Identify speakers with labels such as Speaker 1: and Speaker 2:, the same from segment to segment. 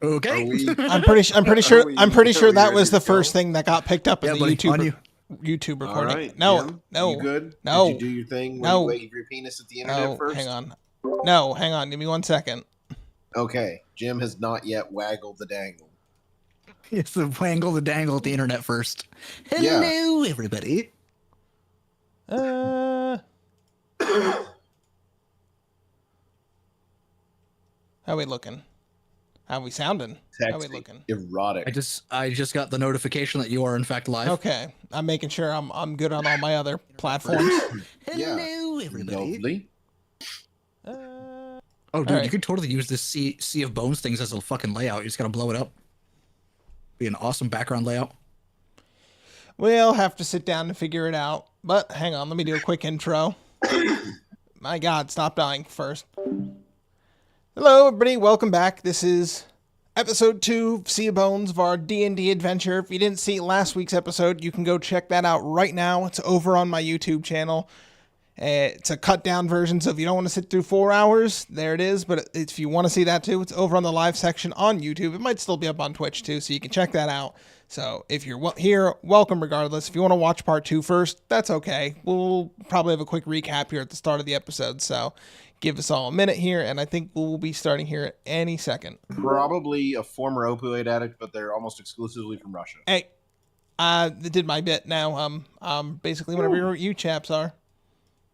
Speaker 1: Okay.
Speaker 2: I'm pretty sure that was the first thing that got picked up in the
Speaker 1: buddy,
Speaker 2: YouTube recording.
Speaker 3: All right,
Speaker 2: No,
Speaker 3: Jim,
Speaker 2: no,
Speaker 3: you good?
Speaker 2: no.
Speaker 3: Did you do your thing?
Speaker 2: No.
Speaker 3: When you wave your penis at the internet first?
Speaker 2: Hang on. No, hang on. Give me 1 second.
Speaker 3: Okay, Jim has not yet waggled the dangle.
Speaker 1: It's the wangle the dangle at the internet first. Hello, everybody.
Speaker 2: How we looking? How we sounding? How we looking?
Speaker 3: Erotic.
Speaker 1: I just got the notification that you are in fact live.
Speaker 2: Okay, I'm making sure I'm good on all my other platforms.
Speaker 1: Hello, everybody.
Speaker 3: Lovely.
Speaker 1: Oh, dude,
Speaker 2: right.
Speaker 1: you could totally use this sea of bones things as a fucking layout. You just gotta blow it up. Be an awesome background layout.
Speaker 2: We'll have to sit down and figure it out. But hang on, let me do a quick intro. My God, stop dying first. Hello, everybody. Welcome back. This is episode 2 of Sea of Bones of our D&D adventure. If you didn't see last week's episode, you can go check that out right now. It's over on my YouTube channel. It's a cut down version, so if you don't want to sit through 4 hours, there it is. But if you want to see that too, it's over on the live section on YouTube. It might still be up on Twitch too, so you can check that out. So if you're here, welcome regardless. If you want to watch part 2 first, that's okay. We'll probably have a quick recap here at the start of the episode, so give us all a minute here, and I think we'll be starting here at any second.
Speaker 3: Probably a former opioid addict, but they're almost exclusively from Russia.
Speaker 2: Hey, I did my bit now. Basically whatever you chaps are.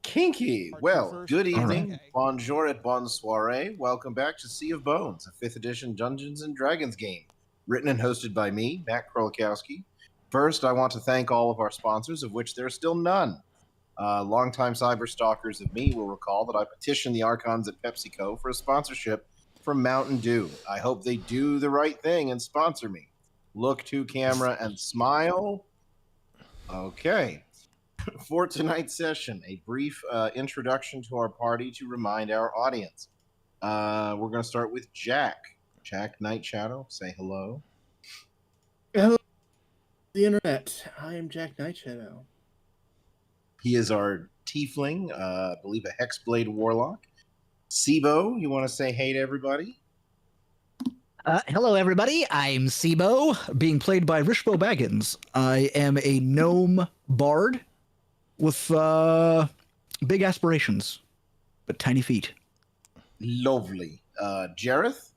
Speaker 3: Kinky. Well, good evening.
Speaker 2: Right.
Speaker 3: Bonjour et bonne soiree. Welcome back to Sea of Bones, a 5th edition Dungeons & Dragons game. Written and hosted by me, Matt Krolikowski. First, I want to thank all of our sponsors, of which there are still none. Longtime cyber stalkers of me will recall that I petitioned the Archons at PepsiCo for a sponsorship from Mountain Dew. I hope they do the right thing and sponsor me. Look to camera and smile. Okay. For tonight's session, a brief introduction to our party to remind our audience. We're going to start with Jack. Jack Night Shadow, say hello.
Speaker 4: Hello, the internet. I am Jack Nightshadow.
Speaker 3: He is our tiefling, I believe a Hexblade Warlock. Sibo, you want to say hey to everybody?
Speaker 1: Hello, everybody. I'm Sibo, being played by Rishbo Baggins. I am a gnome bard with big aspirations, but tiny feet.
Speaker 3: Lovely. Jareth?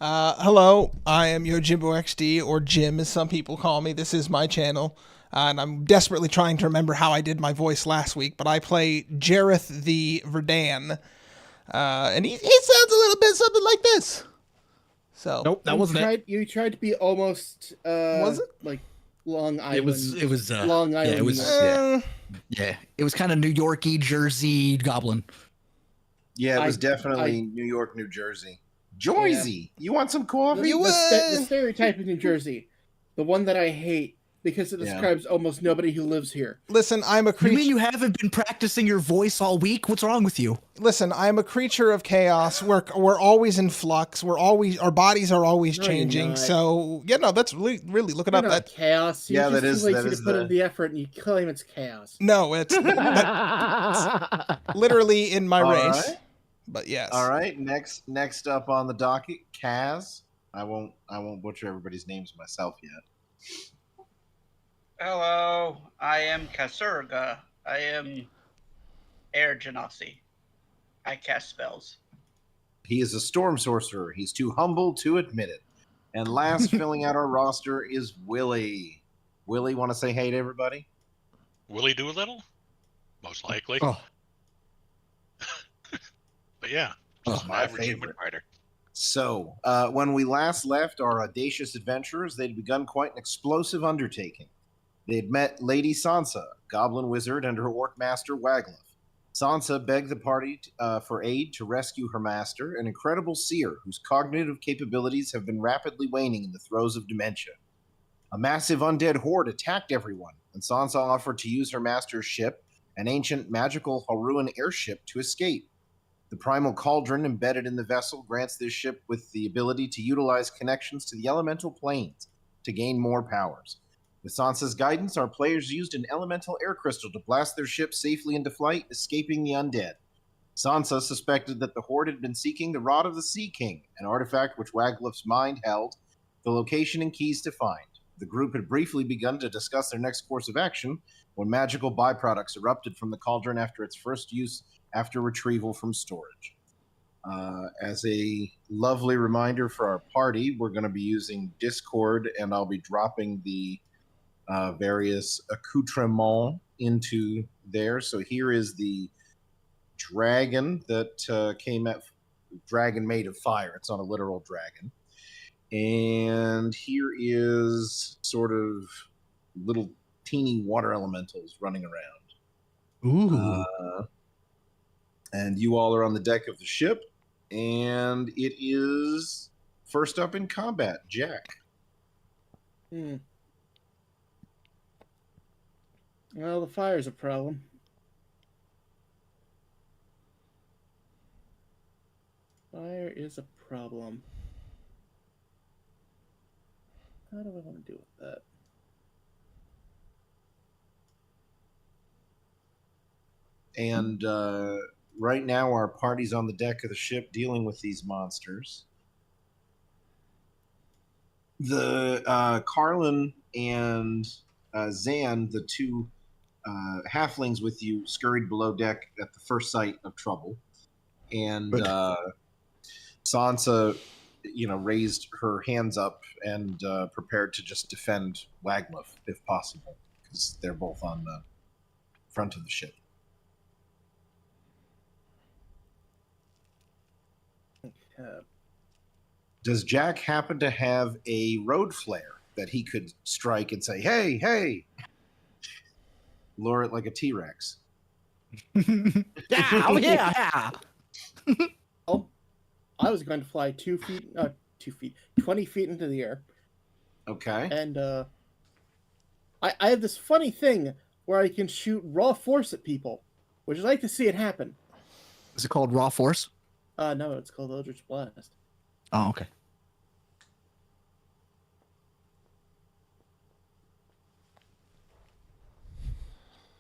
Speaker 2: Hello, I am Yojimbo XD, or Jim as some people call me. This is my channel, and I'm desperately trying to remember how I did my voice last week, but I play Jareth the Verdan, and he sounds a little bit something like this. So
Speaker 1: Nope, that wasn't it.
Speaker 4: You tried to be almost
Speaker 2: Was it?
Speaker 4: like Long Island.
Speaker 1: It was
Speaker 4: Long Island.
Speaker 1: Yeah, it was yeah. It was kind of New Yorky, Jersey goblin.
Speaker 3: Yeah, it was definitely New York, New Jersey. Joyzy, you want some coffee?
Speaker 4: The stereotype of New Jersey, the one that I hate because it describes almost nobody who lives here.
Speaker 2: Listen, I'm a creature.
Speaker 1: You mean you haven't been practicing your voice all week? What's wrong with you?
Speaker 2: Listen, I'm a creature of chaos. We're always in flux. Our bodies are always changing. So that's really look it up. That
Speaker 4: chaos. You're
Speaker 3: that is
Speaker 4: too lazy to put in the effort, and you claim it's chaos.
Speaker 2: No, it's literally in my race.
Speaker 3: Right.
Speaker 2: But yes.
Speaker 3: All right. Next up on the docket, Kaz. I won't butcher everybody's names myself yet.
Speaker 5: Hello, I am Kasurga. I am Air Genasi. I cast spells.
Speaker 3: He is a storm sorcerer. He's too humble to admit it. And last, filling out our roster is Willie. Willie, want to say hey to everybody?
Speaker 6: Willie Doolittle? Most likely.
Speaker 1: Oh.
Speaker 6: But yeah, just an
Speaker 3: my
Speaker 6: average human
Speaker 3: favorite.
Speaker 6: fighter.
Speaker 3: So, when we last left our audacious adventurers, they'd begun quite an explosive undertaking. They'd met Lady Sansa, goblin wizard, and her orc master, Wagluff. Sansa begged the party for aid to rescue her master, an incredible seer whose cognitive capabilities have been rapidly waning in the throes of dementia. A massive undead horde attacked everyone, and Sansa offered to use her master's ship, an ancient magical Haruan airship, to escape. The primal cauldron embedded in the vessel grants this ship with the ability to utilize connections to the elemental planes to gain more powers. With Sansa's guidance, our players used an elemental air crystal to blast their ship safely into flight, escaping the undead. Sansa suspected that the Horde had been seeking the Rod of the Sea King, an artifact which Waglif's mind held the location and keys to find. The group had briefly begun to discuss their next course of action when magical byproducts erupted from the cauldron after its first use after retrieval from storage. As a lovely reminder for our party, we're going to be using Discord, and I'll be dropping the various accoutrements into there. So here is the dragon that came at dragon made of fire. It's not a literal dragon. And here is sort of little teeny water elementals running around.
Speaker 1: Ooh.
Speaker 3: And you all are on the deck of the ship, and it is first up in combat, Jack.
Speaker 4: Well, the fire's a problem. Fire is a problem. How do I want to deal with that?
Speaker 3: And right now, our party's on the deck of the ship dealing with these monsters. The Carlin and Zan, the two halflings with you, scurried below deck at the first sight of trouble. And Sansa, raised her hands up and prepared to just defend Waglif if possible, because they're both on the front of the ship. Does Jack happen to have a road flare that he could strike and say, "Hey, hey"? Lure it like a T-Rex.
Speaker 1: Yeah, oh yeah.
Speaker 4: Oh, I was going to fly 20 feet into the air.
Speaker 3: Okay.
Speaker 4: And I have this funny thing where I can shoot raw force at people. Would you like to see it happen?
Speaker 1: Is it called Raw Force?
Speaker 4: No, it's called Eldritch Blast.
Speaker 1: Oh, okay.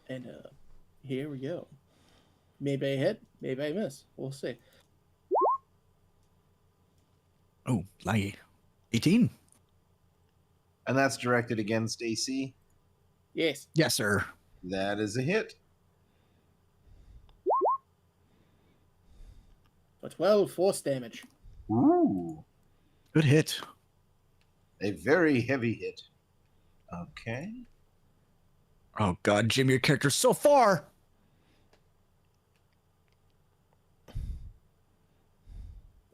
Speaker 4: And here we go. Maybe I hit, maybe I miss. We'll see.
Speaker 1: Oh, laggy. 18.
Speaker 3: And that's directed against AC.
Speaker 4: Yes.
Speaker 1: Yes, sir.
Speaker 3: That is a hit.
Speaker 4: For 12 force damage.
Speaker 3: Ooh.
Speaker 1: Good hit.
Speaker 3: A very heavy hit. Okay.
Speaker 1: Oh God, Jim, your character's so far.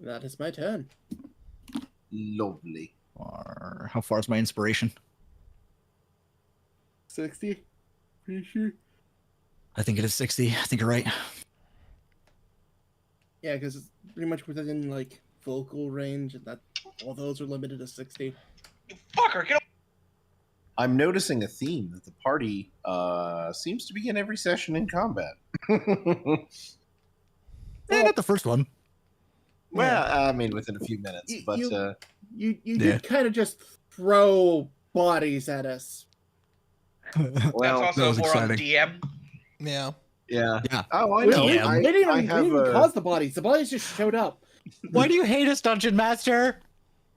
Speaker 4: That is my turn.
Speaker 3: Lovely.
Speaker 1: How far is my inspiration?
Speaker 4: 60? Pretty sure.
Speaker 1: I think it is 60. I think you're right.
Speaker 4: Yeah, because it's pretty much within like vocal range, and that all those are limited to 60.
Speaker 5: You fucker, get up!
Speaker 3: I'm noticing a theme that the party seems to begin every session in combat.
Speaker 1: Not the first one.
Speaker 3: Well, I mean, within a few minutes, but
Speaker 4: You did kind of just throw bodies at us.
Speaker 3: well,
Speaker 5: That's
Speaker 1: that
Speaker 5: also
Speaker 1: was
Speaker 5: more on
Speaker 1: exciting.
Speaker 5: DM.
Speaker 2: Yeah.
Speaker 3: yeah.
Speaker 1: Yeah.
Speaker 3: Oh, I
Speaker 4: We
Speaker 3: know.
Speaker 1: Yeah.
Speaker 4: didn't
Speaker 3: have
Speaker 4: even cause the bodies. The bodies just showed up.
Speaker 1: Why do you hate us, Dungeon Master?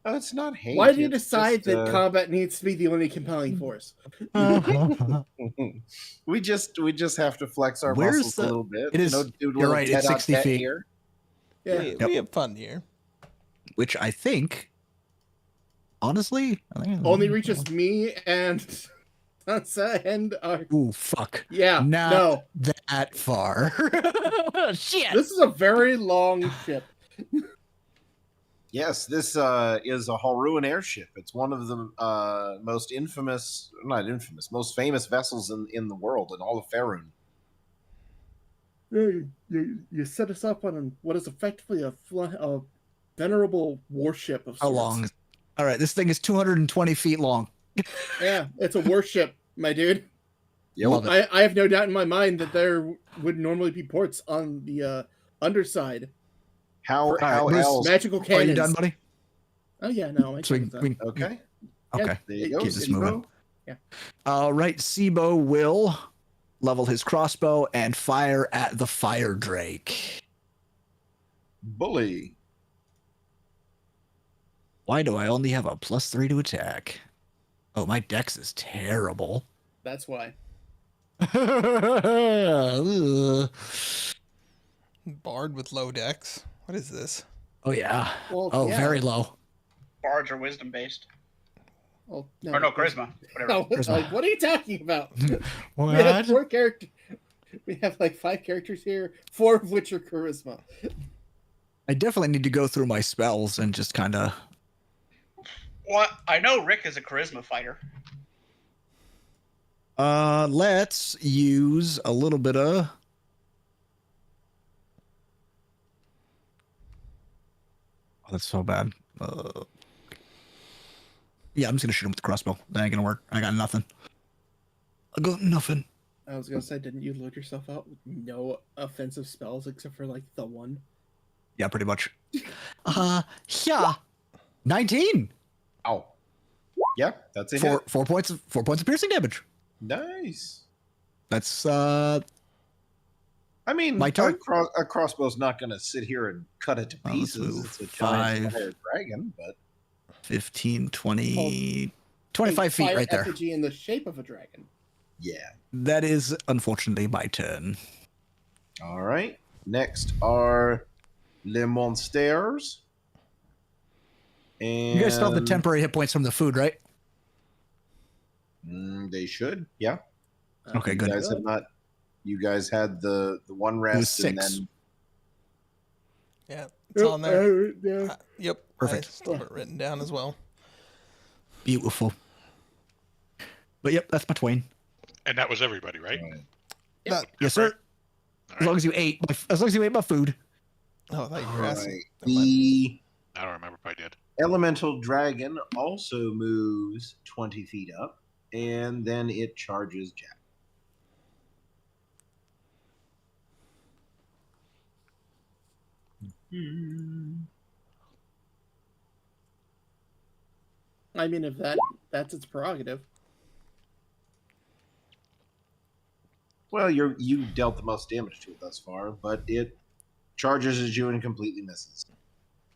Speaker 3: Oh, it's not hate.
Speaker 4: Why do you
Speaker 3: it's
Speaker 4: decide
Speaker 3: just,
Speaker 4: that combat needs to be the only compelling force?
Speaker 3: we just have to flex our
Speaker 1: Where's
Speaker 3: muscles
Speaker 1: the-
Speaker 3: a little bit.
Speaker 1: it is-
Speaker 3: do a
Speaker 1: you're
Speaker 3: little
Speaker 1: right, it's 60
Speaker 3: tete-a-tete
Speaker 1: feet.
Speaker 3: here.
Speaker 4: Yeah.
Speaker 2: We have fun here.
Speaker 1: Which I think, honestly,
Speaker 4: Only reaches me and Sansa and
Speaker 1: Ooh, fuck.
Speaker 4: yeah.
Speaker 1: Not
Speaker 4: No.
Speaker 1: that far. Shit.
Speaker 4: This is a very long ship.
Speaker 3: Yes, this is a Halruan airship. It's one of the most most famous vessels in the world, in all of Faerun.
Speaker 4: You set us up on what is effectively a venerable warship of sorts.
Speaker 1: How long? All right, this thing is 220 feet long.
Speaker 4: Yeah, it's a warship, my dude.
Speaker 3: Yep.
Speaker 1: Love it.
Speaker 4: I have no doubt in my mind that there would normally be ports on the underside.
Speaker 3: How
Speaker 1: Bruce,
Speaker 3: else?
Speaker 4: Magical
Speaker 1: Are
Speaker 4: cannons.
Speaker 1: you done, buddy?
Speaker 4: Oh yeah, no, my
Speaker 1: So
Speaker 4: cannon's done.
Speaker 3: Okay,
Speaker 1: Okay.
Speaker 3: there you go.
Speaker 1: Keep this
Speaker 3: Sibo.
Speaker 1: moving.
Speaker 4: Yeah.
Speaker 1: All right, Sibo will level his crossbow and fire at the fire drake.
Speaker 3: Bully.
Speaker 1: Why do I only have a +3 to attack? Oh, my dex is terrible.
Speaker 4: That's why.
Speaker 1: Ugh.
Speaker 2: Bard with low dex. What is this?
Speaker 1: Oh yeah.
Speaker 4: Well,
Speaker 1: Oh,
Speaker 4: yeah.
Speaker 1: very low.
Speaker 5: Bards are wisdom based.
Speaker 4: Oh,
Speaker 5: Or no, charisma. Whatever.
Speaker 4: No,
Speaker 1: Charisma.
Speaker 4: like, what are you talking about?
Speaker 1: What?
Speaker 4: We have 4 characters. We have like 5 characters here, 4 of which are charisma.
Speaker 1: I definitely need to go through my spells and just kind of.
Speaker 5: Well, I know Rick is a charisma fighter.
Speaker 1: Let's use a little bit of. Oh, that's so bad. Yeah, I'm just gonna shoot him with the crossbow. That ain't gonna work. I got nothing. I got nothing.
Speaker 4: I was gonna say, didn't you load yourself out with no offensive spells except for like the one?
Speaker 1: Yeah, pretty much. Yeah. 19
Speaker 3: Ow. Yeah, that's a
Speaker 1: for
Speaker 3: hit.
Speaker 1: 4 points of piercing damage.
Speaker 3: Nice.
Speaker 1: That's
Speaker 3: I mean,
Speaker 1: My turn?
Speaker 3: a crossbow's not going to sit here and cut it to
Speaker 1: Oh, let's
Speaker 3: pieces.
Speaker 1: move
Speaker 3: It's a giant
Speaker 1: 5.
Speaker 3: fire dragon, but
Speaker 1: 15, 20, 25 feet
Speaker 4: Fire
Speaker 1: right there.
Speaker 4: effigy in the shape of a dragon.
Speaker 3: yeah.
Speaker 1: That is unfortunately my turn.
Speaker 3: All right. Next are Les Monsters. And
Speaker 1: You guys still have the temporary hit points from the food, right?
Speaker 3: They should. Yeah.
Speaker 1: Okay, good.
Speaker 3: You guys have not. You guys had the one rest and
Speaker 1: 6.
Speaker 3: then
Speaker 2: Yeah, it's on there.
Speaker 4: Yeah.
Speaker 2: Yep.
Speaker 1: Perfect.
Speaker 2: I still have it written down as well.
Speaker 1: Beautiful. But yep, that's my twain.
Speaker 6: And that was everybody, right?
Speaker 2: That-
Speaker 1: Yes, sir. As long as you ate, my food.
Speaker 2: oh, I thought you
Speaker 3: all
Speaker 2: were asking.
Speaker 3: right.
Speaker 2: Never mind.
Speaker 3: The
Speaker 6: I don't remember if I did.
Speaker 3: elemental dragon also moves 20 feet up, and then it charges Jack.
Speaker 4: I mean, if that's its prerogative.
Speaker 3: Well, you dealt the most damage to it thus far, but it charges at you and completely misses.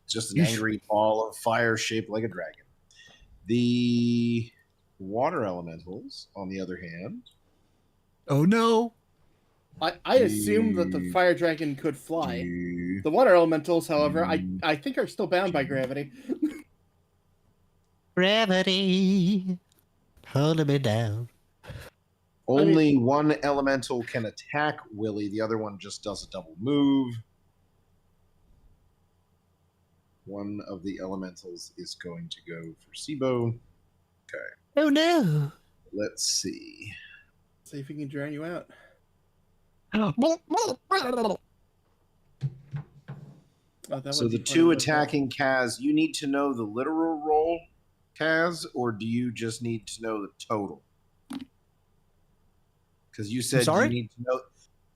Speaker 3: It's just an
Speaker 1: Yeesh.
Speaker 3: angry ball of fire shaped like a dragon. The water elementals, on the other hand,
Speaker 1: Oh no.
Speaker 4: I assumed that the fire dragon could fly. The water elementals, however, I think are still bound by gravity.
Speaker 1: Gravity. Holding me down.
Speaker 3: only one elemental can attack Willie. The other one just does a double move. One of the elementals is going to go for Sibo.
Speaker 1: Oh no.
Speaker 3: Let's see.
Speaker 4: See if he can drown you out.
Speaker 1: Oh,
Speaker 4: That
Speaker 3: So
Speaker 4: would
Speaker 3: the
Speaker 4: be
Speaker 3: two
Speaker 4: funny,
Speaker 3: attacking Kaz, you need to know the literal roll, Kaz, or do you just need to know the total? Because you said
Speaker 1: sorry?
Speaker 3: you need to know.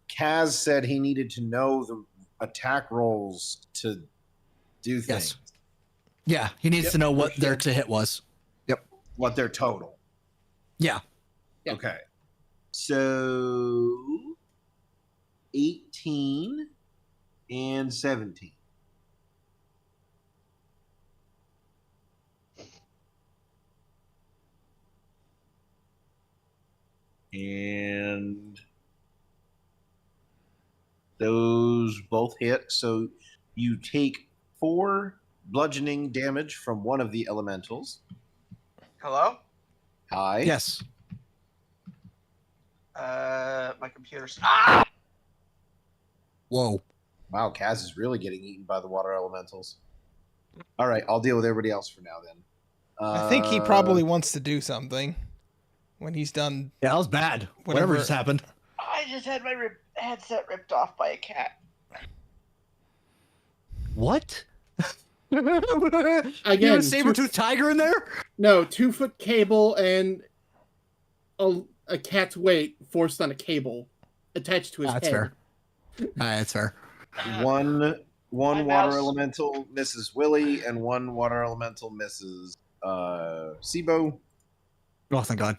Speaker 3: Kaz said he needed to know the attack rolls to do things.
Speaker 1: Yes. Yeah, he needs
Speaker 4: Yep,
Speaker 1: to know what
Speaker 4: for
Speaker 1: their
Speaker 4: sure.
Speaker 1: to hit was.
Speaker 3: What their total.
Speaker 1: Yeah.
Speaker 4: Yeah.
Speaker 3: Okay. So 18 and 17. And those both hit. So you take 4 bludgeoning damage from one of the elementals.
Speaker 5: Hello?
Speaker 3: Hi.
Speaker 1: Yes.
Speaker 5: My computer's. Ah!
Speaker 1: Whoa.
Speaker 3: Wow, Kaz is really getting eaten by the water elementals. All right, I'll deal with everybody else for now then.
Speaker 2: I think he probably wants to do something when he's done.
Speaker 1: Yeah, that was bad. Whatever
Speaker 2: Whatever.
Speaker 1: just happened.
Speaker 5: I just had my headset ripped off by a cat.
Speaker 1: What? You
Speaker 4: Again,
Speaker 1: have a saber-toothed tiger in there?
Speaker 4: No, 2-foot cable and a cat's weight forced on a cable attached to his
Speaker 1: That's
Speaker 4: head.
Speaker 1: fair. That's fair.
Speaker 3: One
Speaker 5: My
Speaker 3: water
Speaker 5: mouse.
Speaker 3: elemental misses Willie, and one water elemental misses Sibo,
Speaker 1: Oh, thank God.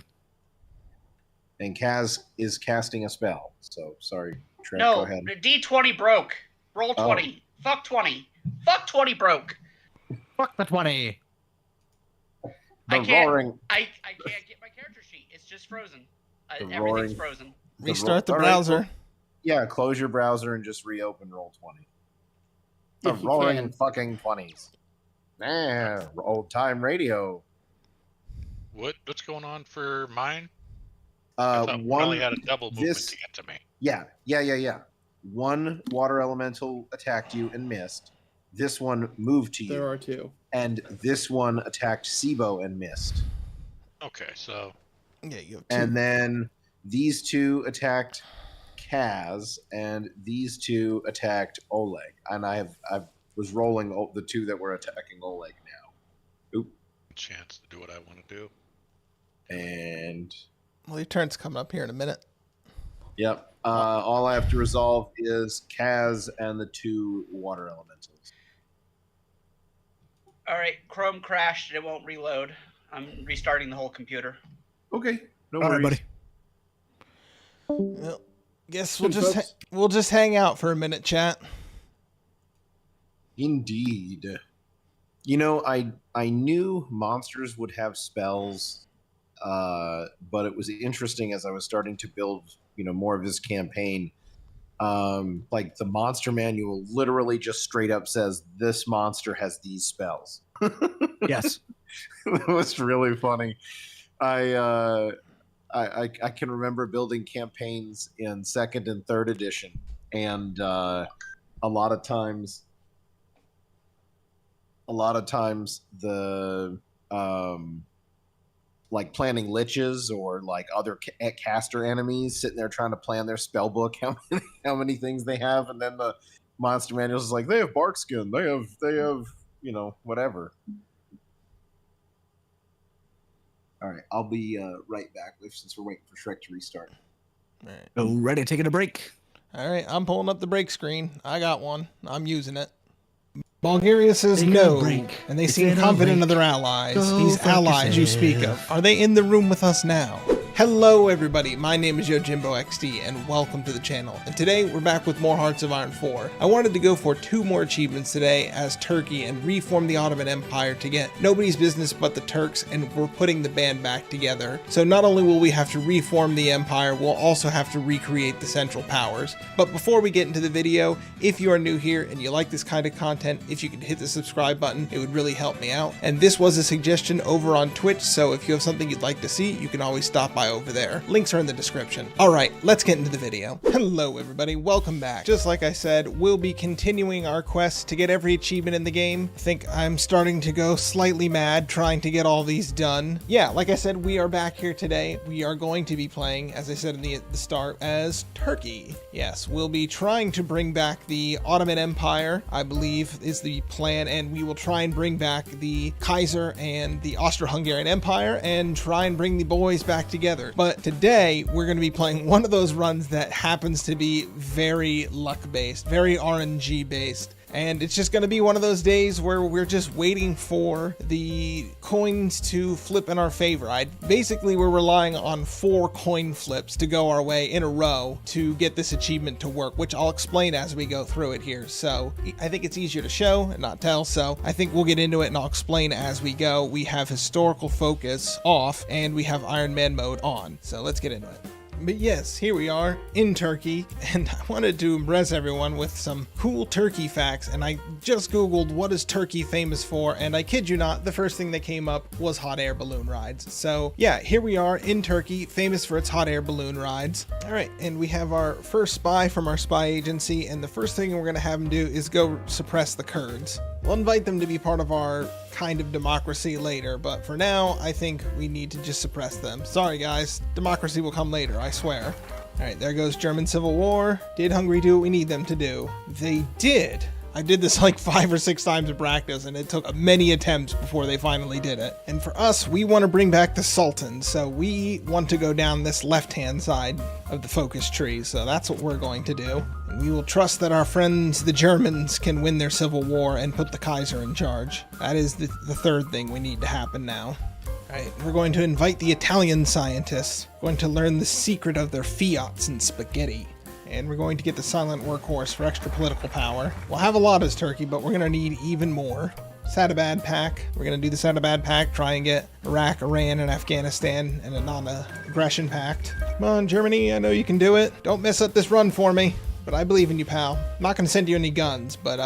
Speaker 3: and Kaz is casting a spell. So sorry, Trent,
Speaker 5: No,
Speaker 3: go ahead.
Speaker 5: D20 broke. Roll
Speaker 3: Oh.
Speaker 5: 20. Fuck 20. Fuck 20 broke.
Speaker 1: Fuck the 20.
Speaker 3: The roaring.
Speaker 5: I can't get my character sheet. It's just frozen.
Speaker 3: The
Speaker 5: Everything's
Speaker 3: roaring-
Speaker 5: frozen.
Speaker 2: Restart the
Speaker 3: All right,
Speaker 2: browser.
Speaker 3: well, yeah, close your browser and just reopen Roll20. The
Speaker 4: If you
Speaker 3: roaring
Speaker 4: can.
Speaker 3: fucking 20s. Old time radio.
Speaker 6: What's going on for mine? I thought we only had a double movement
Speaker 3: this-
Speaker 6: to get to me.
Speaker 3: Yeah. One water elemental attacked you and missed. This one moved to you.
Speaker 4: There are two.
Speaker 3: And this one attacked Sibo and missed.
Speaker 6: Okay, so
Speaker 2: Yeah, you have two.
Speaker 3: And then these two attacked Kaz, and these two attacked Oleg. And I was rolling the two that were attacking Oleg now. Oop.
Speaker 6: chance to do what I want to do.
Speaker 3: And
Speaker 2: Well, your turn's coming up here in a minute.
Speaker 3: yep. All I have to resolve is Kaz and the two water elementals.
Speaker 5: All right, Chrome crashed. It won't reload. I'm restarting the whole computer.
Speaker 3: Okay. No
Speaker 1: All right,
Speaker 3: worries.
Speaker 1: buddy.
Speaker 2: Well, guess
Speaker 4: Good folks.
Speaker 2: we'll just hang out for a minute, chat.
Speaker 3: Indeed. You know, I knew monsters would have spells, but it was interesting as I was starting to build, more of this campaign. Like the monster manual literally just straight up says this monster has these spells.
Speaker 1: Yes.
Speaker 3: It was really funny. I can remember building campaigns in second and third edition, and a lot of times the like planning liches or like other caster enemies sitting there trying to plan their spell book, how many things they have, and then the monster manual is like they have bark skin, they have whatever. All right, I'll be right back since we're waiting for Shrek to restart.
Speaker 2: All right.
Speaker 1: So ready, taking a break.
Speaker 2: All right, I'm pulling up the break screen. I got one. I'm using it. Bulgaria says
Speaker 1: Take a
Speaker 2: no,
Speaker 1: break.
Speaker 2: and they
Speaker 1: It's
Speaker 2: seem
Speaker 1: in a
Speaker 2: confident of
Speaker 1: break.
Speaker 2: their allies.
Speaker 1: Go
Speaker 2: These
Speaker 1: fuck
Speaker 2: allies you speak
Speaker 1: yourself.
Speaker 2: of, are they in the room with us now? Hello everybody, my name is YoJimboXD and welcome to the channel. And today we're back with more Hearts of Iron 4. I wanted to go for 2 more achievements today as Turkey and reform the Ottoman Empire to get nobody's business but the Turks, and we're putting the band back together. So not only will we have to reform the empire, we'll also have to recreate the Central Powers. But before we get into the video, if you are new here and you like this kind of content, if you could hit the subscribe button, it would really help me out. And this was a suggestion over on Twitch, so if you have something you'd like to see, you can always stop by over there. Links are in the description. Alright, let's get into the video. Hello everybody, welcome back. Just like I said, we'll be continuing our quest to get every achievement in the game. I think I'm starting to go slightly mad trying to get all these done. Yeah, like I said, we are back here today. We are going to be playing, as I said in the start, as Turkey. Yes, we'll be trying to bring back the Ottoman Empire, I believe is the plan, and we will try and bring back the Kaiser and the Austro-Hungarian Empire and try and bring the boys back together. But today we're going to be playing one of those runs that happens to be very luck based, very RNG based. And it's just going to be one of those days where we're just waiting for the coins to flip in our favor. Basically, we're relying on 4 coin flips to go our way in a row to get this achievement to work, which I'll explain as we go through it here. So I think it's easier to show and not tell. So I think we'll get into it and I'll explain as we go. We have historical focus off and we have Iron Man mode on. So let's get into it. But yes, here we are in Turkey, and I wanted to impress everyone with some cool Turkey facts, and I just googled what is Turkey famous for, and I kid you not, the first thing that came up was hot air balloon rides. So yeah, here we are in Turkey, famous for its hot air balloon rides. Alright, and we have our first spy from our spy agency, and the first thing we're going to have him do is go suppress the Kurds. We'll invite them to be part of our kind of democracy later, but for now, I think we need to just suppress them. Sorry guys, democracy will come later, I swear. Alright, there goes German Civil War. Did Hungary do what we need them to do? They did! I did this like 5 or 6 times in practice, and it took many attempts before they finally did it. And for us, we want to bring back the Sultan, so we want to go down this left-hand side of the focus tree, so that's what we're going to do. And we will trust that our friends, the Germans, can win their civil war and put the Kaiser in charge. That is the third thing we need to happen now. Alright, we're going to invite the Italian scientists. We're going to learn the secret of their fiats and spaghetti. And we're going to get the silent workhorse for extra political power. We'll have a lot as Turkey, but we're going to need even more. Sadabad Pact. We're going to do the Sadabad Pact, try and get Iraq, Iran, and Afghanistan in a non-aggression pact. Come on, Germany, I know you can do it. Don't mess up this run for me. But I believe in you, pal. I'm not going to send you any guns, but,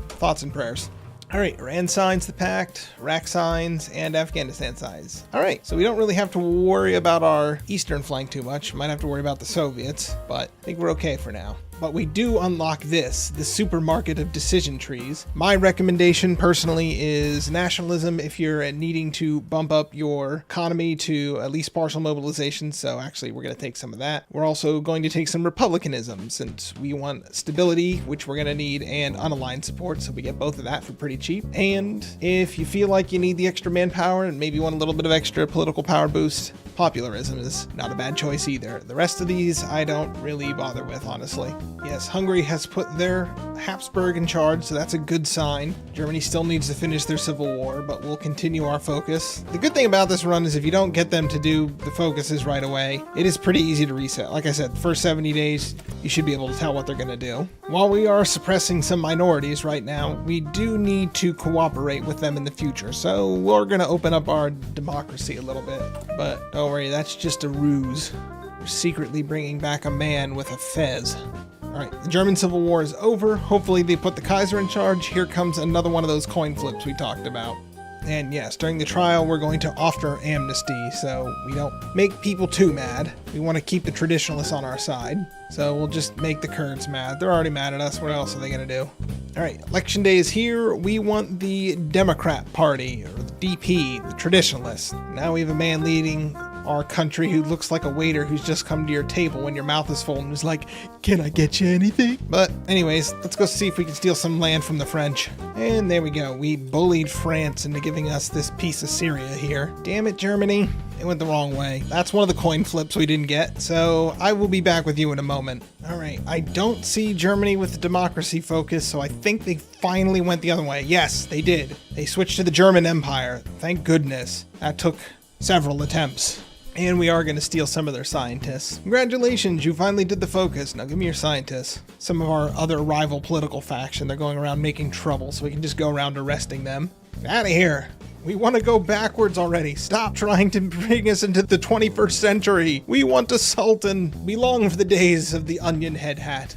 Speaker 2: thoughts and prayers. All right, Iran signs the pact, Iraq signs, and Afghanistan signs. All right, so we don't really have to worry about our eastern flank too much. Might have to worry about the Soviets, but I think we're okay for now. But we do unlock this, the supermarket of decision trees. My recommendation personally is nationalism if you're needing to bump up your economy to at least partial mobilization. So actually we're going to take some of that. We're also going to take some republicanism since we want stability, which we're going to need, and unaligned support. So we get both of that for pretty cheap. And if you feel like you need the extra manpower and maybe want a little bit of extra political power boost, popularism is not a bad choice either. The rest of these I don't really bother with, honestly. Yes, Hungary has put their Habsburg in charge, so that's a good sign. Germany still needs to finish their civil war, but we'll continue our focus. The good thing about this run is if you don't get them to do the focuses right away, it is pretty easy to reset. Like I said, the first 70 days, you should be able to tell what they're going to do. While we are suppressing some minorities right now, we do need to cooperate with them in the future, so we're going to open up our democracy a little bit. But don't worry, that's just a ruse. We're secretly bringing back a man with a fez. Alright, the German Civil War is over. Hopefully they put the Kaiser in charge. Here comes another one of those coin flips we talked about. And yes, during the trial we're going to offer amnesty so we don't make people too mad. We want to keep the traditionalists on our side. So we'll just make the Kurds mad. They're already mad at us. What else are they going to do? Alright, election day is here. We want the Democrat Party, or the DP, the traditionalists. Now we have a man leading our country who looks like a waiter who's just come to your table when your mouth is full and is like, can I get you anything? But anyways, let's go see if we can steal some land from the French. And there we go. We bullied France into giving us this piece of Syria here. Damn it, Germany. It went the wrong way. That's one of the coin flips we didn't get, so I will be back with you in a moment. Alright, I don't see Germany with the democracy focus, so I think they finally went the other way. Yes, they did. They switched to the German Empire. Thank goodness. That took several attempts. And we are going to steal some of their scientists. Congratulations, you finally did the focus. Now give me your scientists. Some of our other rival political faction, they're going around making trouble, so we can just go around arresting them. Out of here. We want to go backwards already. Stop trying to bring us into the 21st century. We want a sultan. We long for the days of the onion head hat.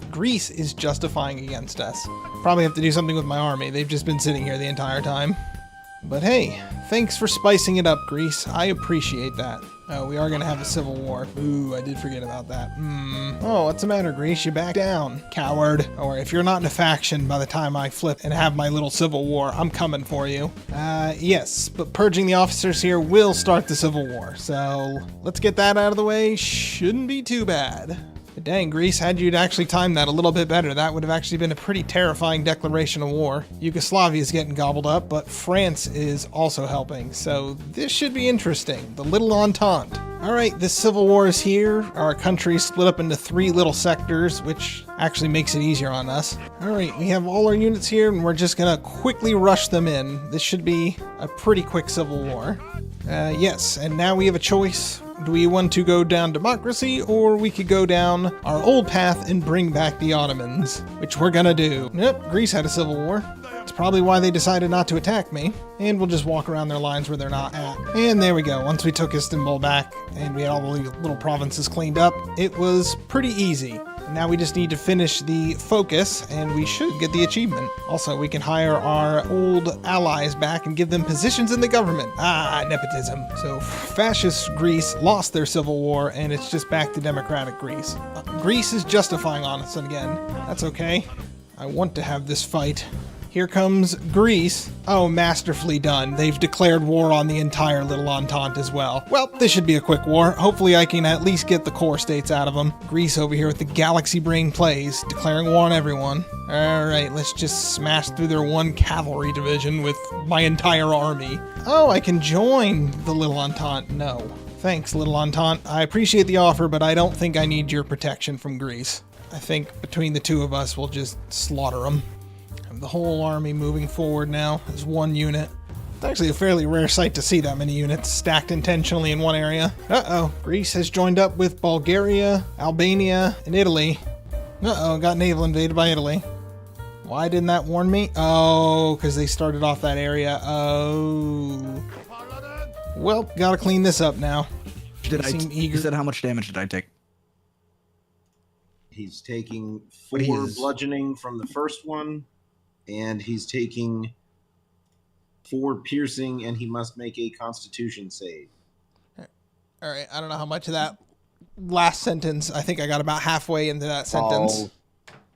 Speaker 2: Greece is justifying against us. Probably have to do something with my army. They've just been sitting here the entire time. But hey, thanks for spicing it up, Greece. I appreciate that. Oh, we are going to have a civil war. Ooh, I did forget about that. Oh, what's the matter, Greece? You back down, coward. Or if you're not in a faction by the time I flip and have my little civil war, I'm coming for you. Yes, but purging the officers here will start the civil war. So let's get that out of the way. Shouldn't be too bad. But dang, Greece, had you actually timed that a little bit better, that would have actually been a pretty terrifying declaration of war. Yugoslavia is getting gobbled up, but France is also helping, so this should be interesting. The Little Entente. Alright, this civil war is here. Our country is split up into 3 little sectors, which actually makes it easier on us. Alright, we have all our units here, and we're just gonna quickly rush them in. This should be a pretty quick civil war. Yes, and now we have a choice. Do we want to go down democracy, or we could go down our old path and bring back the Ottomans, which we're gonna do. Yep, Greece had a civil war. It's probably why they decided not to attack me, and we'll just walk around their lines where they're not at. And there we go. Once we took Istanbul back and we had all the little provinces cleaned up, it was pretty easy. Now we just need to finish the focus, and we should get the achievement. Also, we can hire our old allies back and give them positions in the government. Nepotism. So, fascist Greece lost their civil war, and it's just back to democratic Greece. Greece is justifying on us again. That's okay. I want to have this fight. Here comes Greece. Oh, masterfully done. They've declared war on the entire Little Entente as well. Well, this should be a quick war. Hopefully I can at least get the core states out of them. Greece over here with the galaxy brain plays, declaring war on everyone. Alright, let's just smash through their 1 cavalry division with my entire army. Oh, I can join the Little Entente. No. Thanks, Little Entente. I appreciate the offer, but I don't think I need your protection from Greece. I think between the 2 of us, we'll just slaughter them. The whole army moving forward now as 1 unit. It's actually a fairly rare sight to see that many units stacked intentionally in one area. Uh-oh. Greece has joined up with Bulgaria, Albania, and Italy. Uh-oh, got naval invaded by Italy. Why didn't that warn me? Oh, because they started off that area. Oh. Well, gotta clean this up now.
Speaker 1: You said how much damage did I take?
Speaker 3: He's taking
Speaker 1: What
Speaker 3: 4
Speaker 1: is-
Speaker 3: bludgeoning from the first one, and he's taking 4 piercing, and he must make a Constitution save.
Speaker 2: All right, I don't know how much of that last sentence. I think I got about halfway into that sentence.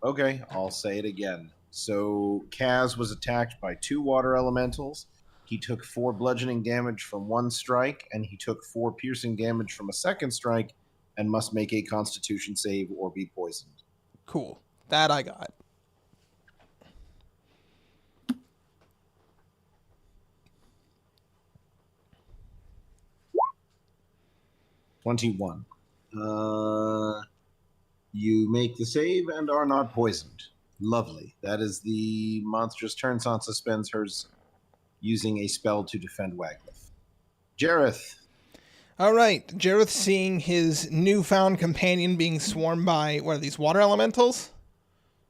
Speaker 3: Okay, I'll say it again. So Kaz was attacked by 2 water elementals. He took 4 bludgeoning damage from 1 strike, and he took 4 piercing damage from a second strike, and must make a Constitution save or be poisoned.
Speaker 2: Cool. That I got.
Speaker 3: $21. You make the save and are not poisoned. Lovely. That is the monstrous turn. Sansa spends hers using a spell to defend Waglif. Jareth.
Speaker 2: All right, Jareth seeing his newfound companion being swarmed by, what are these, water elementals?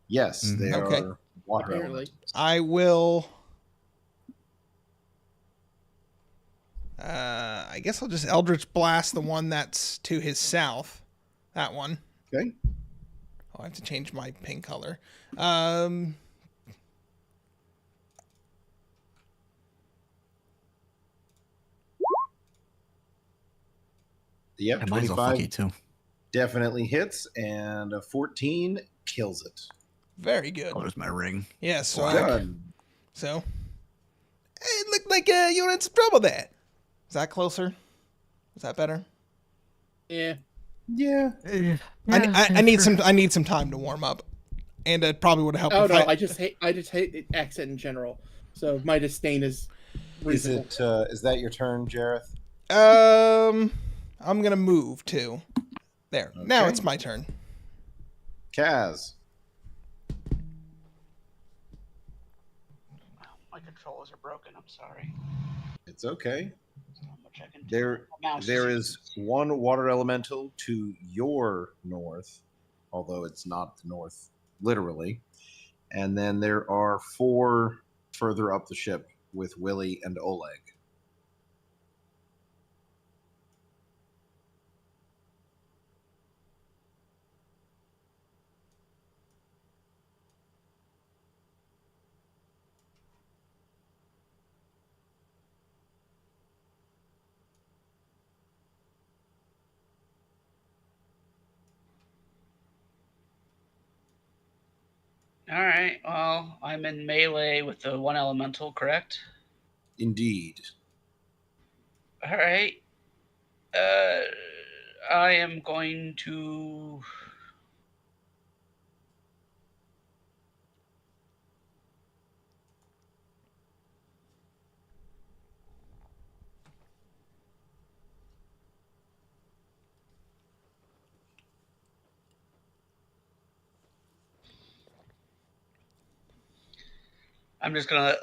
Speaker 3: Yes, they
Speaker 2: Okay.
Speaker 3: are water
Speaker 4: Apparently.
Speaker 3: elementals.
Speaker 2: I will... I guess I'll just Eldritch Blast the one that's to his south. That one.
Speaker 3: Okay.
Speaker 2: Oh, I have to change my pink color.
Speaker 3: Yep,
Speaker 1: And mine's all fucky
Speaker 3: 25
Speaker 1: too.
Speaker 3: definitely hits, and a 14 kills it.
Speaker 2: Very good.
Speaker 1: Oh, there's my ring.
Speaker 2: Yeah, so...
Speaker 3: Good.
Speaker 2: So... It looked like you were in some trouble there. Is that closer? Is that better?
Speaker 4: Yeah.
Speaker 3: Yeah.
Speaker 2: I need some time to warm up, and it probably would have helped.
Speaker 4: Oh
Speaker 2: if
Speaker 4: no, I just hate the accent in general. So my disdain is reasonable.
Speaker 3: Is that your turn, Jareth?
Speaker 2: I'm gonna move too. There. Now
Speaker 3: Okay.
Speaker 2: it's my turn.
Speaker 3: Kaz.
Speaker 5: My controllers are broken. I'm sorry.
Speaker 3: It's okay.
Speaker 5: There's not much I can do.
Speaker 3: There
Speaker 5: My mouse
Speaker 3: There is 1 water elemental to your north, although it's not the north, literally. And then there are 4 further up the ship with Willie and Oleg.
Speaker 5: All right. Well, I'm in melee with the 1 elemental, correct?
Speaker 3: Indeed.
Speaker 5: All right. I am going to. I'm just gonna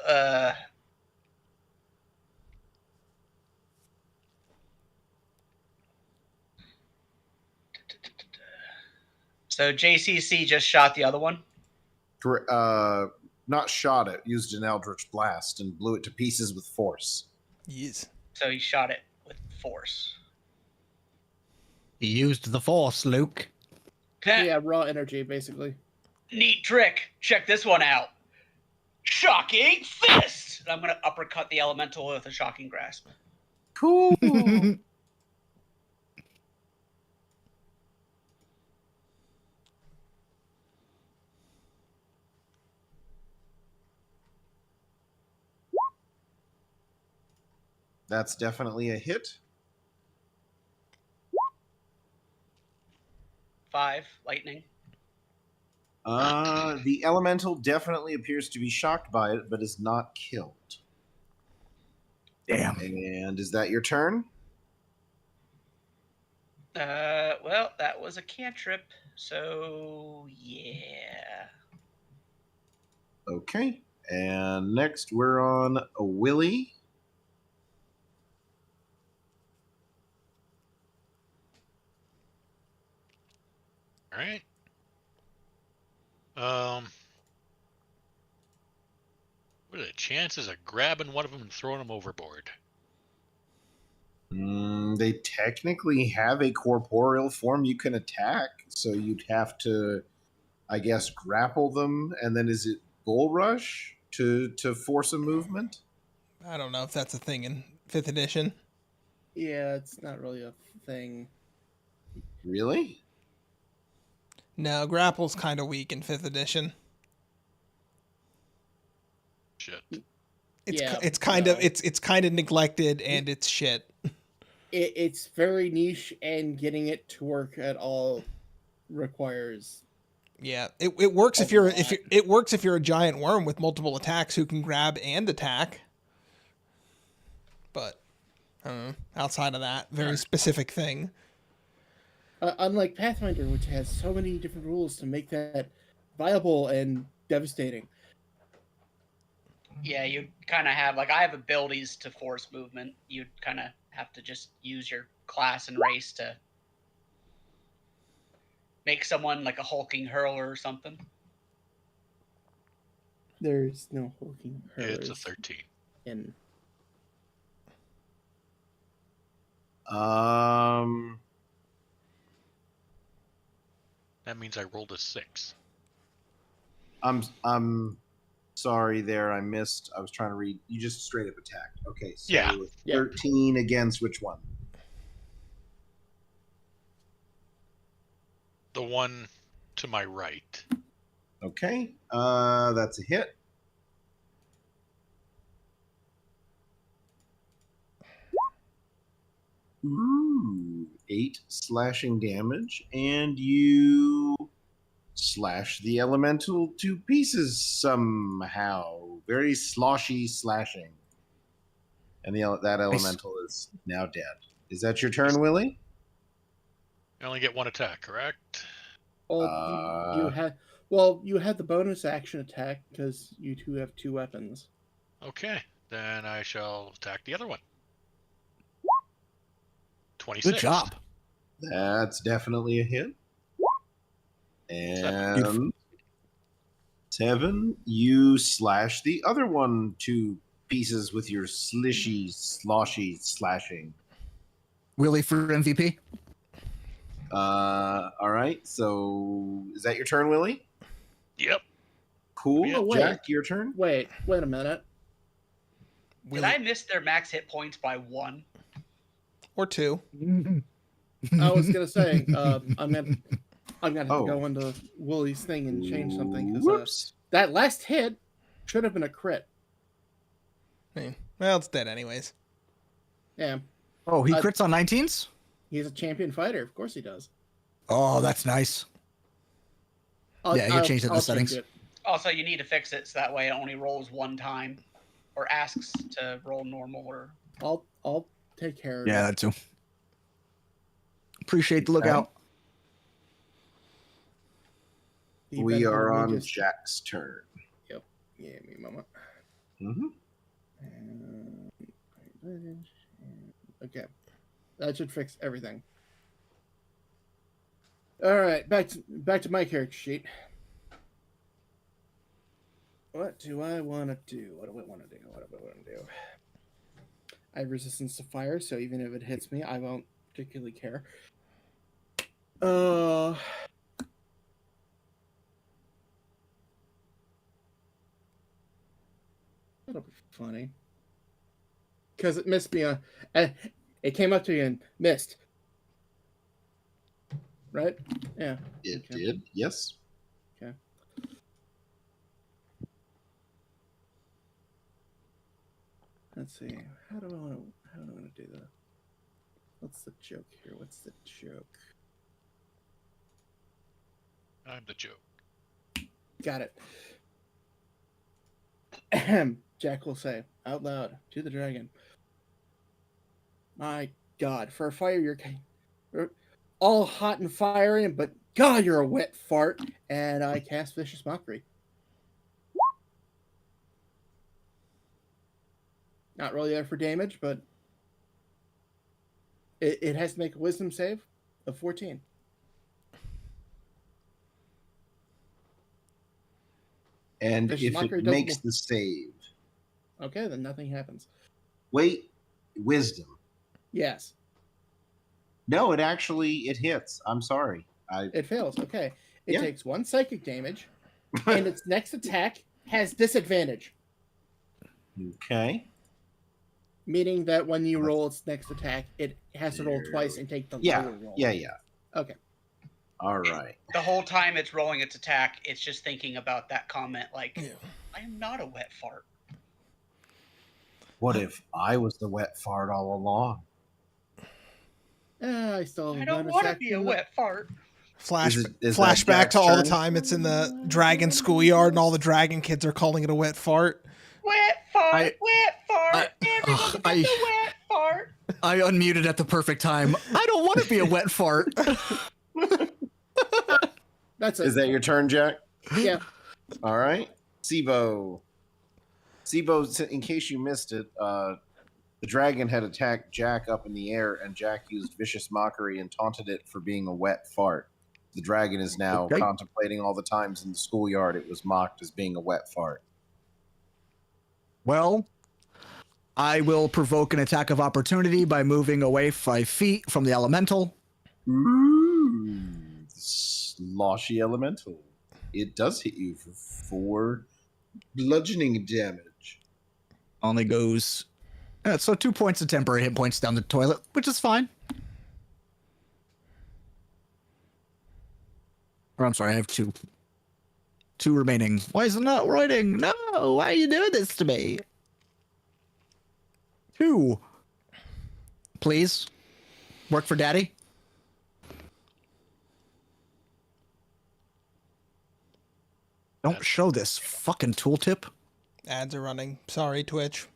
Speaker 5: So JCC just shot the other one.
Speaker 3: Not shot it, used an Eldritch Blast and blew it to pieces with force.
Speaker 2: Yes.
Speaker 5: So he shot it with force.
Speaker 1: He used the force, Luke.
Speaker 4: Yeah, raw energy, basically.
Speaker 5: Neat trick. Check this one out. Shocking fist. I'm gonna uppercut the elemental with a shocking grasp.
Speaker 3: Cool. That's definitely a hit.
Speaker 5: 5 lightning.
Speaker 3: The elemental definitely appears to be shocked by it, but is not killed.
Speaker 1: Damn.
Speaker 3: And is that your turn?
Speaker 5: Well, that was a cantrip, so yeah.
Speaker 3: Okay. And next we're on a Willie.
Speaker 6: All right. What are the chances of grabbing one of them and throwing them overboard?
Speaker 3: They technically have a corporeal form you can attack, so you'd have to, I guess, grapple them, and then is it bull rush to force a movement?
Speaker 2: I don't know if that's a thing in 5th edition.
Speaker 4: Yeah, it's not really a thing.
Speaker 3: Really?
Speaker 2: No, grapple's kind of weak in 5th edition.
Speaker 6: Shit.
Speaker 2: It's kind of neglected and it's shit.
Speaker 4: It's very niche, and getting it to work at all requires.
Speaker 2: Yeah, it works if you're a giant worm with multiple attacks who can grab and attack. But outside of that, very specific thing.
Speaker 4: Unlike Pathfinder, which has so many different rules to make that viable and devastating.
Speaker 5: Yeah, you kind of have, like, I have abilities to force movement. You'd kind of have to just use your class and race to make someone like a hulking hurler or something.
Speaker 4: There's no hulking hurlers.
Speaker 6: It's a 13.
Speaker 4: In
Speaker 6: That means I rolled a 6.
Speaker 3: I'm sorry there, I missed. I was trying to read. You just straight up attacked. Okay, so
Speaker 6: Yeah.
Speaker 3: 13 against which one?
Speaker 6: The one to my right.
Speaker 3: Okay, that's a hit. Ooh, 8 slashing damage, and you slash the elemental to pieces somehow. Very sloshy slashing. And that elemental is now dead. Is that your turn, Willie?
Speaker 6: I only get one attack, correct?
Speaker 4: well, you had the bonus action attack because you two have 2 weapons.
Speaker 6: Okay, then I shall attack the other one. 26.
Speaker 1: Good job.
Speaker 3: That's definitely a hit. And
Speaker 1: Beautiful.
Speaker 3: 7, you slash the other one to pieces with your sloshy slashing.
Speaker 1: Willie for MVP.
Speaker 3: All right. So is that your turn, Willie?
Speaker 6: Yep.
Speaker 3: Cool.
Speaker 6: Oh,
Speaker 4: wait.
Speaker 3: Jack, your turn.
Speaker 4: Wait a minute.
Speaker 5: Did I miss their max hit points by 1?
Speaker 2: Or 2?
Speaker 4: I was gonna say I'm gonna have to
Speaker 3: Oh.
Speaker 4: go into Willie's thing and change something because
Speaker 3: Whoops.
Speaker 4: that last hit should have been a crit.
Speaker 2: Well, it's dead anyways.
Speaker 4: Yeah,
Speaker 1: Oh, he crits on 19s?
Speaker 4: he's a champion fighter. Of course he does.
Speaker 1: Oh, that's nice. Yeah, you changed the settings.
Speaker 4: change it.
Speaker 5: Also, you need to fix it so that way it only rolls 1 time, or asks to roll normal. Or
Speaker 4: I'll take care of it.
Speaker 1: Yeah, that too. Appreciate the lookout.
Speaker 3: We are on Jack's turn.
Speaker 4: Yep. Yeah, me a moment.
Speaker 3: Mm-hmm.
Speaker 4: Okay, that should fix everything. All right, back to my character sheet. What do I want to do? What do I want to do? I have resistance to fire, so even if it hits me, I won't particularly care. That'll be funny. Because it missed me. It came up to you and missed. Right? Yeah.
Speaker 3: It did. Yes.
Speaker 4: Okay. Let's see. How do I want to do that? What's the joke here?
Speaker 6: I'm the joke.
Speaker 4: Got it. Jack will say out loud to the dragon, "My God, for a fire, you're all hot and fiery, but God, you're a wet fart." And I cast Vicious Mockery. Not really there for damage, but it has to make a Wisdom save of 14.
Speaker 3: And
Speaker 4: Vicious
Speaker 3: if
Speaker 4: Mockery
Speaker 3: it
Speaker 4: doesn't
Speaker 3: makes
Speaker 4: work.
Speaker 3: the save,
Speaker 4: Okay, then nothing happens.
Speaker 3: wait, wisdom.
Speaker 4: Yes.
Speaker 3: No, it hits. I'm sorry.
Speaker 4: It fails. Okay. It
Speaker 3: Yeah.
Speaker 4: takes 1 psychic damage, and its next attack has disadvantage,
Speaker 3: Okay.
Speaker 4: meaning that when you roll its next attack, it has to roll twice and take the lower roll.
Speaker 3: Yeah.
Speaker 4: Okay.
Speaker 3: All right.
Speaker 5: The whole time it's rolling its attack, it's just thinking about that comment like,
Speaker 2: Yeah.
Speaker 5: I am not a wet fart.
Speaker 3: What if I was the wet fart all along?
Speaker 4: I still
Speaker 5: I
Speaker 4: have
Speaker 5: don't
Speaker 4: bonus
Speaker 5: want to
Speaker 4: action
Speaker 5: be a wet fart.
Speaker 3: Is that
Speaker 2: Flashback
Speaker 3: Jack's
Speaker 2: to all the
Speaker 3: turn?
Speaker 2: time it's in the dragon schoolyard and all the dragon kids are calling it a wet fart.
Speaker 5: Wet fart,
Speaker 1: I-
Speaker 5: wet fart. Everybody
Speaker 1: I-
Speaker 5: gets a wet fart.
Speaker 1: I unmuted at the perfect time. I don't want to be a wet fart.
Speaker 4: That's it.
Speaker 3: Is that your turn, Jack?
Speaker 4: Yeah.
Speaker 3: All right. Sibo. Sibo, in case you missed it, the dragon had attacked Jack up in the air, and Jack used vicious mockery and taunted it for being a wet fart. The dragon is now
Speaker 1: Okay.
Speaker 3: contemplating all the times in the schoolyard it was mocked as being a wet fart.
Speaker 1: Well, I will provoke an attack of opportunity by moving away 5 feet from the elemental.
Speaker 3: Ooh, sloshy elemental. It does hit you for 4 bludgeoning damage.
Speaker 1: Only goes so 2 points of temporary hit points down the toilet, which is fine. Or I'm sorry, I have 2 remaining. Why is it not writing? No, why are you doing this to me? 2. Please. Work for daddy. Don't show this fucking tooltip.
Speaker 2: Ads are running. Sorry, Twitch.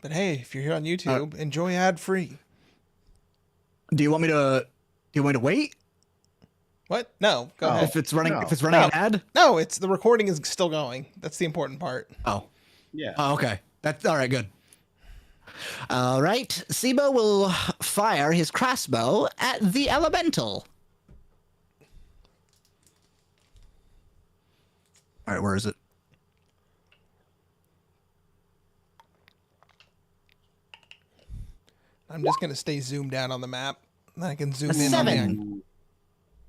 Speaker 2: But hey, if you're here on YouTube, enjoy ad free.
Speaker 1: Do you want me to wait?
Speaker 2: What? No, go
Speaker 3: Oh.
Speaker 2: ahead.
Speaker 1: If it's running
Speaker 3: No.
Speaker 1: an ad?
Speaker 2: No, it's the recording is still going. That's the important part.
Speaker 1: Oh.
Speaker 3: Yeah.
Speaker 1: Oh, okay. That's all right, good. All right. Sibo will fire his crossbow at the elemental. All right, where is it?
Speaker 2: I'm just gonna stay zoomed out on the map. Then I can zoom
Speaker 1: A
Speaker 2: in on the
Speaker 1: 7.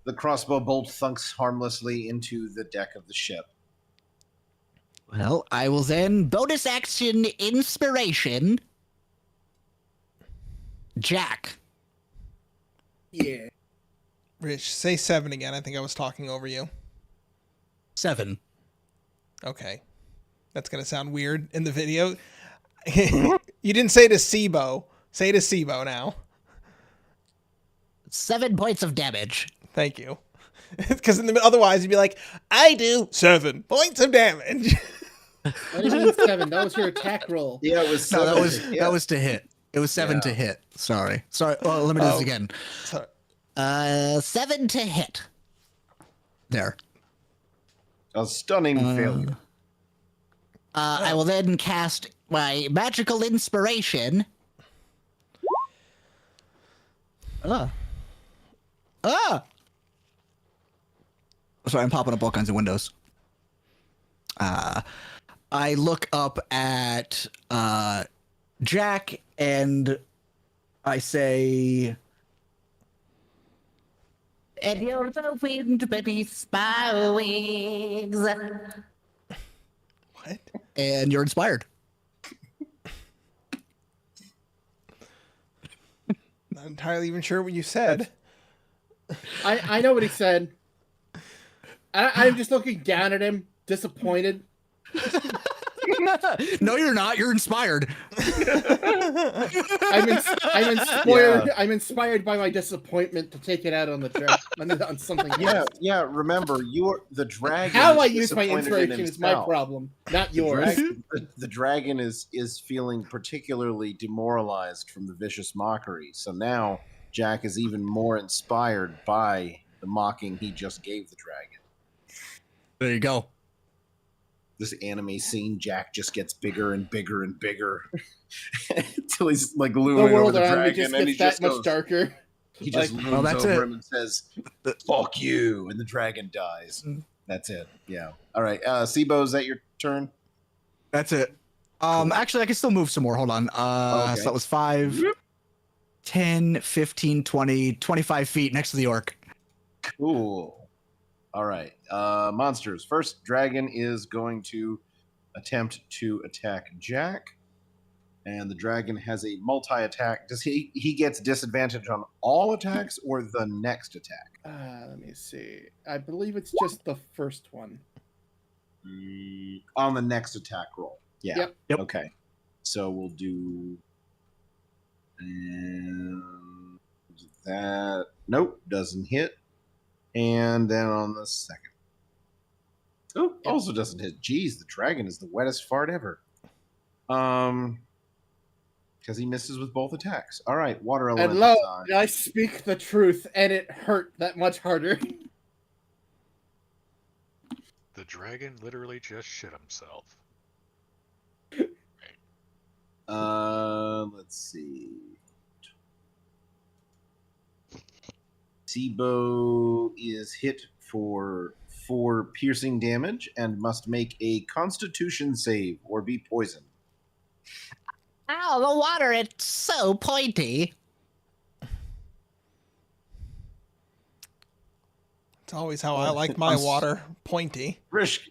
Speaker 3: The crossbow bolt thunks harmlessly into the deck of the ship.
Speaker 1: Well, I will then bonus action inspiration. Jack.
Speaker 4: Yeah.
Speaker 2: Rich, say 7 again. I think I was talking over you.
Speaker 1: 7.
Speaker 2: Okay. That's gonna sound weird in the video. You didn't say to Sibo. Say to Sibo now.
Speaker 1: 7 points of damage.
Speaker 2: Thank you. Because otherwise you'd be like, I do 7 points of damage.
Speaker 4: What do you mean 7? That was your attack roll.
Speaker 3: Yeah, it was.
Speaker 1: No, that
Speaker 3: 7.
Speaker 1: that was to hit. It was 7
Speaker 3: Yeah.
Speaker 1: to hit. Sorry. Well, let me do this again.
Speaker 2: Sorry.
Speaker 1: 7 to hit. There.
Speaker 3: A stunning failure.
Speaker 1: I will then cast my magical inspiration. Sorry, I'm popping up all kinds of windows. I look up at Jack and I say, and you're the wind beneath my wings.
Speaker 2: What?
Speaker 1: And you're inspired.
Speaker 2: Not entirely even sure what you said.
Speaker 4: I know what he said. I'm just looking down at him, disappointed.
Speaker 1: No, you're not. You're inspired.
Speaker 4: I'm inspired.
Speaker 3: Yeah.
Speaker 4: I'm inspired by my disappointment to take it out on on something
Speaker 3: Yeah,
Speaker 4: else.
Speaker 3: yeah. Remember, the dragon.
Speaker 4: How I
Speaker 3: is
Speaker 4: use my
Speaker 3: disappointed in
Speaker 4: inspiration is my
Speaker 3: himself.
Speaker 4: problem, not
Speaker 3: The
Speaker 4: yours.
Speaker 3: the dragon is feeling particularly demoralized from the vicious mockery. So now Jack is even more inspired by the mocking he just gave the dragon.
Speaker 1: There you go.
Speaker 3: This anime scene, Jack just gets bigger and bigger and bigger until he's like
Speaker 4: The
Speaker 3: looming over
Speaker 4: world
Speaker 3: the
Speaker 4: around me
Speaker 3: dragon,
Speaker 4: just
Speaker 3: and he
Speaker 4: gets that
Speaker 3: just
Speaker 4: much
Speaker 3: goes,
Speaker 4: darker.
Speaker 3: he just
Speaker 4: Like,
Speaker 3: looms
Speaker 1: that's
Speaker 3: over
Speaker 1: it.
Speaker 3: him and says, "Fuck you," and the dragon dies. That's it. Yeah. All right. Sibo, is that your turn?
Speaker 1: That's it.
Speaker 3: Cool.
Speaker 1: Actually, I can still move some more. Hold on.
Speaker 3: Okay.
Speaker 1: So that was 5, 10, 15, 20, 25 feet next to the orc.
Speaker 3: Cool. All right. Monsters. First, dragon is going to attempt to attack Jack. And the dragon has a multi-attack. Does he gets disadvantage on all attacks or the next attack?
Speaker 4: Let me see. I believe it's just the first one.
Speaker 3: On the next attack roll. Yeah.
Speaker 1: Yep.
Speaker 3: Okay. So we'll do and that. Nope, doesn't hit. And then on the second. Oh, also doesn't hit. Jeez, the dragon is the wettest fart ever. Because he misses with both attacks. All right, water element.
Speaker 4: And lo, I speak the truth, and it hurt that much harder.
Speaker 6: The dragon literally just shit himself.
Speaker 3: Let's see. Sibo is hit for 4 piercing damage and must make a Constitution save or be poisoned.
Speaker 1: Ow, the water, it's so pointy.
Speaker 2: It's always how I like my water, pointy.
Speaker 3: Rish,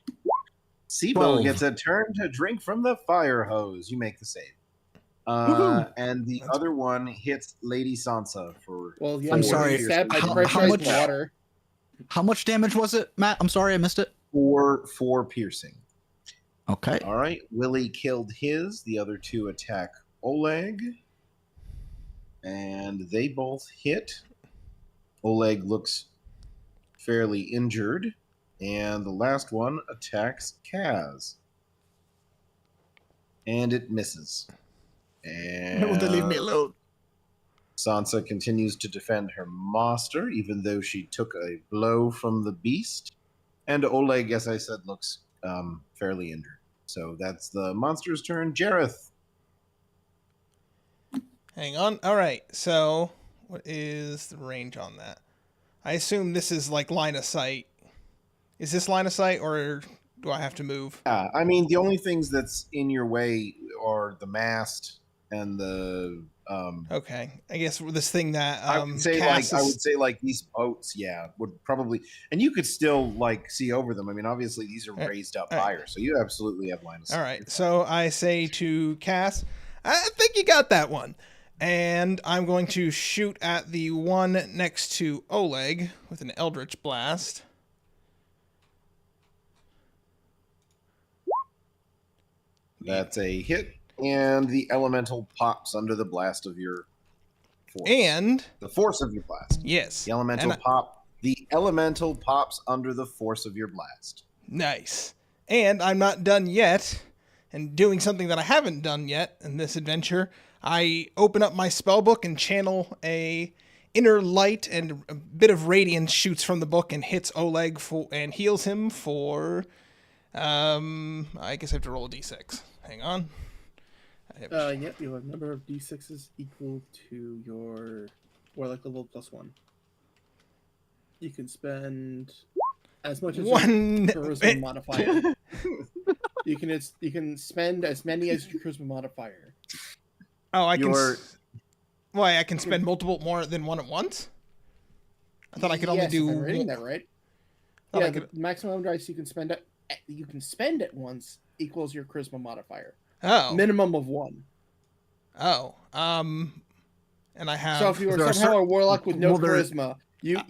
Speaker 3: Sibo gets a turn to drink from the fire hose. You make the save. And the other one hits Lady Sansa for.
Speaker 4: Well, yeah,
Speaker 1: I'm sorry.
Speaker 4: Stabbed by
Speaker 1: How
Speaker 4: pressurized
Speaker 1: much-
Speaker 4: water.
Speaker 1: How much damage was it, Matt? I'm sorry, I missed it.
Speaker 3: 4 piercing.
Speaker 1: Okay.
Speaker 3: All right. Willie killed his. The other 2 attack Oleg. And they both hit. Oleg looks fairly injured. And the last one attacks Kaz. And it misses. And
Speaker 1: Why won't they leave me alone?
Speaker 3: Sansa continues to defend her master, even though she took a blow from the beast. And Oleg, as I said, looks fairly injured. So that's the monster's turn. Jareth.
Speaker 2: Hang on. All right. So what is the range on that? I assume this is like line of sight. Is this line of sight, or do I have to move?
Speaker 3: I mean, the only things that's in your way are the mast and the.
Speaker 2: Okay, I guess this thing that
Speaker 3: I would say like these boats, would probably, and you could still like see over them. I mean, obviously these are raised up higher, so you absolutely have line of sight.
Speaker 2: All right, so I say to Cass, I think you got that one, and I'm going to shoot at the one next to Oleg with an Eldritch Blast.
Speaker 3: That's a hit. And the elemental pops under the blast of your force.
Speaker 2: And
Speaker 3: the force of your blast.
Speaker 2: Yes.
Speaker 3: The elemental pops under the force of your blast.
Speaker 2: Nice. And I'm not done yet. And doing something that I haven't done yet in this adventure, I open up my spell book and channel a inner light, and a bit of radiance shoots from the book and hits Oleg and heals him for I guess I have to roll a d6. Hang on.
Speaker 4: Yep, you have a number of d6s equal to your Warlock level +1. You can spend as much as
Speaker 2: one
Speaker 4: your charisma modifier. You can spend as many as your charisma modifier.
Speaker 2: Oh, I can. Why? I can spend more than one at once. I thought I could only do.
Speaker 4: If I'm reading that right. Yeah, the maximum dice you can spend at once equals your charisma modifier.
Speaker 2: Oh.
Speaker 4: Minimum of 1.
Speaker 2: Oh. And I have.
Speaker 4: So if you are somehow a warlock with no charisma,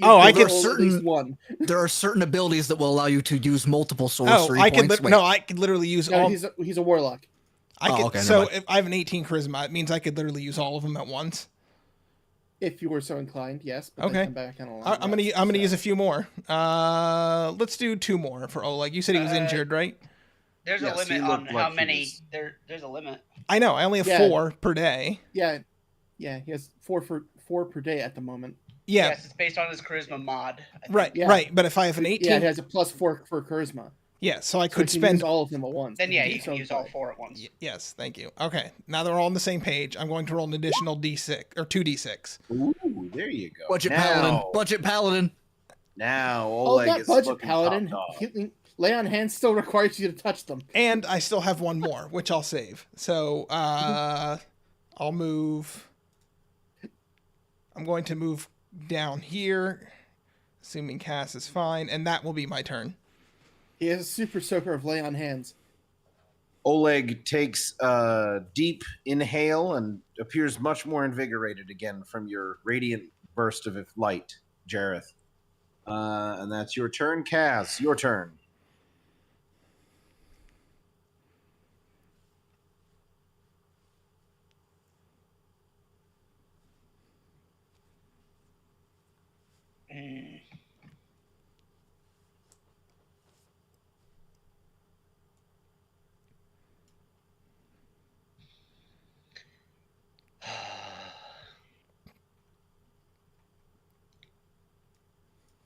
Speaker 1: I can at least 1. There are certain abilities that will allow you to use multiple sorcery points.
Speaker 2: I could literally use all.
Speaker 4: He's a warlock.
Speaker 2: So if I have an 18 charisma, it means I could literally use all of them at once.
Speaker 4: If you were so inclined, yes. But
Speaker 2: okay.
Speaker 4: Come back on
Speaker 2: I'm gonna use a few more. Let's do 2 more for Oleg. You said he was injured, right?
Speaker 5: There's a limit on how many. There's a limit.
Speaker 2: I know. I only have 4 per day.
Speaker 4: Yeah. He has 4 per day at the moment.
Speaker 2: Yeah.
Speaker 5: Yes, it's based on his charisma mod.
Speaker 2: Right. Yeah. Right. But if I have an 18,
Speaker 4: yeah, it has a +4 for charisma.
Speaker 2: Yeah, so I could spend
Speaker 4: use all of them at once.
Speaker 5: Then you can use all 4 at once.
Speaker 2: Yes, thank you. Okay, now they're all on the same page. I'm going to roll an additional d6 or 2d6.
Speaker 3: Ooh, there you go.
Speaker 1: Budget paladin.
Speaker 3: Now
Speaker 4: Oh,
Speaker 3: Oleg
Speaker 4: that
Speaker 3: is
Speaker 4: budget
Speaker 3: looking
Speaker 4: paladin.
Speaker 3: top dog.
Speaker 4: Lay on hands still requires you to touch them.
Speaker 2: And I still have one more, which I'll save. So I'll move. I'm going to move down here, assuming Cass is fine, and that will be my turn.
Speaker 4: He has a super soaker of lay on hands.
Speaker 3: Oleg takes a deep inhale and appears much more invigorated again from your radiant burst of light, Jareth. And that's your turn, Kaz. Your turn.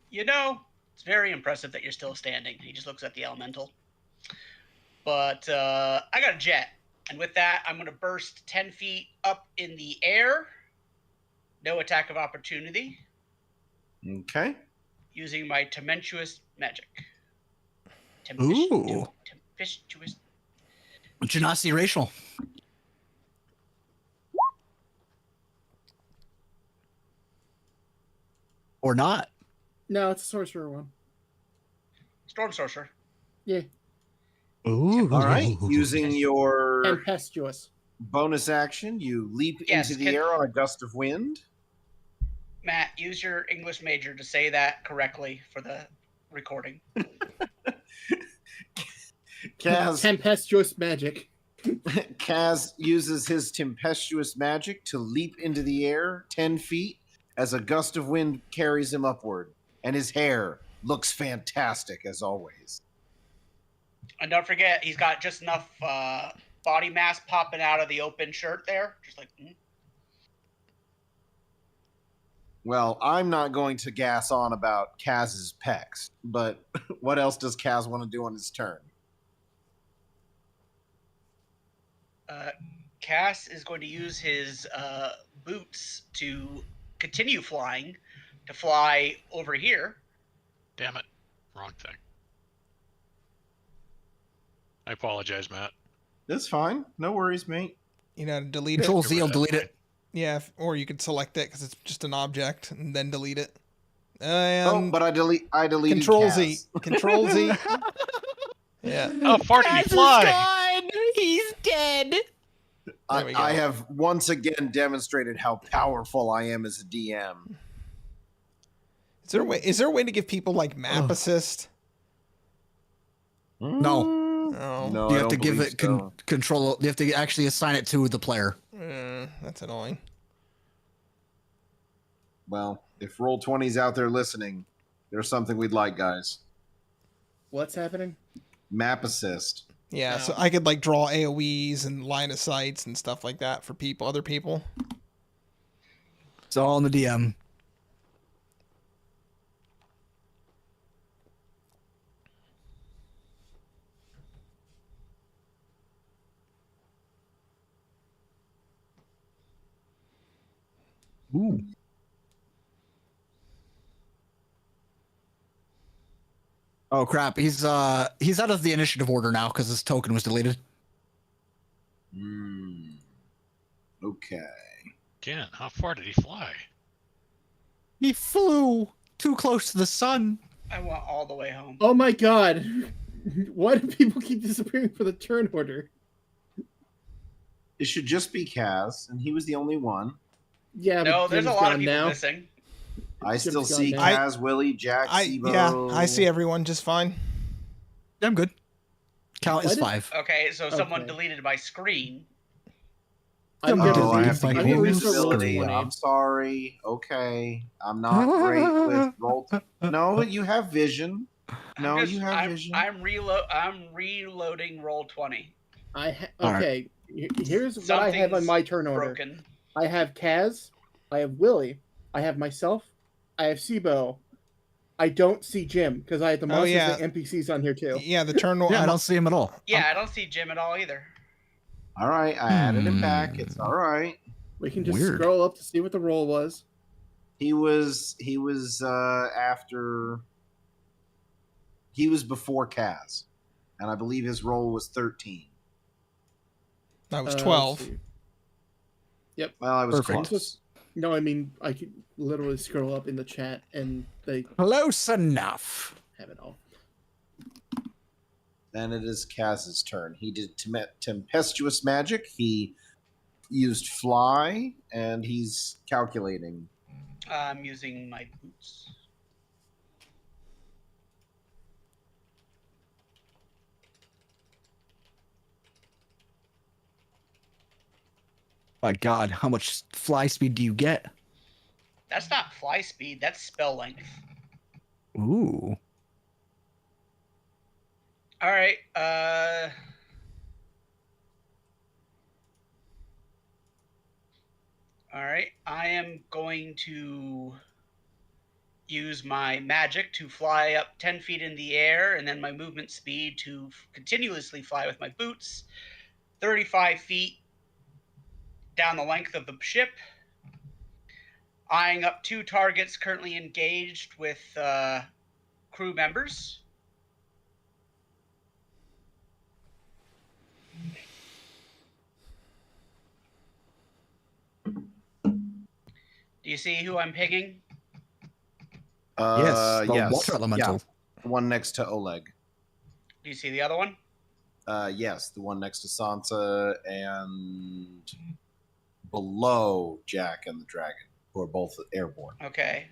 Speaker 5: You know, it's very impressive that you're still standing. He just looks at the elemental. But I got a jet. And with that, I'm going to burst 10 feet up in the air. No attack of opportunity.
Speaker 3: Okay.
Speaker 5: Using my tempestuous magic.
Speaker 1: Ooh.
Speaker 5: Tempestuous.
Speaker 1: Genasi racial. Or not.
Speaker 4: No, it's a sorcerer one.
Speaker 5: Storm Sorcerer.
Speaker 4: Yeah.
Speaker 1: Ooh.
Speaker 3: All right. Using your
Speaker 4: Tempestuous.
Speaker 3: bonus action, you leap
Speaker 5: Yes,
Speaker 3: into the air on a gust of wind.
Speaker 5: Matt, use your English major to say that correctly for the recording.
Speaker 4: Tempestuous magic.
Speaker 3: Kaz uses his tempestuous magic to leap into the air 10 feet as a gust of wind carries him upward. And his hair looks fantastic as always.
Speaker 5: And don't forget, he's got just enough body mass popping out of the open shirt there. Just like,
Speaker 3: Well, I'm not going to gas on about Kaz's pecs, but what else does Kaz want to do on his turn?
Speaker 5: Cass is going to use his boots to continue flying, to fly over here.
Speaker 6: Damn it. Wrong thing. I apologize, Matt.
Speaker 3: That's fine. No worries, mate.
Speaker 2: You know, delete
Speaker 1: Control
Speaker 2: it.
Speaker 1: Z will delete it.
Speaker 2: Yeah, or you could select it because it's just an object and then delete it.
Speaker 3: But I deleted
Speaker 2: Control
Speaker 3: Kaz.
Speaker 2: Z. Control Z. Yeah.
Speaker 6: How far did he fly?
Speaker 1: He's dead.
Speaker 2: There we go.
Speaker 3: I have once again demonstrated how powerful I am as a DM.
Speaker 2: Is there a way to give people like map assist?
Speaker 1: No.
Speaker 2: Oh,
Speaker 3: No,
Speaker 1: You
Speaker 3: I
Speaker 1: have to
Speaker 3: don't
Speaker 1: give
Speaker 3: believe
Speaker 1: it
Speaker 3: so.
Speaker 1: control. You have to actually assign it to the player.
Speaker 2: that's annoying.
Speaker 3: Well, if Roll20's out there listening, there's something we'd like, guys.
Speaker 4: What's happening?
Speaker 3: Map assist.
Speaker 2: Yeah,
Speaker 5: No.
Speaker 2: so I could like draw AoEs and line of sights and stuff like that for other people.
Speaker 1: It's all in the DM. Ooh. Oh crap! He's out of the initiative order now because his token was deleted.
Speaker 3: Okay.
Speaker 6: Again, how far did he fly?
Speaker 1: He flew too close to the sun.
Speaker 5: I want all the way home.
Speaker 4: Oh my god. Why do people keep disappearing for the turn order?
Speaker 3: It should just be Kaz, and he was the only one.
Speaker 4: Yeah,
Speaker 5: No,
Speaker 4: but
Speaker 5: there's a
Speaker 4: Jim's
Speaker 5: lot of
Speaker 4: gone
Speaker 5: people
Speaker 4: now.
Speaker 5: missing.
Speaker 3: I
Speaker 4: Jim's
Speaker 3: still
Speaker 4: gone
Speaker 3: see
Speaker 4: now.
Speaker 3: Kaz, Willie, Jack, Sibo.
Speaker 2: Yeah, I see everyone just fine.
Speaker 1: I'm good. Count is
Speaker 4: Why
Speaker 1: 5.
Speaker 5: Okay, so someone
Speaker 4: Okay.
Speaker 5: deleted my screen.
Speaker 4: I'm
Speaker 1: Oh,
Speaker 4: gonna
Speaker 3: I have to
Speaker 4: I'm
Speaker 3: give
Speaker 4: gonna
Speaker 3: you
Speaker 4: use the roll
Speaker 3: visibility.
Speaker 4: 20.
Speaker 3: I'm sorry. Okay. I'm not great with roll. No, you have vision. No, you have vision.
Speaker 5: I'm reloading roll 20.
Speaker 4: Okay, here's what I have on my turn order.
Speaker 5: Broken.
Speaker 4: I have Kaz, I have Willie, I have myself, I have Sibo. I don't see Jim because I have the monsters
Speaker 2: yeah.
Speaker 4: and NPCs on here too.
Speaker 2: Yeah, the turn order.
Speaker 1: Yeah, I don't see him at all.
Speaker 5: Yeah, I don't see Jim at all either.
Speaker 3: All right, I added him back. It's all right.
Speaker 4: We can just
Speaker 1: Weird.
Speaker 4: scroll up to see what the roll was.
Speaker 3: He was before Kaz, and I believe his roll was 13.
Speaker 2: That was
Speaker 4: let's
Speaker 2: 12.
Speaker 4: see. Yep.
Speaker 3: Well, I was
Speaker 1: Perfect.
Speaker 3: close.
Speaker 4: No, I mean, I could literally scroll up in the chat and they
Speaker 1: Close enough.
Speaker 4: have it all.
Speaker 3: Then it is Kaz's turn. He did tempestuous magic. He used fly, and he's calculating.
Speaker 5: I'm using my boots.
Speaker 1: My God, how much fly speed do you get?
Speaker 5: That's not fly speed. That's spell length.
Speaker 1: Ooh.
Speaker 5: All right. All right. I am going to use my magic to fly up 10 feet in the air, and then my movement speed to continuously fly with my boots 35 feet down the length of the ship, eyeing up 2 targets currently engaged with crew members. Do you see who I'm picking?
Speaker 1: Yes, the
Speaker 3: yes.
Speaker 1: water elemental.
Speaker 3: Yeah, the one next to Oleg.
Speaker 5: Do you see the other one?
Speaker 3: Yes, the one next to Sansa and below Jack and the Dragon, who are both airborne.
Speaker 5: Okay.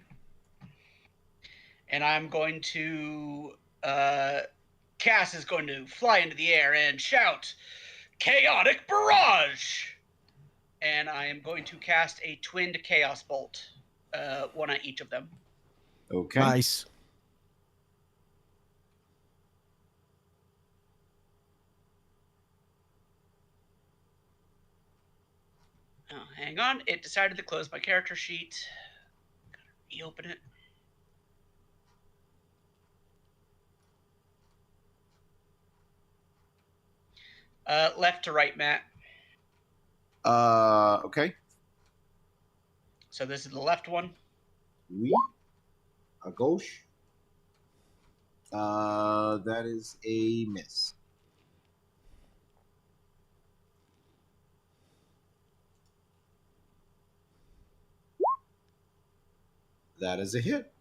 Speaker 5: And I'm going to... Cass is going to fly into the air and shout, "Chaotic Barrage!" And I am going to cast a twinned Chaos Bolt, one on each of them.
Speaker 3: Okay.
Speaker 1: Nice.
Speaker 5: Oh, hang on. It decided to close my character sheet. Gotta reopen it. Left to right, Matt.
Speaker 3: Okay.
Speaker 5: So this is the left one.
Speaker 3: Oui. A gauche. That is a miss. That is a hit.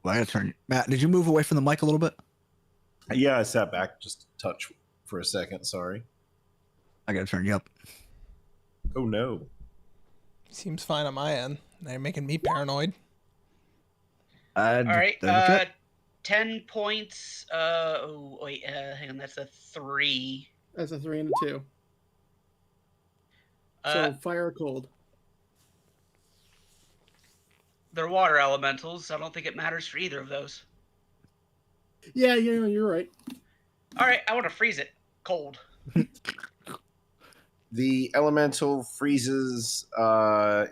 Speaker 1: Well, I gotta turn. Matt, did you move away from the mic a little bit?
Speaker 3: Yeah, I sat back just a touch for a second. Sorry.
Speaker 1: I gotta turn you up.
Speaker 3: Oh no.
Speaker 2: Seems fine on my end. They're making me paranoid.
Speaker 5: All right. 10 points. Oh, wait. Hang on. That's a 3.
Speaker 4: That's a 3 and a 2. So fire or cold?
Speaker 5: They're water elementals. I don't think it matters for either of those.
Speaker 4: Yeah, you're right.
Speaker 5: All right. I want to freeze it. Cold.
Speaker 3: The elemental freezes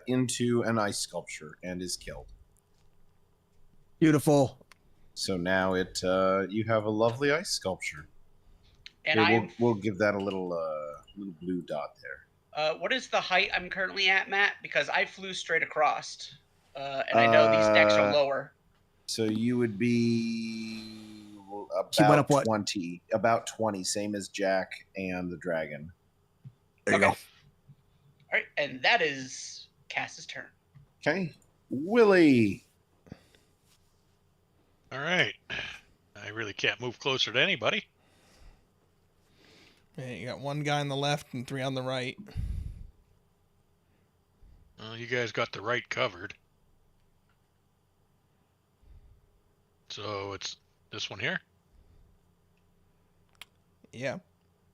Speaker 3: into an ice sculpture and is killed.
Speaker 1: Beautiful.
Speaker 3: So now you have a lovely ice sculpture.
Speaker 5: And
Speaker 3: Here, we'll give that a little blue dot there.
Speaker 5: What is the height I'm currently at, Matt? Because I flew straight across, and I know these decks are lower.
Speaker 3: So you would be
Speaker 1: She went
Speaker 3: about
Speaker 1: up what?
Speaker 3: 20, about 20, same as Jack and the Dragon.
Speaker 1: There you go.
Speaker 5: All right, and that is Cass's turn.
Speaker 3: Okay, Willie.
Speaker 6: All right. I really can't move closer to anybody.
Speaker 2: Yeah, you got 1 guy on the left and 3 on the right.
Speaker 6: Well, you guys got the right covered. So it's this one here.
Speaker 2: Yeah.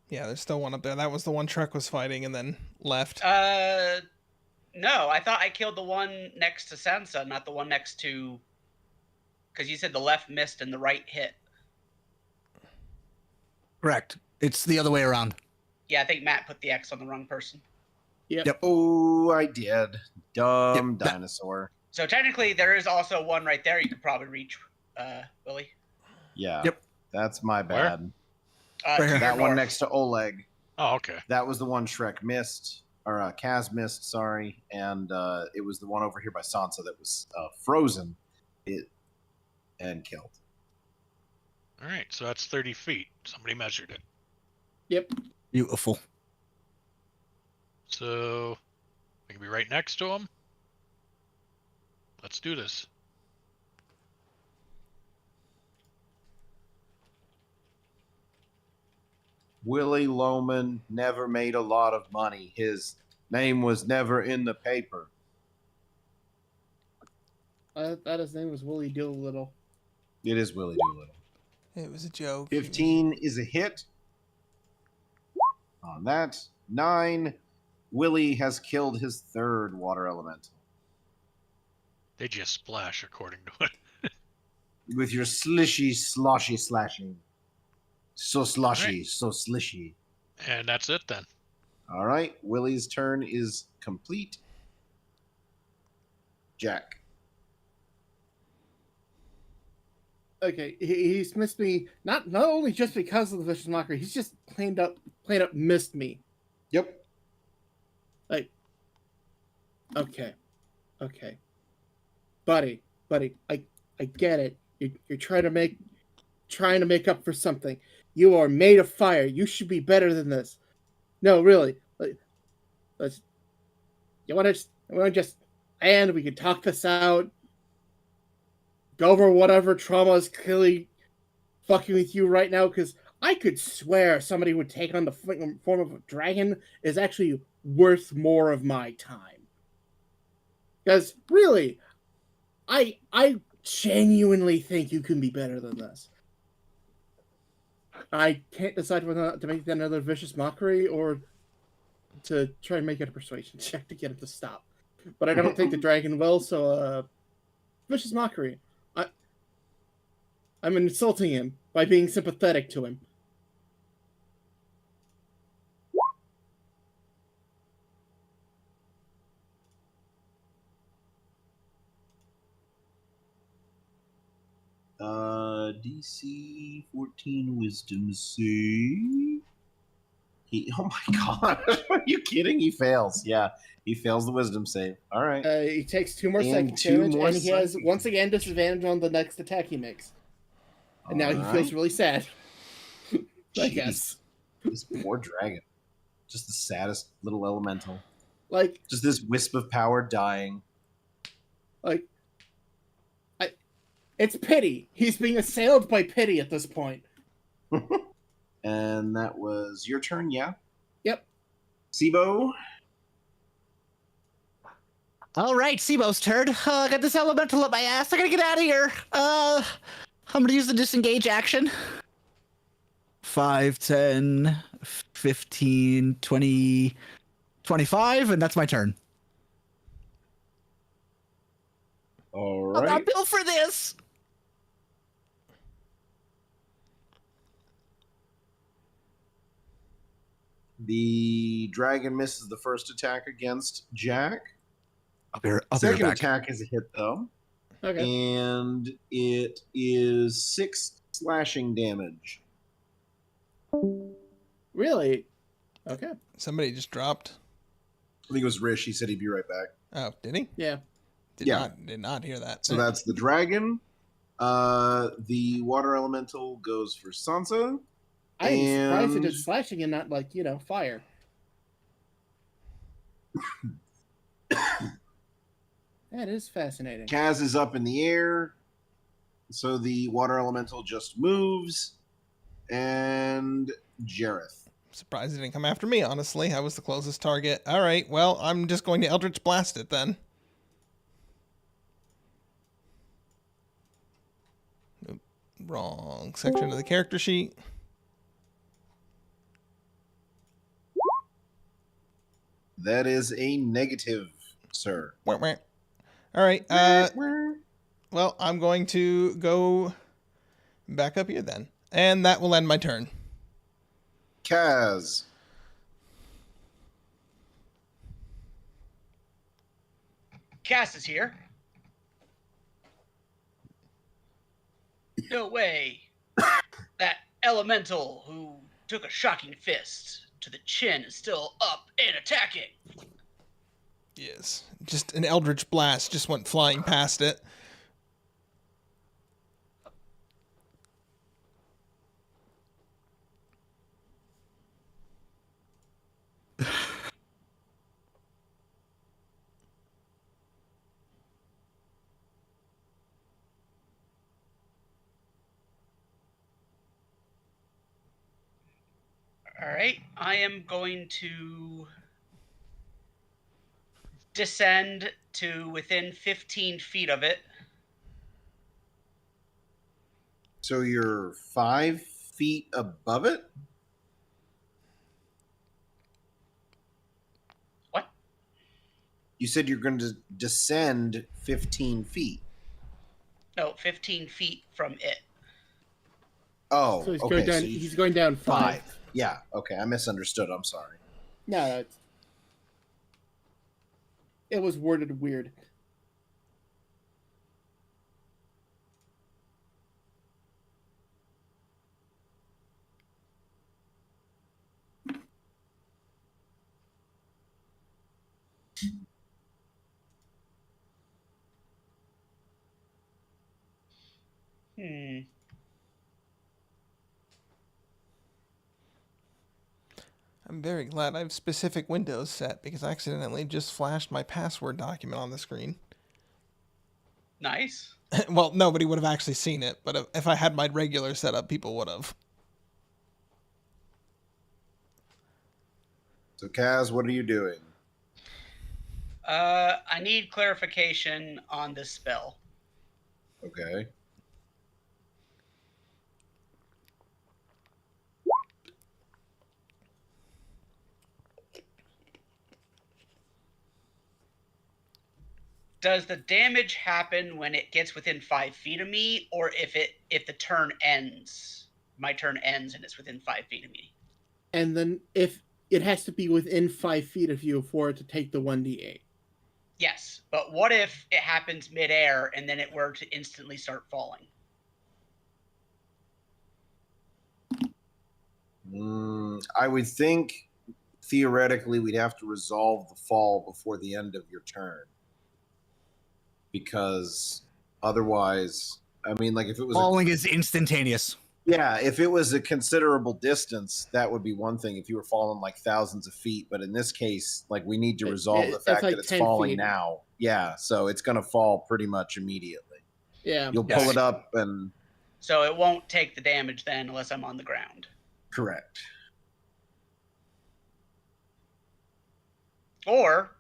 Speaker 2: Yeah, there's still one up there. That was the one Trek was fighting and then left.
Speaker 5: No, I thought I killed the one next to Sansa, not the one next to... Because you said the left missed and the right hit.
Speaker 1: Correct. It's the other way around.
Speaker 5: Yeah, I think Matt put the X on the wrong person.
Speaker 4: Yep.
Speaker 3: Oh, I did. Dumb dinosaur.
Speaker 5: So technically, there is also one right there you could probably reach, Willie.
Speaker 3: Yeah.
Speaker 1: Yep.
Speaker 3: That's my bad.
Speaker 1: Right here.
Speaker 3: That one next to Oleg.
Speaker 6: Oh, okay.
Speaker 3: That was the one Shrek missed. or Kaz missed, sorry, and it was the one over here by Sansa that was frozen and killed.
Speaker 6: All right, so that's 30 feet. Somebody measured it.
Speaker 4: Yep.
Speaker 1: Beautiful.
Speaker 6: So I can be right next to him. Let's do this.
Speaker 3: Willie Loman never made a lot of money. His name was never in the paper.
Speaker 4: I thought his name was Willie Doolittle.
Speaker 3: It is Willie Doolittle.
Speaker 2: It was a joke.
Speaker 3: 15 is a hit. On that, 9. Willie has killed his third water elemental.
Speaker 6: They just splash according to it.
Speaker 3: With your slishy, sloshy slashing. So sloshy,
Speaker 6: Right.
Speaker 3: so slishy.
Speaker 6: And that's it then.
Speaker 3: All right, Willie's turn is complete. Jack.
Speaker 4: Okay, he's missed me not only just because of the vicious mockery, he's just plain up missed me.
Speaker 3: Yep.
Speaker 4: Like, okay, buddy, I get it. You're trying to make up for something. You are made of fire. You should be better than this. No, really. Let's. You want to just, and we can talk this out. Go over whatever trauma is clearly fucking with you right now, because I could swear somebody would take on the form of a dragon is actually worth more of my time. Because really, I genuinely think you can be better than this. I can't decide whether or not to make that another vicious mockery or to try and make it a persuasion check to get him to stop. But I don't think the dragon will, so vicious mockery. I'm insulting him by being sympathetic to him.
Speaker 3: DC 14 wisdom save. Oh my god. Are you kidding? He fails. Yeah, he fails the wisdom save. All right.
Speaker 4: He takes 2 more
Speaker 3: And
Speaker 4: psychic
Speaker 3: 2
Speaker 4: damage,
Speaker 3: more
Speaker 4: and he has,
Speaker 3: psychic
Speaker 4: once again, disadvantage on the next attack he makes. And now he feels really sad. I guess.
Speaker 3: This poor dragon. Just the saddest little elemental.
Speaker 4: Like,
Speaker 3: just this wisp of power dying.
Speaker 4: Like, it's pity. He's being assailed by pity at this point.
Speaker 3: And that was your turn, yeah?
Speaker 4: Yep.
Speaker 3: Sibo?
Speaker 1: All right, Sibo's turn. I got this elemental up my ass. I gotta get out of here. I'm gonna use the disengage action. 5, 10, 15, 20, 25, and that's my turn.
Speaker 3: All right.
Speaker 1: I'm not built for this.
Speaker 3: The dragon misses the first attack against Jack.
Speaker 1: Second
Speaker 3: attack is a hit, though.
Speaker 4: Okay.
Speaker 3: And it is 6 slashing damage.
Speaker 4: Really? Okay.
Speaker 2: Somebody just dropped.
Speaker 3: I think it was Rish. He said he'd be right back.
Speaker 2: Oh, did he?
Speaker 4: Yeah.
Speaker 2: Did not hear that.
Speaker 3: So that's the dragon. The water elemental goes for Sansa.
Speaker 4: I am surprised it did slashing and not, like, fire. That is fascinating.
Speaker 3: Kaz is up in the air. So the water elemental just moves. And Jareth.
Speaker 2: Surprised it didn't come after me, honestly. I was the closest target. All right, well, I'm just going to Eldritch Blast it then. Oop, wrong section of the character sheet.
Speaker 3: That is a negative, sir.
Speaker 2: All right. Well, I'm going to go back up here then. And that will end my turn.
Speaker 3: Kaz.
Speaker 5: Cass is here. No way. That elemental who took a shocking fist to the chin is still up and attacking.
Speaker 2: Yes. Just an eldritch blast just went flying past it.
Speaker 5: All right, I am going to descend to within 15 feet of it.
Speaker 3: So you're 5 feet above it?
Speaker 5: What?
Speaker 3: You said you're going to descend 15 feet.
Speaker 5: No, 15 feet from it.
Speaker 3: Oh,
Speaker 4: So he's
Speaker 3: okay.
Speaker 4: going down.
Speaker 3: So
Speaker 4: He's going down 5.
Speaker 3: 5. Yeah, okay. I misunderstood. I'm sorry.
Speaker 4: No, it was worded weird.
Speaker 2: I'm very glad I have specific windows set because I accidentally just flashed my password document on the screen.
Speaker 5: Nice.
Speaker 2: Well, nobody would have actually seen it, but if I had my regular setup, people would have.
Speaker 3: So, Kaz, what are you doing?
Speaker 5: I need clarification on this spell.
Speaker 3: Okay.
Speaker 5: Does the damage happen when it gets within 5 feet of me, or if the turn ends, my turn ends and it's within 5 feet of me?
Speaker 4: And then if it has to be within 5 feet of you for it to take the 1d8.
Speaker 5: Yes, but what if it happens midair and then it were to instantly start falling?
Speaker 3: I would think theoretically we'd have to resolve the fall before the end of your turn. Because otherwise, I mean, like if it was
Speaker 1: Falling is instantaneous.
Speaker 3: Yeah, if it was a considerable distance, that would be one thing. If you were falling like thousands of feet, but in this case, like we need to resolve the fact
Speaker 4: like
Speaker 3: that it's
Speaker 4: 10
Speaker 3: falling
Speaker 4: feet.
Speaker 3: now. Yeah, so it's going to fall pretty much immediately.
Speaker 4: Yeah.
Speaker 3: You'll pull it up and
Speaker 5: So it won't take the damage then unless I'm on the ground.
Speaker 3: correct.
Speaker 5: Or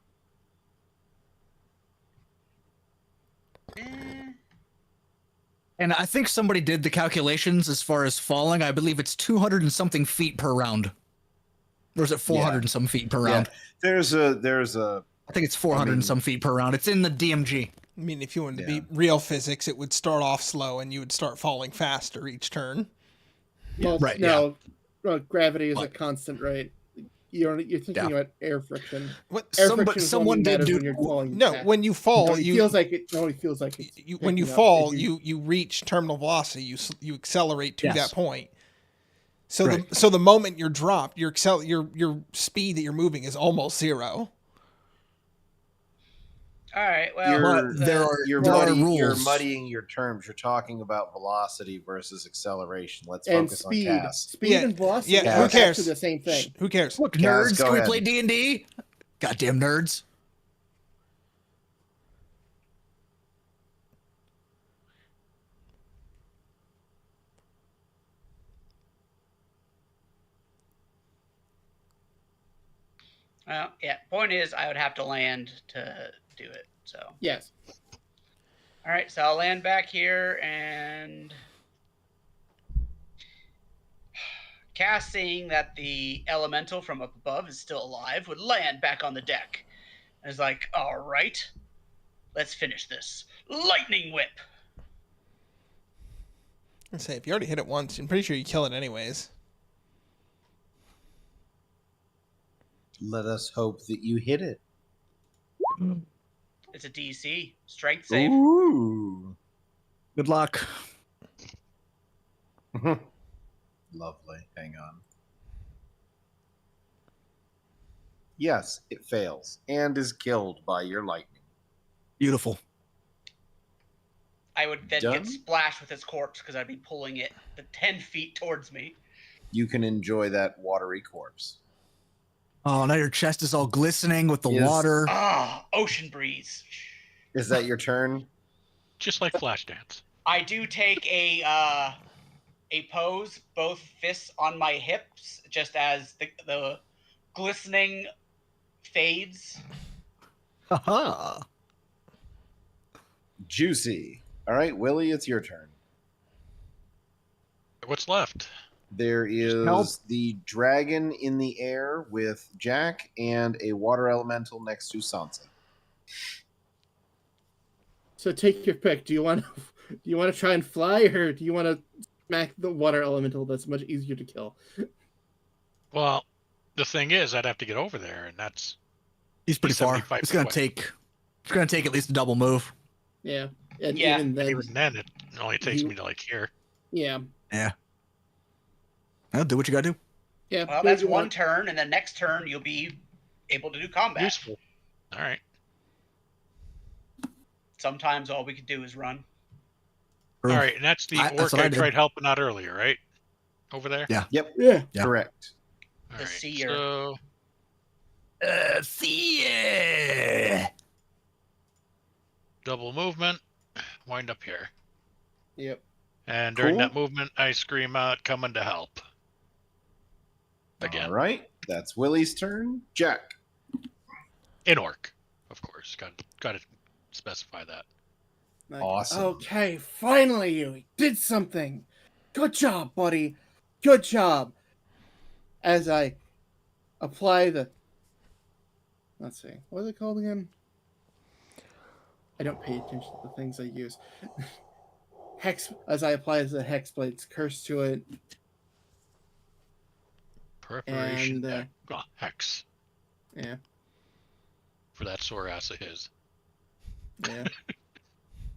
Speaker 1: And I think somebody did the calculations as far as falling. I believe it's 200 and something feet per round. Or is it 400 and some feet per round?
Speaker 3: There's a
Speaker 1: I think it's 400 and some feet per round. It's in the DMG.
Speaker 2: I mean, if you wanted to be real physics, it would start off slow and you would start falling faster each turn.
Speaker 4: Well,
Speaker 1: Right,
Speaker 4: no, well, gravity is a constant, right? You're thinking about air friction.
Speaker 2: What?
Speaker 4: Air friction is
Speaker 1: someone
Speaker 4: only
Speaker 1: did
Speaker 4: matters
Speaker 1: do-
Speaker 4: when you're falling.
Speaker 2: No,
Speaker 4: fast.
Speaker 2: when you fall,
Speaker 4: No, it feels like it. No, it feels like it's
Speaker 2: when you
Speaker 4: picking up.
Speaker 2: fall,
Speaker 4: If
Speaker 2: you reach terminal velocity. You accelerate to
Speaker 1: Yes.
Speaker 2: that point. So
Speaker 1: Right.
Speaker 2: the moment you're dropped, your speed that you're moving is almost zero.
Speaker 5: all right, well,
Speaker 3: you're
Speaker 1: rules.
Speaker 3: muddying your terms. You're talking about velocity versus acceleration. Let's
Speaker 4: and
Speaker 3: focus
Speaker 4: speed,
Speaker 3: on Cass.
Speaker 4: speed
Speaker 2: Yeah,
Speaker 4: and velocity
Speaker 2: yeah,
Speaker 4: are
Speaker 2: who cares?
Speaker 4: actually the same thing.
Speaker 2: Who cares?
Speaker 1: Look,
Speaker 3: Kaz,
Speaker 1: nerds,
Speaker 3: go
Speaker 1: can we
Speaker 3: ahead.
Speaker 1: play D&D? Goddamn nerds.
Speaker 5: well, yeah. Point is, I would have to land to do it. So,
Speaker 4: Yes.
Speaker 5: all right. So I'll land back here and Cass, seeing that the elemental from up above is still alive, would land back on the deck. And is like, all right, let's finish this. Lightning whip.
Speaker 2: I say if you already hit it once, I'm pretty sure you kill it anyways.
Speaker 3: Let us hope that you hit it.
Speaker 5: It's a DC strength save.
Speaker 3: Ooh.
Speaker 1: Good luck.
Speaker 3: Lovely. Hang on. Yes, it fails and is killed by your lightning.
Speaker 1: Beautiful.
Speaker 5: I would then
Speaker 3: Done?
Speaker 5: get splashed with its corpse because I'd be pulling it the 10 feet towards me.
Speaker 3: You can enjoy that watery corpse.
Speaker 1: Oh, now your chest is all glistening with the
Speaker 3: Is-
Speaker 1: water.
Speaker 5: Ah, ocean breeze.
Speaker 3: Is that your turn?
Speaker 6: Just like Flashdance.
Speaker 5: I do take a pose, both fists on my hips, just as the glistening fades.
Speaker 1: Haha.
Speaker 3: Juicy. All right, Willie, it's your turn.
Speaker 6: What's left?
Speaker 3: There
Speaker 1: Help.
Speaker 3: is the dragon in the air with Jack and a water elemental next to Sansa.
Speaker 4: So take your pick. Do you want to try and fly, or do you want to smack the water elemental? That's much easier to kill.
Speaker 6: Well, the thing is, I'd have to get over there, and that's
Speaker 1: He's pretty
Speaker 6: He's
Speaker 1: far.
Speaker 6: 75
Speaker 1: It's gonna
Speaker 6: feet
Speaker 1: take. It's gonna take at least a double move.
Speaker 4: Yeah, and
Speaker 5: Yeah.
Speaker 4: even then,
Speaker 6: even then it only takes me to like here.
Speaker 4: yeah,
Speaker 1: Yeah. Well, do what you gotta do.
Speaker 4: yeah.
Speaker 5: Well,
Speaker 4: do
Speaker 5: that's
Speaker 4: what you
Speaker 5: one
Speaker 4: want.
Speaker 5: turn, and then next turn you'll be able to do combat.
Speaker 6: Useful. All right.
Speaker 5: Sometimes all we could do is run.
Speaker 1: True.
Speaker 6: All right, and that's the
Speaker 1: That's
Speaker 6: orc
Speaker 1: what I
Speaker 6: I
Speaker 1: did.
Speaker 6: tried helping out earlier, right? Over there.
Speaker 1: Yeah.
Speaker 3: Yep,
Speaker 4: Yeah.
Speaker 1: Yeah.
Speaker 3: correct.
Speaker 6: All
Speaker 5: The
Speaker 6: right.
Speaker 5: seer.
Speaker 6: So
Speaker 1: See ya.
Speaker 6: double movement, wind up here,
Speaker 4: Yep.
Speaker 6: and during
Speaker 3: Cool.
Speaker 6: that movement, I scream out, "Coming to help!" Again,
Speaker 3: All right, that's Willie's turn. Jack.
Speaker 6: in orc, of course. Got to specify that.
Speaker 4: Like,
Speaker 3: Awesome.
Speaker 4: Okay, finally you did something. Good job, buddy. Good job. As I apply the, let's see, what is it called again? I don't pay attention to the things I use. Hex, as I apply the hex blades curse to it.
Speaker 6: Preparation
Speaker 4: And,
Speaker 6: deck. Oh, hex
Speaker 4: Yeah,
Speaker 6: for that sore ass of his.
Speaker 4: yeah.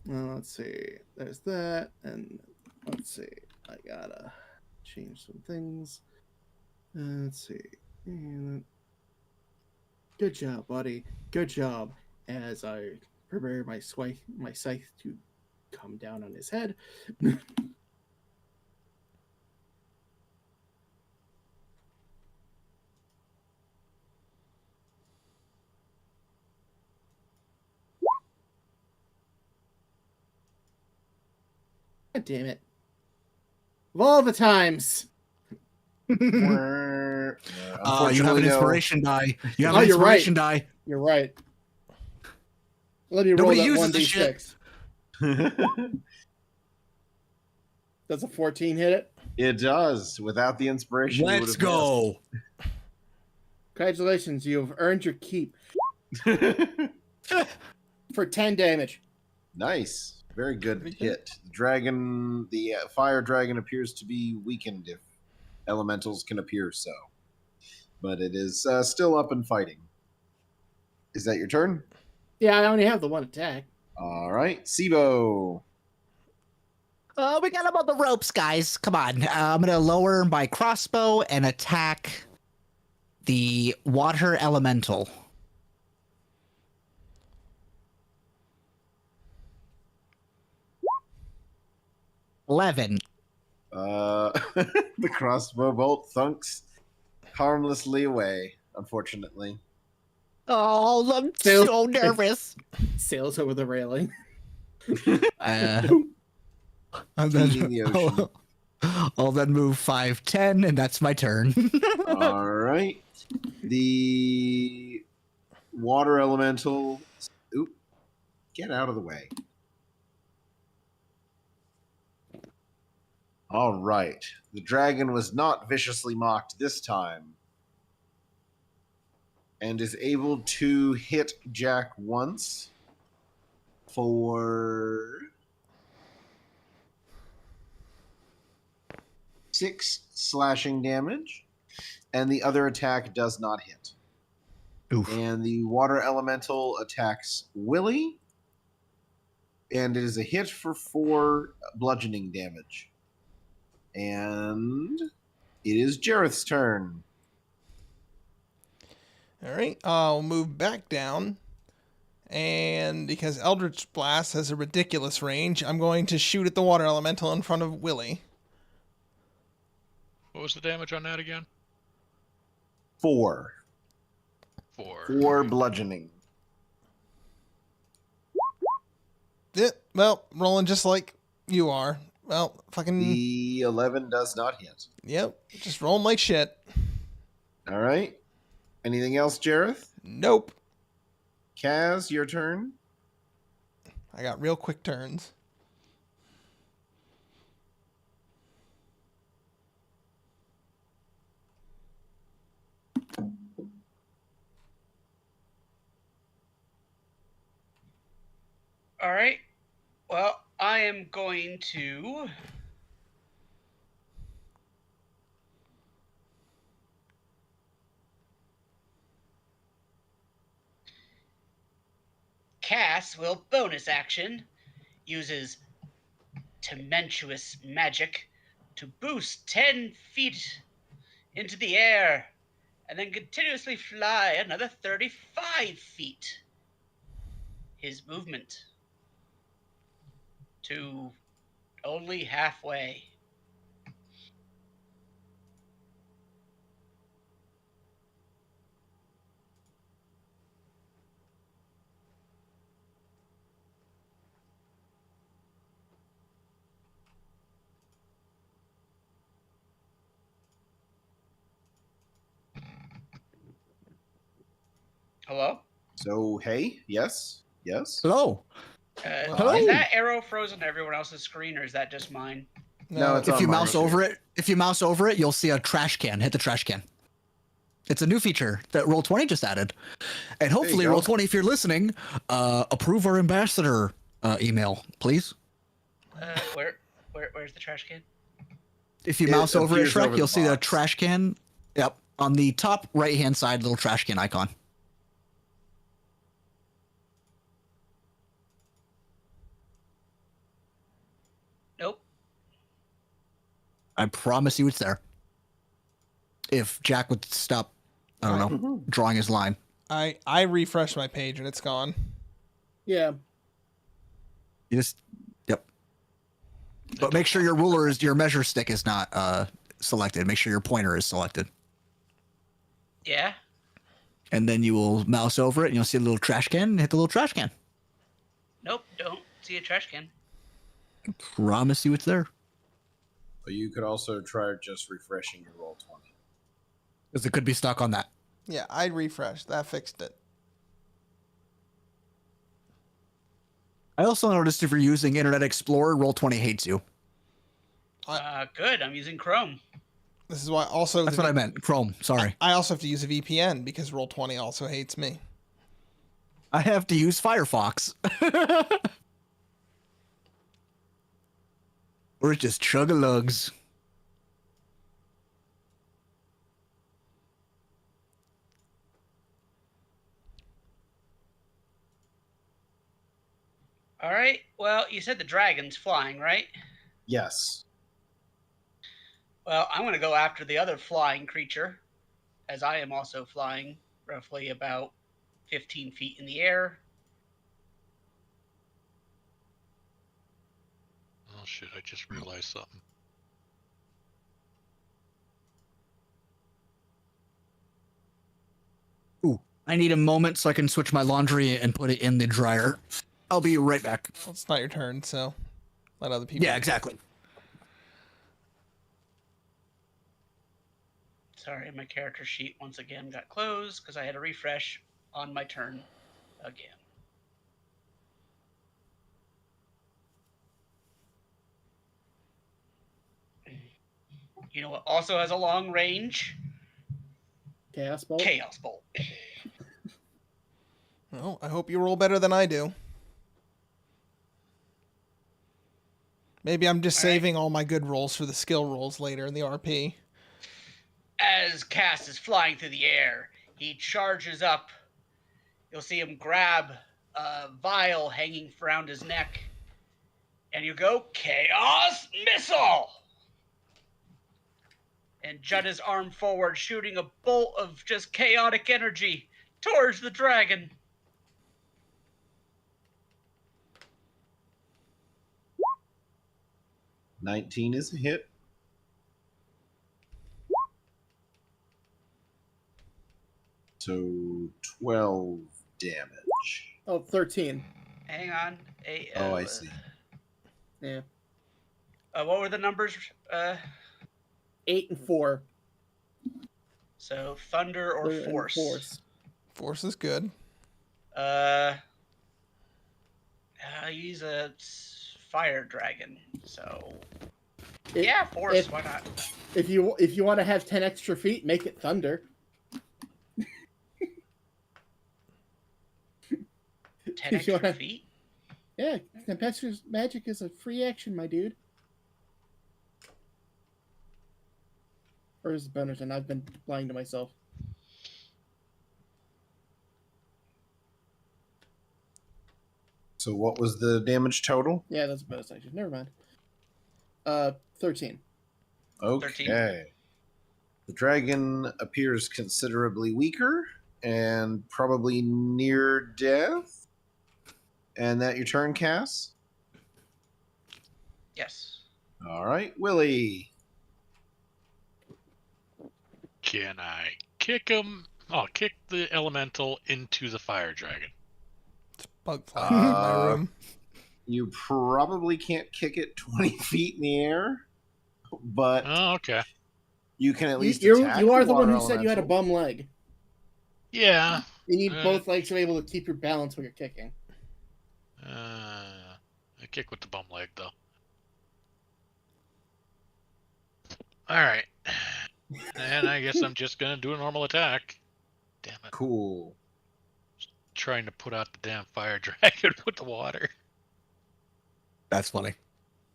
Speaker 4: Well, let's see. There's that, and let's see. I gotta change some things. Let's see. And good job, buddy. Good job. As I prepare my scythe to come down on his head. God damn it. Of all the times.
Speaker 1: You have an
Speaker 3: Unfortunately, no.
Speaker 1: inspiration die. You have
Speaker 4: Oh,
Speaker 1: an
Speaker 4: you're right.
Speaker 1: inspiration die.
Speaker 4: You're right. Let me roll
Speaker 1: Nobody
Speaker 4: that
Speaker 1: uses the shit.
Speaker 4: 1d6. Does a 14 hit it?
Speaker 3: It does. Without the inspiration, you
Speaker 1: Let's
Speaker 3: would
Speaker 1: go.
Speaker 4: Congratulations, you have earned your keep
Speaker 3: have missed.
Speaker 4: for 10 damage.
Speaker 3: Nice. Very good
Speaker 4: Very good.
Speaker 3: hit. The dragon, the fire dragon appears to be weakened if elementals can appear so. But it is still up and fighting. Is that your turn?
Speaker 4: Yeah, I only have the one attack.
Speaker 3: All right. Sibo.
Speaker 1: We got him on the ropes, guys. Come on. I'm gonna lower my crossbow and attack the water elemental. $11.
Speaker 3: The crossbow bolt thunks harmlessly away, unfortunately.
Speaker 1: Oh, I'm
Speaker 4: Still-
Speaker 1: so nervous.
Speaker 4: Sails over the railing.
Speaker 1: And
Speaker 3: Feeding the ocean.
Speaker 1: I'll then move 5, 10, and that's my turn.
Speaker 3: All right. The water elemental. Oop. Get out of the way. All right. The dragon was not viciously mocked this time and is able to hit Jack once for 6 slashing damage, and the other attack does not hit.
Speaker 1: Oof.
Speaker 3: And the water elemental attacks Willie, and it is a hit for 4 bludgeoning damage. And it is Jareth's turn.
Speaker 2: All right, I'll move back down. And because Eldritch Blast has a ridiculous range, I'm going to shoot at the water elemental in front of Willie.
Speaker 6: What was the damage on that again?
Speaker 3: 4.
Speaker 6: 4.
Speaker 3: 4 bludgeoning.
Speaker 2: Yeah, well, rolling just like you are. Well, fucking...
Speaker 3: The 11 does not hit.
Speaker 2: Yep, just rolling like shit.
Speaker 3: All right. Anything else, Jareth?
Speaker 2: Nope.
Speaker 3: Kaz, your turn.
Speaker 2: I got real quick turns.
Speaker 5: All right. Well, I am going to Cass will bonus action, uses Tumultuous Magic to boost 10 feet into the air, and then continuously fly another 35 feet. His movement to only halfway. Hello?
Speaker 3: So, hey, yes, yes.
Speaker 1: Hello. Hello?
Speaker 5: Is that arrow frozen to everyone else's screen, or is that just mine?
Speaker 3: No, it's
Speaker 1: If
Speaker 3: on
Speaker 1: you
Speaker 3: mine
Speaker 1: mouse
Speaker 3: too.
Speaker 1: over it, you'll see a trash can. Hit the trash can. It's a new feature that Roll20 just added. And hopefully,
Speaker 3: go.
Speaker 1: Roll20, if you're listening, approve our ambassador email, please.
Speaker 5: Where's the trash can?
Speaker 1: If you
Speaker 3: It
Speaker 1: mouse over it,
Speaker 3: appears
Speaker 1: Shrek,
Speaker 3: over
Speaker 1: you'll
Speaker 3: the
Speaker 1: see the
Speaker 3: box.
Speaker 1: trash can. Yep. On the top right-hand side, little trash can icon.
Speaker 5: Nope.
Speaker 1: I promise you it's there. If Jack would stop, I don't know, drawing his line.
Speaker 2: I refreshed my page and it's gone.
Speaker 4: Yeah.
Speaker 1: You just, yep. But make sure your measure stick is not selected. Make sure your pointer is selected.
Speaker 5: Yeah.
Speaker 1: And then you will mouse over it and you'll see a little trash can and hit the little trash can.
Speaker 5: Nope. Don't see a trash can.
Speaker 1: I promise you it's there.
Speaker 3: But you could also try just refreshing your roll 20.
Speaker 1: Because it could be stuck on that.
Speaker 2: Yeah, I refreshed. That fixed it.
Speaker 1: I also noticed if you're using Internet Explorer, Roll20 hates you.
Speaker 5: Good. I'm using Chrome.
Speaker 2: This is why also...
Speaker 1: That's what I meant. Chrome. Sorry.
Speaker 2: I also have to use a VPN because Roll20 also hates me.
Speaker 1: I have to use Firefox. Or it's just chug-a-lugs.
Speaker 5: All right. Well, you said the dragon's flying, right?
Speaker 3: Yes.
Speaker 5: Well, I'm going to go after the other flying creature, as I am also flying roughly about 15 feet in the air.
Speaker 6: Oh shit, I just realized something.
Speaker 1: Ooh, I need a moment so I can switch my laundry and put it in the dryer. I'll be right back.
Speaker 2: Well, it's not your turn, so let other people...
Speaker 1: Yeah, exactly.
Speaker 5: Sorry, my character sheet once again got closed because I had a refresh on my turn again. You know what also has a long range?
Speaker 4: Chaos Bolt.
Speaker 5: Chaos Bolt.
Speaker 2: Well, I hope you roll better than I do. Maybe I'm just saving all my good rolls for the skill rolls later in the RP.
Speaker 5: As Cass is flying through the air, he charges up. You'll see him grab a vial hanging around his neck, and you go, Chaos Missile! and jut his arm forward, shooting a bolt of just chaotic energy towards the dragon.
Speaker 3: $19 is a hit. So 12 damage.
Speaker 4: Oh, 13.
Speaker 5: Hang on.
Speaker 3: I see.
Speaker 4: Yeah.
Speaker 5: What were the numbers?
Speaker 4: 8 and 4.
Speaker 5: So thunder or
Speaker 4: They're in
Speaker 5: force?
Speaker 2: Force is good.
Speaker 5: He's a fire dragon, so
Speaker 4: If-
Speaker 5: yeah, force.
Speaker 4: if-
Speaker 5: Why not?
Speaker 4: If you want to have 10 extra feet, make it thunder.
Speaker 5: 10
Speaker 4: if you
Speaker 5: extra
Speaker 4: wanna-
Speaker 5: feet.
Speaker 4: Yeah, Tempestuous magic is a free action, my dude. Or is it bonus? And I've been lying to myself.
Speaker 3: So what was the damage total?
Speaker 4: Yeah, that's a bonus action. Never mind. 13.
Speaker 3: Okay.
Speaker 5: 13.
Speaker 3: The dragon appears considerably weaker and probably near death. And that your turn, Cass?
Speaker 5: Yes.
Speaker 3: All right, Willie.
Speaker 6: Can I kick him? I'll kick the elemental into the fire dragon.
Speaker 2: Bug fly in my room.
Speaker 3: You probably can't kick it 20 feet in the air, but
Speaker 6: Oh, okay.
Speaker 3: you can at least
Speaker 4: You
Speaker 3: attack
Speaker 4: are the one
Speaker 3: water
Speaker 4: who said you had a
Speaker 3: elemental.
Speaker 4: bum leg.
Speaker 6: Yeah.
Speaker 4: You need both legs to be able to keep your balance when you're kicking.
Speaker 6: I kick with the bum leg though. All right. And I guess I'm just gonna do a normal attack. Damn it!
Speaker 3: Cool.
Speaker 6: Trying to put out the damn fire dragon with the water.
Speaker 1: That's funny.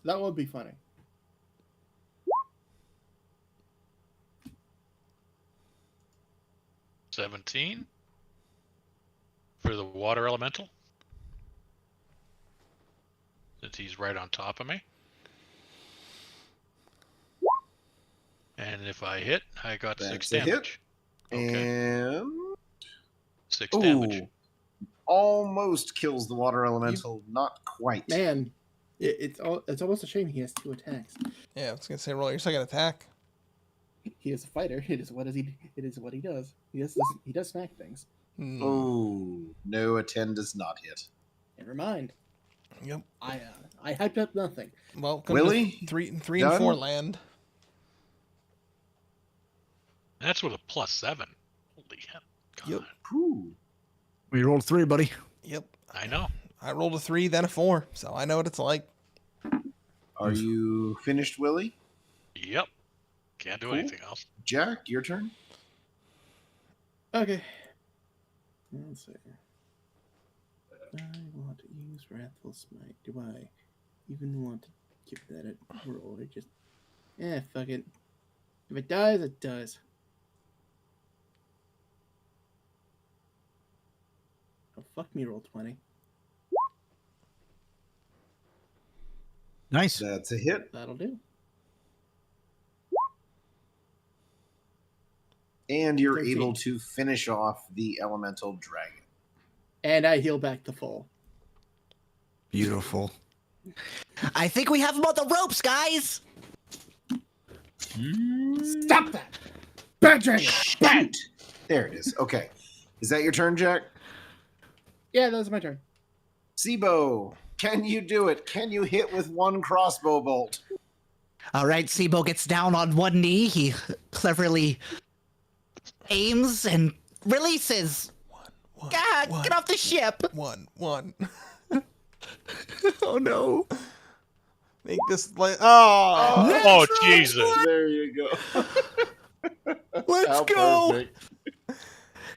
Speaker 4: That would be funny.
Speaker 6: $17 for the water elemental. Since he's right on top of me. And if I hit, I got
Speaker 3: That's
Speaker 6: 6
Speaker 3: a hit.
Speaker 6: damage. Okay.
Speaker 3: And
Speaker 6: 6 damage.
Speaker 3: almost kills the water elemental. Not quite.
Speaker 4: Man, it's almost a shame he has 2 attacks.
Speaker 2: Yeah, I was gonna say roll your second attack.
Speaker 4: He is a fighter. It is what he does. He does smack things.
Speaker 3: Oh, no, a 10 does not hit.
Speaker 4: Never mind.
Speaker 2: Yep.
Speaker 4: I hyped up nothing.
Speaker 2: Welcome
Speaker 3: Willie?
Speaker 2: to 3 and
Speaker 3: Done?
Speaker 2: 4 land.
Speaker 6: That's with a +7. Holy hell. God.
Speaker 2: Yep.
Speaker 3: Whew.
Speaker 1: We rolled 3, buddy.
Speaker 2: Yep.
Speaker 6: I know.
Speaker 2: I rolled a 3, then a 4, so I know what it's like.
Speaker 3: Are you finished, Willie?
Speaker 6: Yep. Can't do
Speaker 3: Cool.
Speaker 6: anything else.
Speaker 3: Jack, your turn.
Speaker 4: Okay. Let's see. I want to use Wrathful Smite. Do I even want to give that a roll? Or just, fuck it. If it dies, it does. Oh, fuck me, roll 20.
Speaker 1: Nice.
Speaker 3: That's a hit.
Speaker 4: That'll do.
Speaker 3: And you're
Speaker 4: 13.
Speaker 3: able to finish off the elemental dragon.
Speaker 4: And I heal back to full.
Speaker 1: Beautiful. I think we have him on the ropes, guys.
Speaker 4: Stop that! Bad dragon! Bad!
Speaker 3: There it is. Okay. Is that your turn, Jack?
Speaker 4: Yeah, that was my turn.
Speaker 3: Sibo, can you do it? Can you hit with 1 crossbow bolt?
Speaker 1: All right, Sibo gets down on one knee. He cleverly aims and releases.
Speaker 2: One,
Speaker 1: God,
Speaker 2: one,
Speaker 1: get off the ship.
Speaker 2: one.
Speaker 1: Oh, no.
Speaker 2: Make this like
Speaker 6: Oh, Jesus.
Speaker 3: There you go.
Speaker 1: Let's
Speaker 3: How
Speaker 1: go.
Speaker 3: perfect.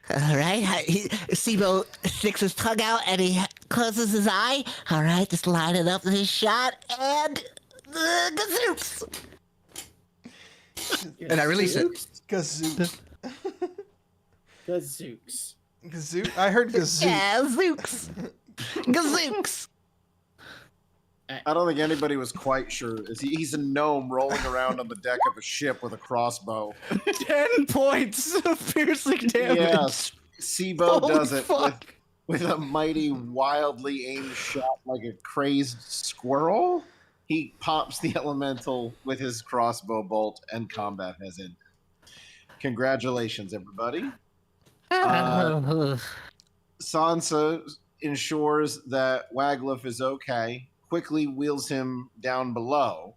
Speaker 1: All right, Sibo sticks his tongue out and he closes his eye. All right, just line it up with his shot and gazoops. And I release it.
Speaker 2: Gazook.
Speaker 4: Gazooks.
Speaker 2: Gazook. I heard gazook.
Speaker 1: Yeah, zooks. Gazooks.
Speaker 3: I don't think anybody was quite sure. He's a gnome rolling around on the deck of a ship with a crossbow.
Speaker 1: 10 points of piercing damage.
Speaker 3: Yes, Sibo
Speaker 1: Holy
Speaker 3: does it
Speaker 1: fuck.
Speaker 3: with a mighty, wildly aimed shot like a crazed squirrel. He pops the elemental with his crossbow bolt, and combat has ended. Congratulations, everybody. Sansa ensures that Wagluff is okay, quickly wheels him down below,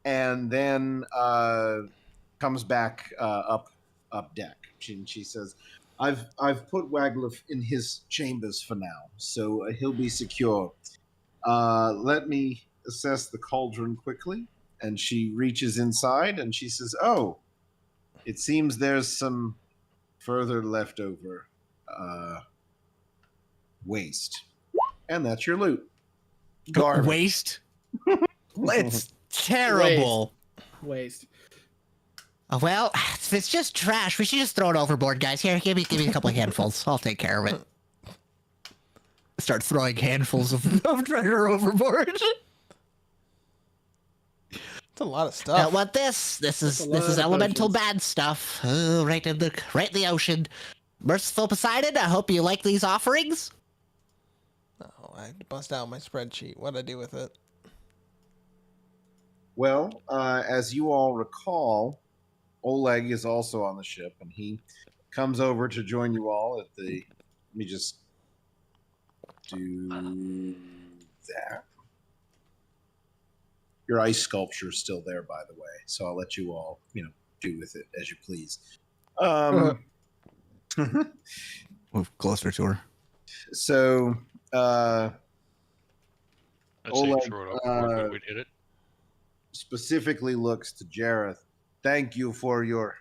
Speaker 3: and then comes back up deck. She says, I've put Wagluff in his chambers for now, so he'll be secure. Let me assess the cauldron quickly. And she reaches inside and she says, oh, it seems there's some further leftover waste. And that's your loot.
Speaker 4: Garbage.
Speaker 1: Waste? It's terrible.
Speaker 4: Waste.
Speaker 1: Well, if it's just trash, we should just throw it overboard, guys. Here, give me a couple of handfuls. I'll take care of it. Start throwing handfuls of treasure overboard.
Speaker 2: It's a lot of stuff.
Speaker 1: Don't want this. This is elemental bad stuff. Oh, right in the ocean. Merciful Poseidon, I hope you like these offerings.
Speaker 2: Oh, I had to bust out my spreadsheet. What'd I do with it?
Speaker 3: Well, as you all recall, Oleg is also on the ship, and he comes over to join you all at the. Let me just do that. Your ice sculpture is still there, by the way, so I'll let you all, do with it as you please.
Speaker 1: Move closer to her.
Speaker 3: So,
Speaker 6: I'd say
Speaker 3: Oleg,
Speaker 6: throw it overboard when we'd hit it.
Speaker 3: specifically looks to Jareth. Thank you for your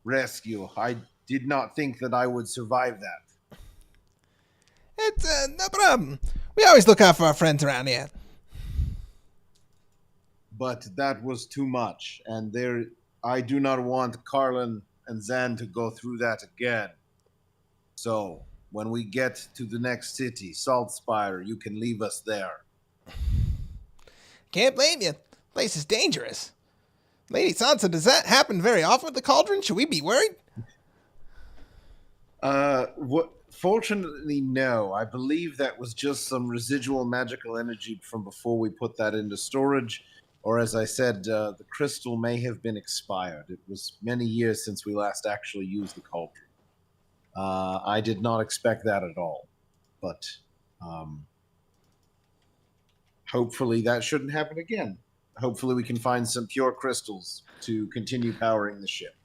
Speaker 3: rescue. I did not think that I would survive that.
Speaker 2: It's no problem. We always look out for our friends around here.
Speaker 3: But that was too much, and I do not want Carlin and Zan to go through that again. So, when we get to the next city, Saltspire, you can leave us there.
Speaker 2: Can't blame you. Place is dangerous. Lady Sansa, does that happen very often with the cauldron? Should we be worried?
Speaker 3: Fortunately, no. I believe that was just some residual magical energy from before we put that into storage. Or as I said, the crystal may have been expired. It was many years since we last actually used the cauldron. I did not expect that at all. But hopefully that shouldn't happen again. Hopefully we can find some pure crystals to continue powering the ship.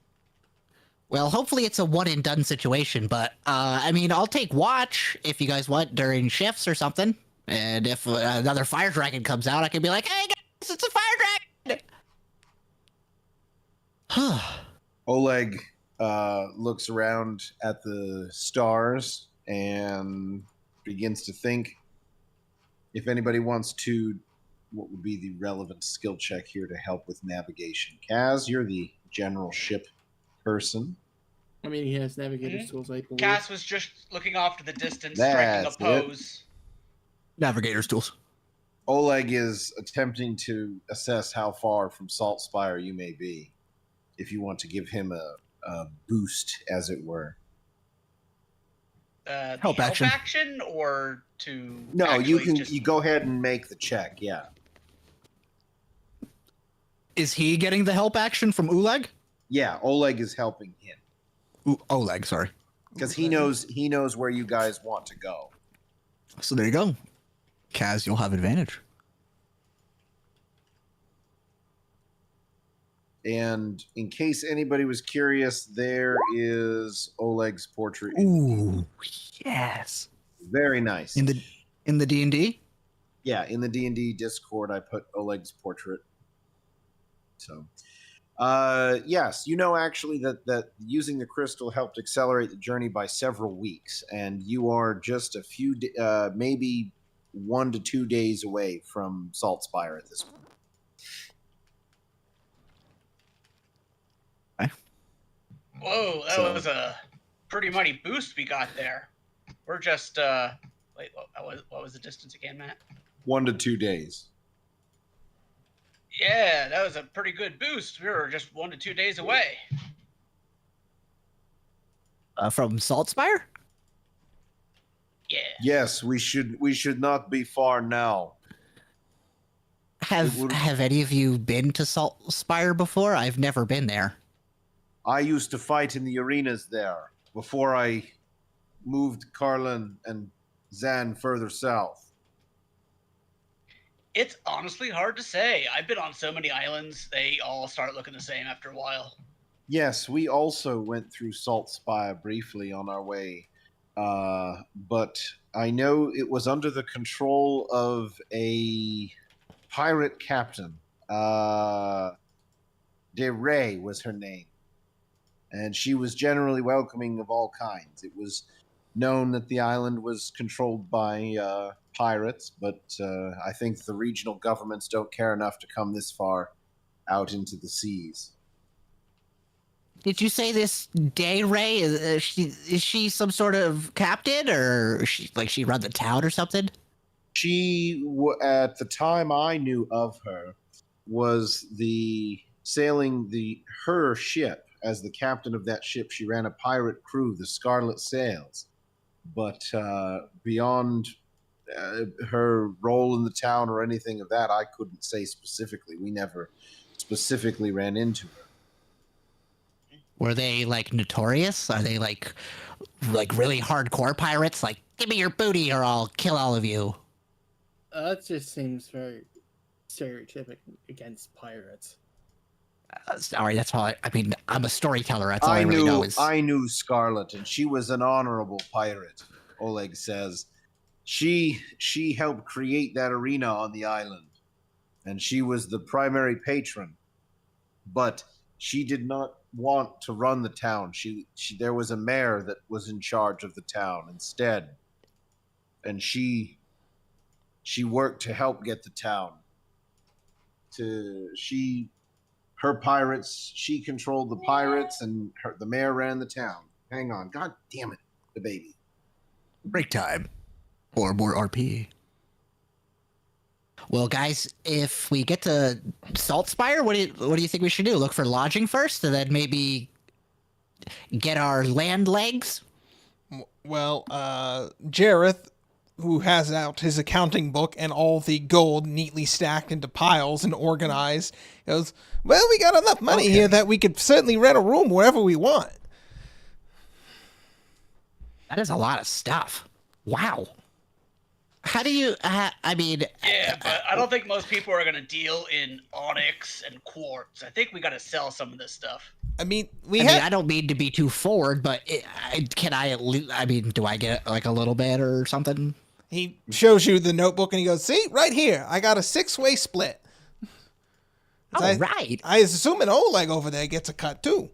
Speaker 1: Well, hopefully it's a one-and-done situation, but, I'll take watch if you guys want during shifts or something. And if another fire dragon comes out, I can be like, hey, guys, it's a fire dragon!
Speaker 3: Oleg looks around at the stars and begins to think if anybody wants to, what would be the relevant skill check here to help with navigation. Kaz, you're the general ship person.
Speaker 4: I mean, he has navigator's tools, I believe.
Speaker 5: Cass was just looking off to the distance,
Speaker 3: That's
Speaker 5: striking a pose.
Speaker 1: Navigator's tools.
Speaker 3: Oleg is attempting to assess how far from Saltspire you may be, if you want to give him a boost, as it were.
Speaker 1: Help action.
Speaker 5: Or to
Speaker 3: No, you
Speaker 5: actually
Speaker 3: can.
Speaker 5: just...
Speaker 3: You go ahead and make the check. Yeah.
Speaker 1: Is he getting the help action from Oleg?
Speaker 3: Yeah, Oleg is helping him
Speaker 1: Oleg, sorry.
Speaker 3: because he knows where you guys want to go.
Speaker 1: So there you go. Kaz, you'll have advantage.
Speaker 3: And in case anybody was curious, there is Oleg's portrait.
Speaker 1: Ooh, yes.
Speaker 3: Very nice.
Speaker 1: In the D&D?
Speaker 3: Yeah, in the D&D Discord, I put Oleg's portrait. So, yes, actually that using the crystal helped accelerate the journey by several weeks, and you are just a few, maybe 1 to 2 days away from Saltspire at this point.
Speaker 5: Whoa, that was a pretty mighty boost we got there. We're just wait, what was the distance again, Matt?
Speaker 3: 1 to 2 days.
Speaker 5: Yeah, that was a pretty good boost. We were just 1 to 2 days away.
Speaker 1: From Saltspire?
Speaker 5: Yeah.
Speaker 3: Yes, we should not be far now.
Speaker 1: Have any of you been to Saltspire before? I've never been there.
Speaker 3: I used to fight in the arenas there before I moved Carlin and Zan further south.
Speaker 5: It's honestly hard to say. I've been on so many islands, they all start looking the same after a while.
Speaker 3: Yes, we also went through Salt Spire briefly on our way, but I know it was under the control of a pirate captain. De Rey was her name, and she was generally welcoming of all kinds. It was known that the island was controlled by pirates, but I think the regional governments don't care enough to come this far out into the seas.
Speaker 1: Did you say this Day Ray is she some sort of captain, or is she run the town or something?
Speaker 3: She, at the time I knew of her, was her ship. As the captain of that ship, she ran a pirate crew, the Scarlet Sails. But beyond her role in the town or anything of that, I couldn't say specifically. We never specifically ran into her.
Speaker 1: Were they like notorious? Are they like really hardcore pirates? Like, give me your booty or I'll kill all of you.
Speaker 4: That just seems very stereotypic against pirates.
Speaker 1: Sorry, that's all. I mean, I'm a storyteller. That's all I really know.
Speaker 3: I knew Scarlet, and she was an honorable pirate. Oleg says she helped create that arena on the island, and she was the primary patron. But she did not want to run the town. There was a mayor that was in charge of the town instead, and she worked to help get the town. Her pirates, she controlled the pirates, and the mayor ran the town. Hang on, god damn it, the baby.
Speaker 1: Break time, or more RP. Well, guys, if we get to Saltspire, what do you think we should do? Look for lodging first, and then maybe get our land legs?
Speaker 2: Well, Jareth, who has out his accounting book and all the gold neatly stacked into piles and organized, goes, well, we got enough money here that we could certainly rent a room wherever we want.
Speaker 1: That is a lot of stuff. Wow. How do you, I mean...
Speaker 5: Yeah, but I don't think most people are going to deal in onyx and quartz. I think we got to sell some of this stuff.
Speaker 2: I mean,
Speaker 1: I don't mean to be too forward, but can I at least, I mean, do I get like a little bit or something?
Speaker 2: He shows you the notebook and he goes, see, right here, I got a 6-way split.
Speaker 1: Right.
Speaker 2: I assume an Oleg over there gets a cut too.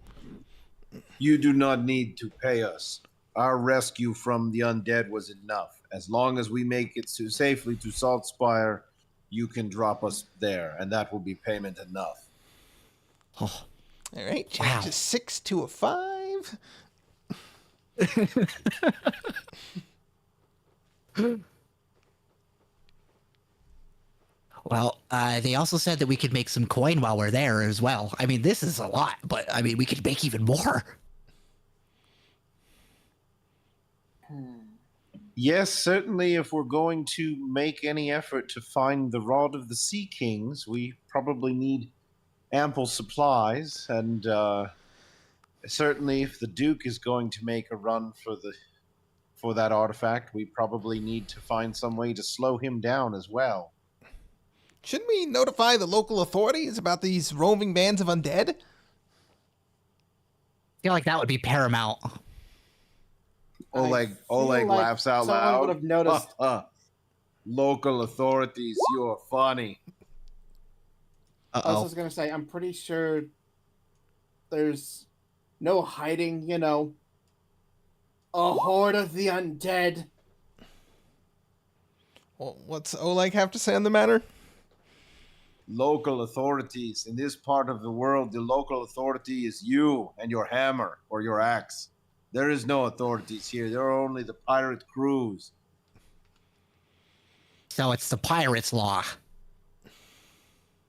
Speaker 3: You do not need to pay us. Our rescue from the undead was enough. As long as we make it safely to Saltspire, you can drop us there, and that will be payment enough.
Speaker 2: Oh. All right, change a 6 to a 5.
Speaker 1: Well, they also said that we could make some coin while we're there as well. I mean, this is a lot, but I mean, we could make even more.
Speaker 3: Yes, certainly. If we're going to make any effort to find the Rod of the Sea Kings, we probably need ample supplies. And certainly, if the Duke is going to make a run for that artifact, we probably need to find some way to slow him down as well.
Speaker 2: Shouldn't we notify the local authorities about these roving bands of undead?
Speaker 1: I feel like that would be paramount.
Speaker 3: Oleg
Speaker 4: like
Speaker 3: laughs out
Speaker 4: someone
Speaker 3: loud.
Speaker 4: would have noticed.
Speaker 3: Local authorities, you are funny.
Speaker 4: I was just going to say, I'm pretty sure there's no hiding, a horde of the undead.
Speaker 2: Well, what's Oleg have to say on the matter?
Speaker 3: Local authorities. In this part of the world, the local authority is you and your hammer or your axe. There is no authorities here. There are only the pirate crews.
Speaker 1: So it's the pirates' law.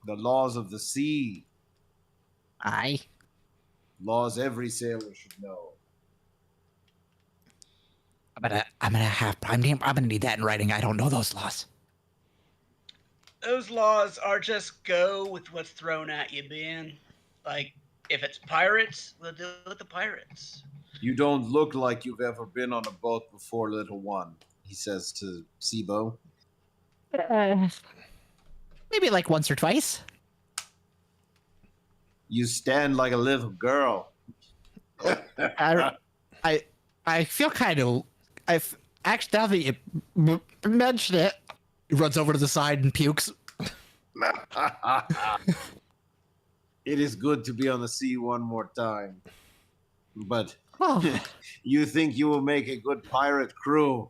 Speaker 3: The laws of the sea.
Speaker 1: Aye.
Speaker 3: Laws every sailor should know.
Speaker 1: I'm gonna need that in writing. I don't know those laws.
Speaker 5: Those laws are just go with what's thrown at you, Ben. Like, if it's pirates, we'll deal with the pirates.
Speaker 3: You don't look like you've ever been on a boat before, little one, he says to Sibo.
Speaker 1: Maybe like once or twice.
Speaker 3: You stand like a little girl.
Speaker 1: I feel kind of. I've actually, now that you mentioned it, he runs over to the side and pukes.
Speaker 3: It is good to be on the sea one more time. But
Speaker 1: Oh,
Speaker 3: you think you will make a good pirate crew.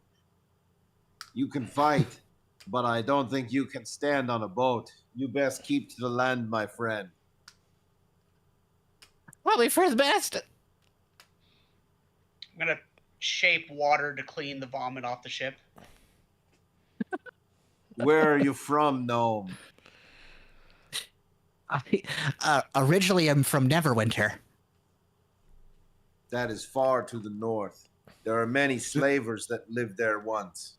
Speaker 3: You can fight, but I don't think you can stand on a boat. You best keep to the land, my friend.
Speaker 1: probably for the best.
Speaker 5: I'm gonna shape water to clean the vomit off the ship.
Speaker 3: Where are you from, gnome?
Speaker 1: Originally, I'm from Neverwinter.
Speaker 3: That is far to the north. There are many slavers that lived there once.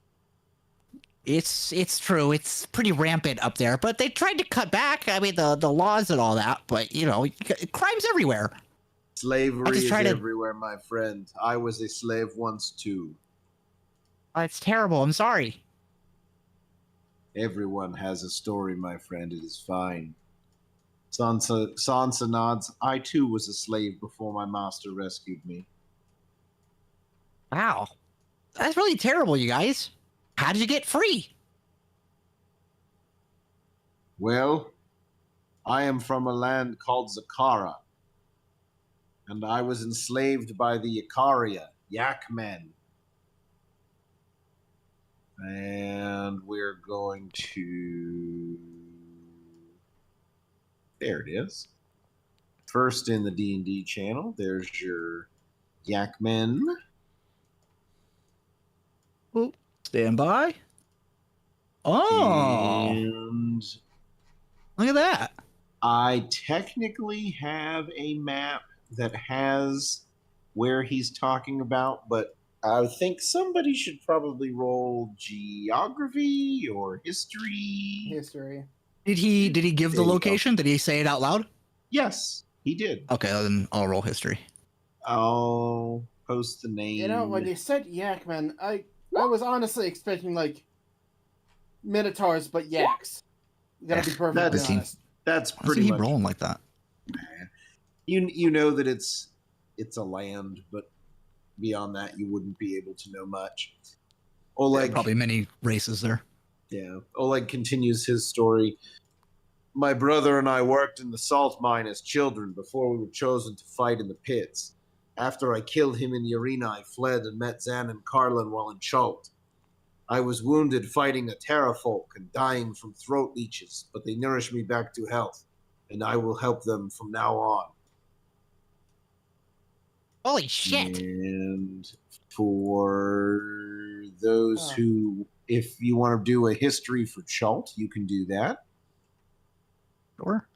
Speaker 1: It's true. It's pretty rampant up there, but they tried to cut back. I mean, the laws and all that, but you know, crime's everywhere.
Speaker 3: Slavery is
Speaker 1: try to-
Speaker 3: everywhere, my friend. I was a slave once too.
Speaker 1: It's terrible. I'm sorry.
Speaker 3: Everyone has a story, my friend. It is fine. Sansa nods. I too was a slave before my master rescued me.
Speaker 1: Wow, that's really terrible, you guys. How did you get free?
Speaker 3: Well, I am from a land called Zakara, and I was enslaved by the Ikaria, Yak Men. And we're going to... There it is. First in the D&D channel, there's your Yak Men.
Speaker 1: Stand by. Oh,
Speaker 3: And
Speaker 1: look at that.
Speaker 3: I technically have a map that has where he's talking about, but I think somebody should probably roll geography or history.
Speaker 4: History.
Speaker 1: Did he give
Speaker 3: There
Speaker 1: the
Speaker 3: you go.
Speaker 1: location? Did he say it out loud?
Speaker 3: Yes, he did.
Speaker 1: Okay, then I'll roll history.
Speaker 3: I'll post the name.
Speaker 4: You know, when you said Yakman, I was honestly expecting like Minotaurs, but yaks. Gotta be perfectly
Speaker 3: That's-
Speaker 4: honest.
Speaker 3: That's
Speaker 1: Why is
Speaker 3: pretty
Speaker 1: he
Speaker 3: much
Speaker 1: rolling like that?
Speaker 3: you know that it's a land, but beyond that, you wouldn't be able to know much. Oleg
Speaker 1: Probably many races there.
Speaker 3: Yeah. Oleg continues his story. My brother and I worked in the salt mine as children before we were chosen to fight in the pits. After I killed him in the arena, I fled and met Zan and Carlin while in Chult. I was wounded fighting a terrafolk and dying from throat leeches, but they nourished me back to health, and I will help them from now on.
Speaker 1: Holy shit!
Speaker 3: And for those
Speaker 4: Huh.
Speaker 3: who, if you want to do a history for Chult, you can do that.
Speaker 1: Sure.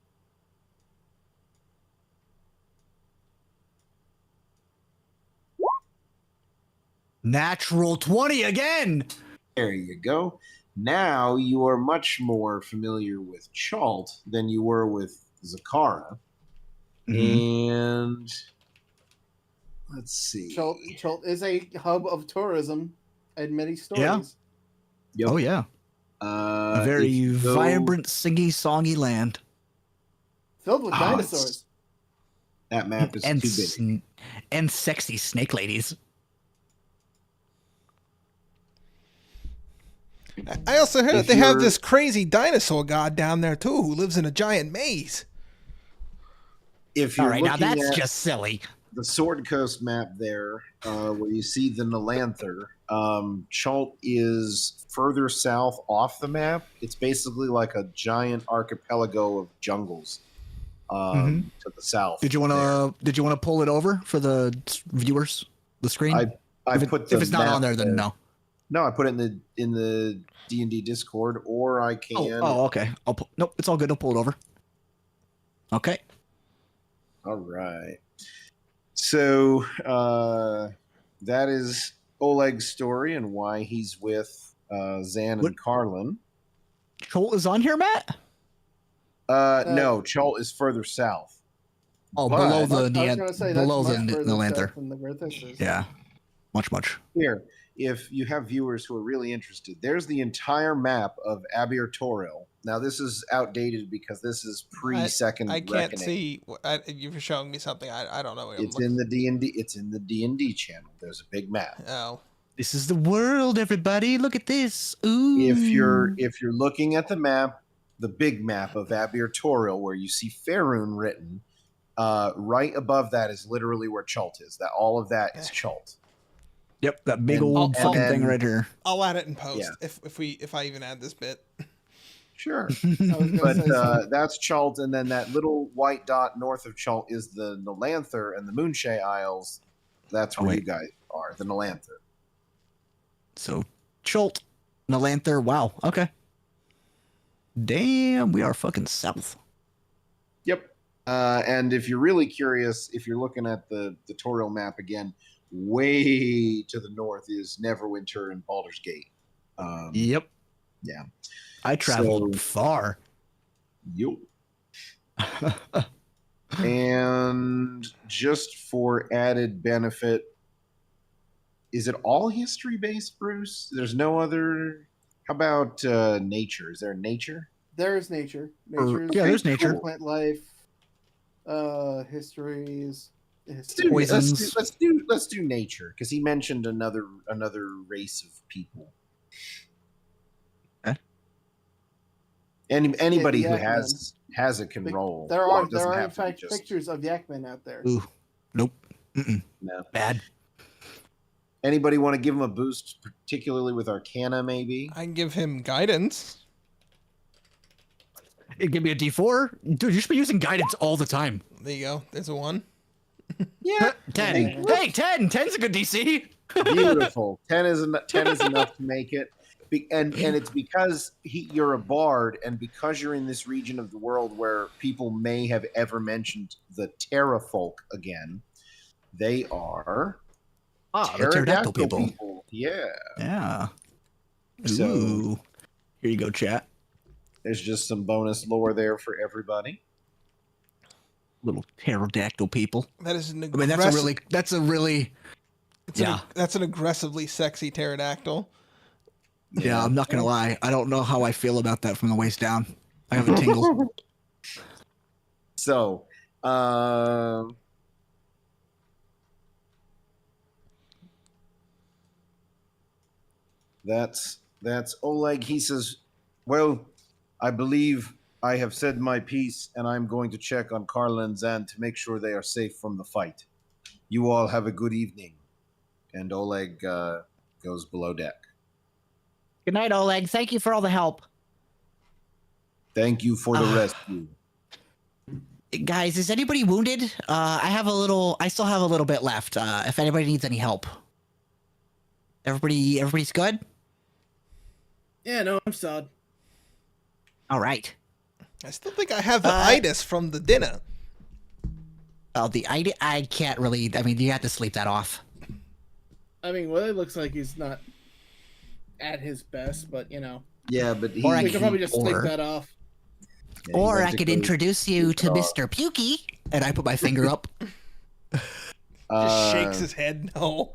Speaker 1: Natural 20 again.
Speaker 3: There you go. Now you are much more familiar with Chult than you were with Zakara. And let's see.
Speaker 4: Chult is a hub of tourism and many stories.
Speaker 3: Yep.
Speaker 1: Oh yeah,
Speaker 3: A
Speaker 1: a very vibrant, singy, songy land.
Speaker 4: Filled with
Speaker 3: Oh,
Speaker 4: dinosaurs.
Speaker 3: That map is
Speaker 1: and
Speaker 3: too big.
Speaker 1: and sexy snake ladies.
Speaker 2: I also heard
Speaker 3: If
Speaker 2: that they have
Speaker 3: you're-
Speaker 2: this crazy dinosaur god down there too, who lives in a giant maze.
Speaker 3: If
Speaker 1: All
Speaker 3: you're
Speaker 1: right, now
Speaker 3: looking
Speaker 1: that's
Speaker 3: at
Speaker 1: just silly.
Speaker 3: the Sword Coast map there, where you see the Nalanther, Chult is further south off the map. It's basically like a giant archipelago of jungles to the south.
Speaker 1: Did you want to pull it over for the viewers, the screen?
Speaker 3: I put the
Speaker 1: if it's not
Speaker 3: map
Speaker 1: on there, then no.
Speaker 3: No, I put it in the D&D Discord, or I can.
Speaker 1: Oh, okay. Nope, it's all good. I'll pull it over. Okay.
Speaker 3: All right. So that is Oleg's story and why he's with Zan and
Speaker 1: What-
Speaker 3: Carlin.
Speaker 1: Jolt is on here, Matt?
Speaker 3: No, Chult is further south.
Speaker 1: Oh,
Speaker 3: But-
Speaker 1: below
Speaker 4: I
Speaker 1: the
Speaker 4: was
Speaker 1: Neanth-
Speaker 4: gonna say
Speaker 1: below
Speaker 4: that's
Speaker 1: the
Speaker 4: much further
Speaker 1: Lanther.
Speaker 4: south than the Grithis is.
Speaker 1: Yeah. Much.
Speaker 3: Here, if you have viewers who are really interested, there's the entire map of Abir Toril. Now, this is outdated because this is pre-second
Speaker 2: I can't
Speaker 3: reckoning.
Speaker 2: see. You're showing me something. I don't know. What
Speaker 3: It's in the D&D. It's in the D&D channel. There's a big map.
Speaker 2: Oh.
Speaker 1: This is the world, everybody. Look at this. Ooh.
Speaker 3: If you're looking at the map, the big map of Abir Toril, where you see Faerun written, right above that is literally where Chult is. That all of that is Chult.
Speaker 1: Yep, that big
Speaker 3: And-
Speaker 1: old
Speaker 3: and
Speaker 1: fucking thing
Speaker 3: then-
Speaker 1: right here.
Speaker 2: I'll add it in post
Speaker 3: Yeah.
Speaker 2: if I even add this bit.
Speaker 3: Sure.
Speaker 4: I was gonna
Speaker 3: But
Speaker 4: say something.
Speaker 3: that's Chult, and then that little white dot north of Chult is the Nalanther and the Moonshay Isles. That's where
Speaker 1: Oh,
Speaker 3: you
Speaker 1: wait.
Speaker 3: guys are, the Nalanther.
Speaker 1: So, Jolt, Nalanther. Wow. Okay. Damn, we are fucking south.
Speaker 3: Yep. And if you're really curious, if you're looking at the Toril map again, way to the north is Neverwinter and Baldur's Gate.
Speaker 1: Yep.
Speaker 3: Yeah.
Speaker 1: I traveled
Speaker 3: So-
Speaker 1: far.
Speaker 3: Yep. And just for added benefit, is it all history based, Bruce? There's no other. How about nature? Is there nature?
Speaker 4: There is nature.
Speaker 1: Or-
Speaker 4: Nature.
Speaker 1: yeah, there's nature.
Speaker 4: Plant life. Histories.
Speaker 3: Let's do,
Speaker 1: Poisons.
Speaker 3: let's do nature, because he mentioned another race of people.
Speaker 1: Eh?
Speaker 3: Anybody
Speaker 4: Yeah,
Speaker 3: who
Speaker 4: Yakman.
Speaker 3: has it can roll.
Speaker 4: There
Speaker 3: Well,
Speaker 4: are
Speaker 3: it doesn't
Speaker 4: in
Speaker 3: have to be
Speaker 4: fact
Speaker 3: just-
Speaker 4: pictures of Yakman out there.
Speaker 1: Ooh. Nope. Mm-mm.
Speaker 3: No.
Speaker 1: Bad.
Speaker 3: Anybody want to give him a boost, particularly with Arcana, maybe?
Speaker 2: I can give him guidance.
Speaker 1: Give me a D4. Dude, you should be using guidance all the time.
Speaker 2: There you go. There's a 1.
Speaker 3: Yeah.
Speaker 1: 10. Hey, 10. 10's a good DC.
Speaker 3: Beautiful. 10 is enough to make it. And it's because you're a bard, and because you're in this region of the world where people may have ever mentioned the Terra folk again. They are
Speaker 1: The pterodactyl people.
Speaker 3: Yeah.
Speaker 1: Yeah.
Speaker 3: So-
Speaker 1: Ooh. Here you go, chat.
Speaker 3: There's just some bonus lore there for everybody.
Speaker 1: Little pterodactyl people.
Speaker 2: That is an
Speaker 1: I mean, that's a really, yeah.
Speaker 2: That's an aggressively sexy pterodactyl.
Speaker 1: Yeah, I'm not gonna lie. I don't know how I feel about that from the waist down. I have a tingle.
Speaker 3: So, that's Oleg. He says, "Well, I believe I have said my piece, and I'm going to check on Carla and Zan to make sure they are safe from the fight. You all have a good evening." And Oleg goes below deck.
Speaker 1: Good night, Oleg. Thank you for all the help.
Speaker 3: Thank you for the rescue.
Speaker 1: Guys, is anybody wounded? I still have a little bit left. If anybody needs any help. Everybody's good?
Speaker 4: Yeah, no, I'm sad.
Speaker 1: All right.
Speaker 2: I still think I have the itis from the dinner.
Speaker 1: Oh, I can't really, I mean, you have to sleep that off.
Speaker 4: I mean, well, it looks like he's not at his best, but you know,
Speaker 3: Yeah, but he,
Speaker 1: Or I
Speaker 4: we could probably just sleep
Speaker 1: or-
Speaker 4: that off.
Speaker 3: yeah, he
Speaker 1: Or
Speaker 3: went
Speaker 1: I
Speaker 3: to
Speaker 1: could
Speaker 3: go-
Speaker 1: introduce you to Mr. Pukey. And I put my finger up.
Speaker 2: Just shakes his head no.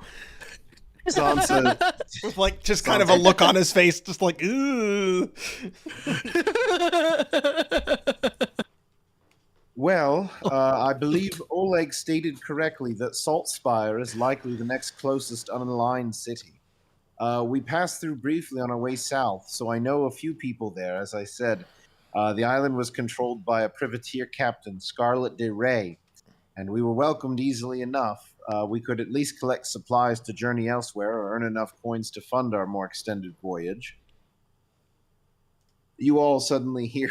Speaker 3: Sansa,
Speaker 2: With like just kind of a look on his face, just like ooh.
Speaker 3: Well, I believe Oleg stated correctly that Saltspire is likely the next closest unaligned city. We passed through briefly on our way south, so I know a few people there. As I said, the island was controlled by a privateer captain, Scarlet de Rey, and we were welcomed easily enough. We could at least collect supplies to journey elsewhere or earn enough coins to fund our more extended voyage. You all suddenly hear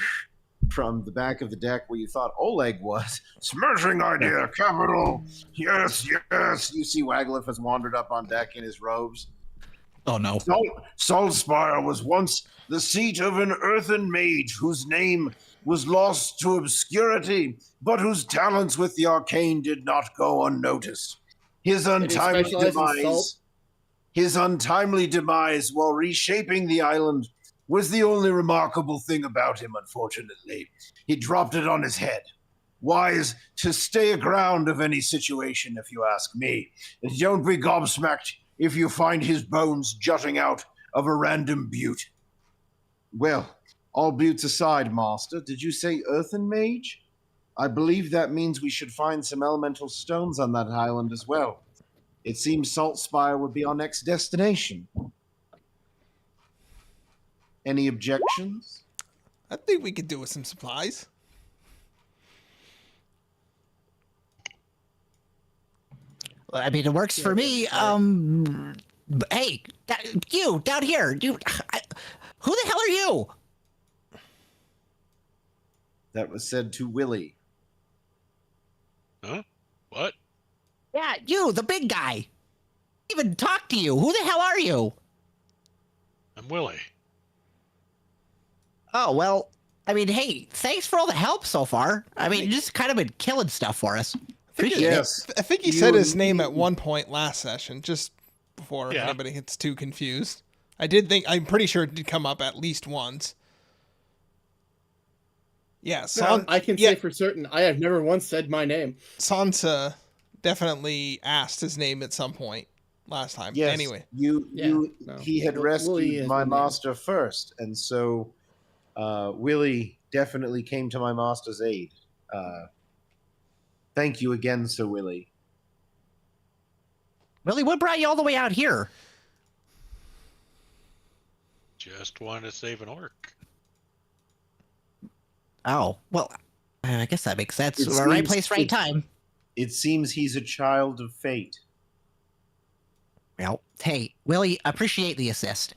Speaker 3: from the back of the deck where you thought Oleg was. Smashing idea, capital. Yes, yes. You see Wagliff has wandered up on deck in his robes.
Speaker 1: Oh no.
Speaker 3: Saltspire was once the seat of an earthen mage whose name was lost to obscurity, but whose talents with the arcane did not go unnoticed. His
Speaker 4: Did he
Speaker 3: untimely
Speaker 4: specialize in salt?
Speaker 3: demise while reshaping the island was the only remarkable thing about him, unfortunately. He dropped it on his head. Wise to stay aground of any situation, if you ask me. And don't be gobsmacked if you find his bones jutting out of a random butte. Well, all buttes aside, Master, did you say earthen mage? I believe that means we should find some elemental stones on that island as well. It seems Saltspire would be our next destination. Any objections?
Speaker 2: I think we could do with some supplies.
Speaker 1: Well, I mean, it works for me. Hey, you down here. Who the hell are you?
Speaker 3: That was said to Willie.
Speaker 6: Huh? What?
Speaker 1: Yeah, you, the big guy. Even talk to you. Who the hell are you?
Speaker 6: I'm Willie.
Speaker 1: Oh, well, I mean, hey, thanks for all the help so far. I mean, you just kind of been killing stuff for us. Appreciate
Speaker 3: Yes.
Speaker 2: I think he
Speaker 3: You
Speaker 2: said his
Speaker 3: and
Speaker 2: name
Speaker 3: me.
Speaker 2: at one point last session, just before
Speaker 6: Yeah.
Speaker 2: anybody gets too confused. I'm pretty sure it did come up at least once. Yeah,
Speaker 4: I can say for certain I have never once said my name.
Speaker 2: Sansa definitely asked his name at some point last time.
Speaker 3: Yes.
Speaker 2: Anyway,
Speaker 4: No.
Speaker 3: He had
Speaker 4: Willie
Speaker 3: rescued
Speaker 4: has
Speaker 3: my
Speaker 4: been named.
Speaker 3: master first, and so Willie definitely came to my master's aid. Thank you again, Sir Willie.
Speaker 1: Really, what brought you all the way out here?
Speaker 6: Just wanted to save an orc.
Speaker 1: Oh, well, I guess that makes sense.
Speaker 3: It
Speaker 1: Right
Speaker 3: seems-
Speaker 1: place, right time.
Speaker 3: It seems he's a child of fate.
Speaker 1: Well, hey, Willie, appreciate the assist.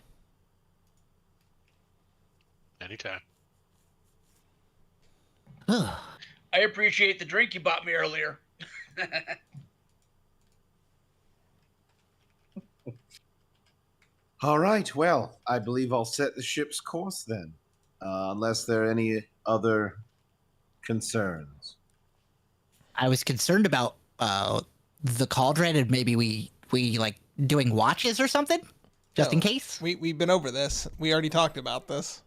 Speaker 6: Anytime.
Speaker 1: Ugh.
Speaker 5: I appreciate the drink you bought me earlier.
Speaker 3: All right, well, I believe I'll set the ship's course then, unless there are any other concerns.
Speaker 1: I was concerned about the cauldron and maybe we like doing watches or something, just in
Speaker 2: No.
Speaker 1: case.
Speaker 2: we've been over this. We already talked about this.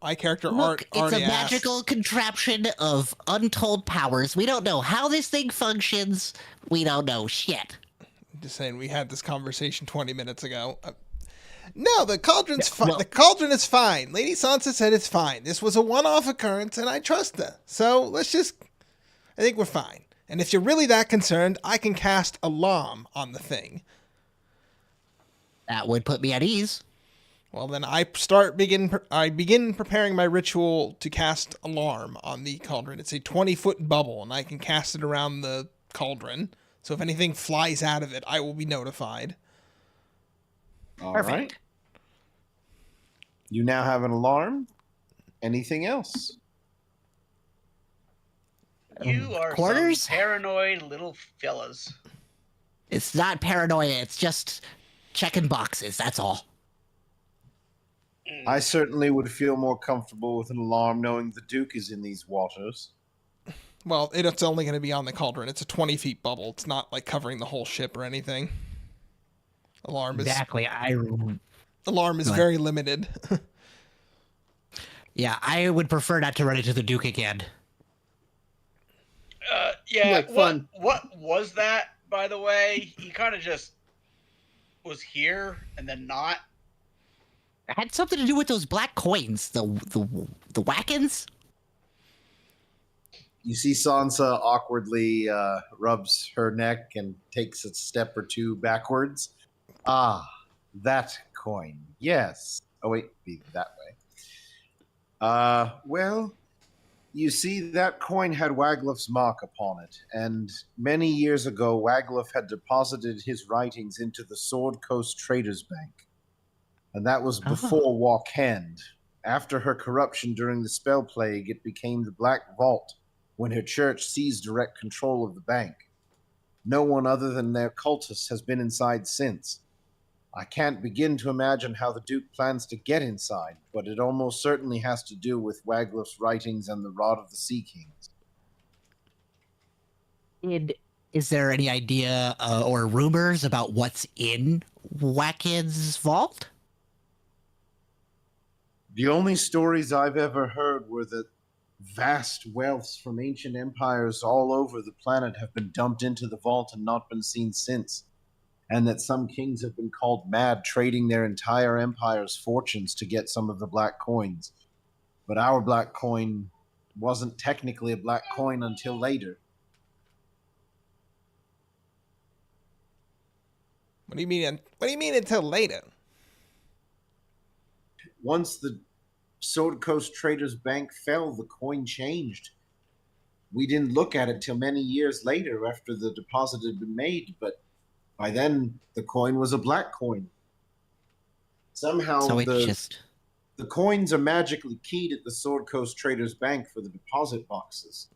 Speaker 2: My character
Speaker 1: Look, it's a
Speaker 2: already asked.
Speaker 1: magical contraption of untold powers. We don't know how this thing functions. We don't know shit.
Speaker 2: Just saying, we had this conversation 20 minutes ago. No, the cauldron's
Speaker 1: Yeah,
Speaker 2: fine.
Speaker 1: well-
Speaker 2: The cauldron is fine. Lady Sansa said it's fine. This was a one-off occurrence, and I trust her. So I think we're fine. And if you're really that concerned, I can cast Alarm on the thing.
Speaker 1: That would put me at ease.
Speaker 2: Well, then I begin preparing my ritual to cast Alarm on the cauldron. It's a 20-foot bubble, and I can cast it around the cauldron. So if anything flies out of it, I will be notified.
Speaker 3: All
Speaker 1: Perfect.
Speaker 3: right. You now have an alarm. Anything else?
Speaker 5: You are
Speaker 1: Quarters?
Speaker 5: some paranoid little fellas.
Speaker 1: It's not paranoia. It's just checking boxes. That's all.
Speaker 3: I certainly would feel more comfortable with an alarm knowing the Duke is in these waters.
Speaker 2: Well, it's only going to be on the cauldron. It's a 20-feet bubble. It's not like covering the whole ship or anything. Alarm is
Speaker 1: Exactly.
Speaker 2: Go ahead. Very limited.
Speaker 1: Yeah, I would prefer not to run into the Duke again.
Speaker 5: Yeah.
Speaker 4: Like fun.
Speaker 5: What was that, by the way? He kind of just was here and then not.
Speaker 1: It had something to do with those black coins, the Wackens.
Speaker 3: You see Sansa awkwardly rubs her neck and takes a step or two backwards. Ah, that coin. Yes. Oh, wait, be that way. Well, you see, that coin had Wagluff's mark upon it, and many years ago, Wagluff had deposited his writings into the Sword Coast Traders Bank. And that was before Walk Hand. After her corruption during the Spell Plague, it became the Black Vault when her church seized direct control of the bank. No one other than their cultists has been inside since. I can't begin to imagine how the Duke plans to get inside, but it almost certainly has to do with Waglif's writings and the Rod of the Sea Kings.
Speaker 1: Is there any idea or rumors about what's in Wackid's vault?
Speaker 3: The only stories I've ever heard were that vast wealths from ancient empires all over the planet have been dumped into the vault and not been seen since, and that some kings have been called mad, trading their entire empire's fortunes to get some of the black coins. But our black coin wasn't technically a black coin until later.
Speaker 2: What do you mean? What do you mean until later?
Speaker 3: Once the Sword Coast Traders Bank fell, the coin changed. We didn't look at it till many years later after the deposit had been made, but by then the coin was a black coin. Somehow
Speaker 1: So
Speaker 3: the coins are magically keyed at the Sword Coast Traders Bank for the deposit boxes.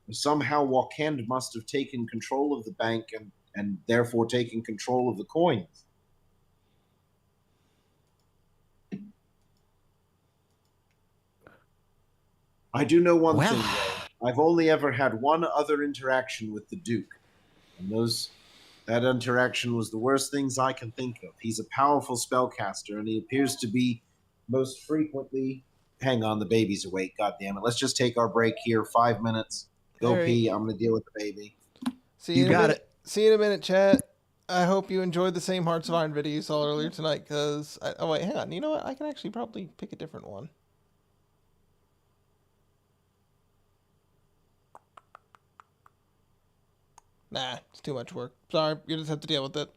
Speaker 3: Somehow Wakand must have taken control of the bank and therefore taken control of the coins. I do know one thing, though. I've only ever had one other interaction with the Duke, and that interaction was the worst things I can think of. He's a powerful spellcaster, and he appears to be most frequently... Hang on, the baby's awake. God damn it. Let's just take our break here. 5 minutes. Go
Speaker 2: All right.
Speaker 3: pee. I'm going to deal with the baby.
Speaker 2: See you
Speaker 1: You got
Speaker 2: it. See you in a minute, chat. I hope you enjoyed the same Hearts of Iron video you saw earlier tonight, because... Oh, wait, hang on. You know what? I can actually probably pick a different one. Nah, it's too much work. Sorry, you just have to deal with it.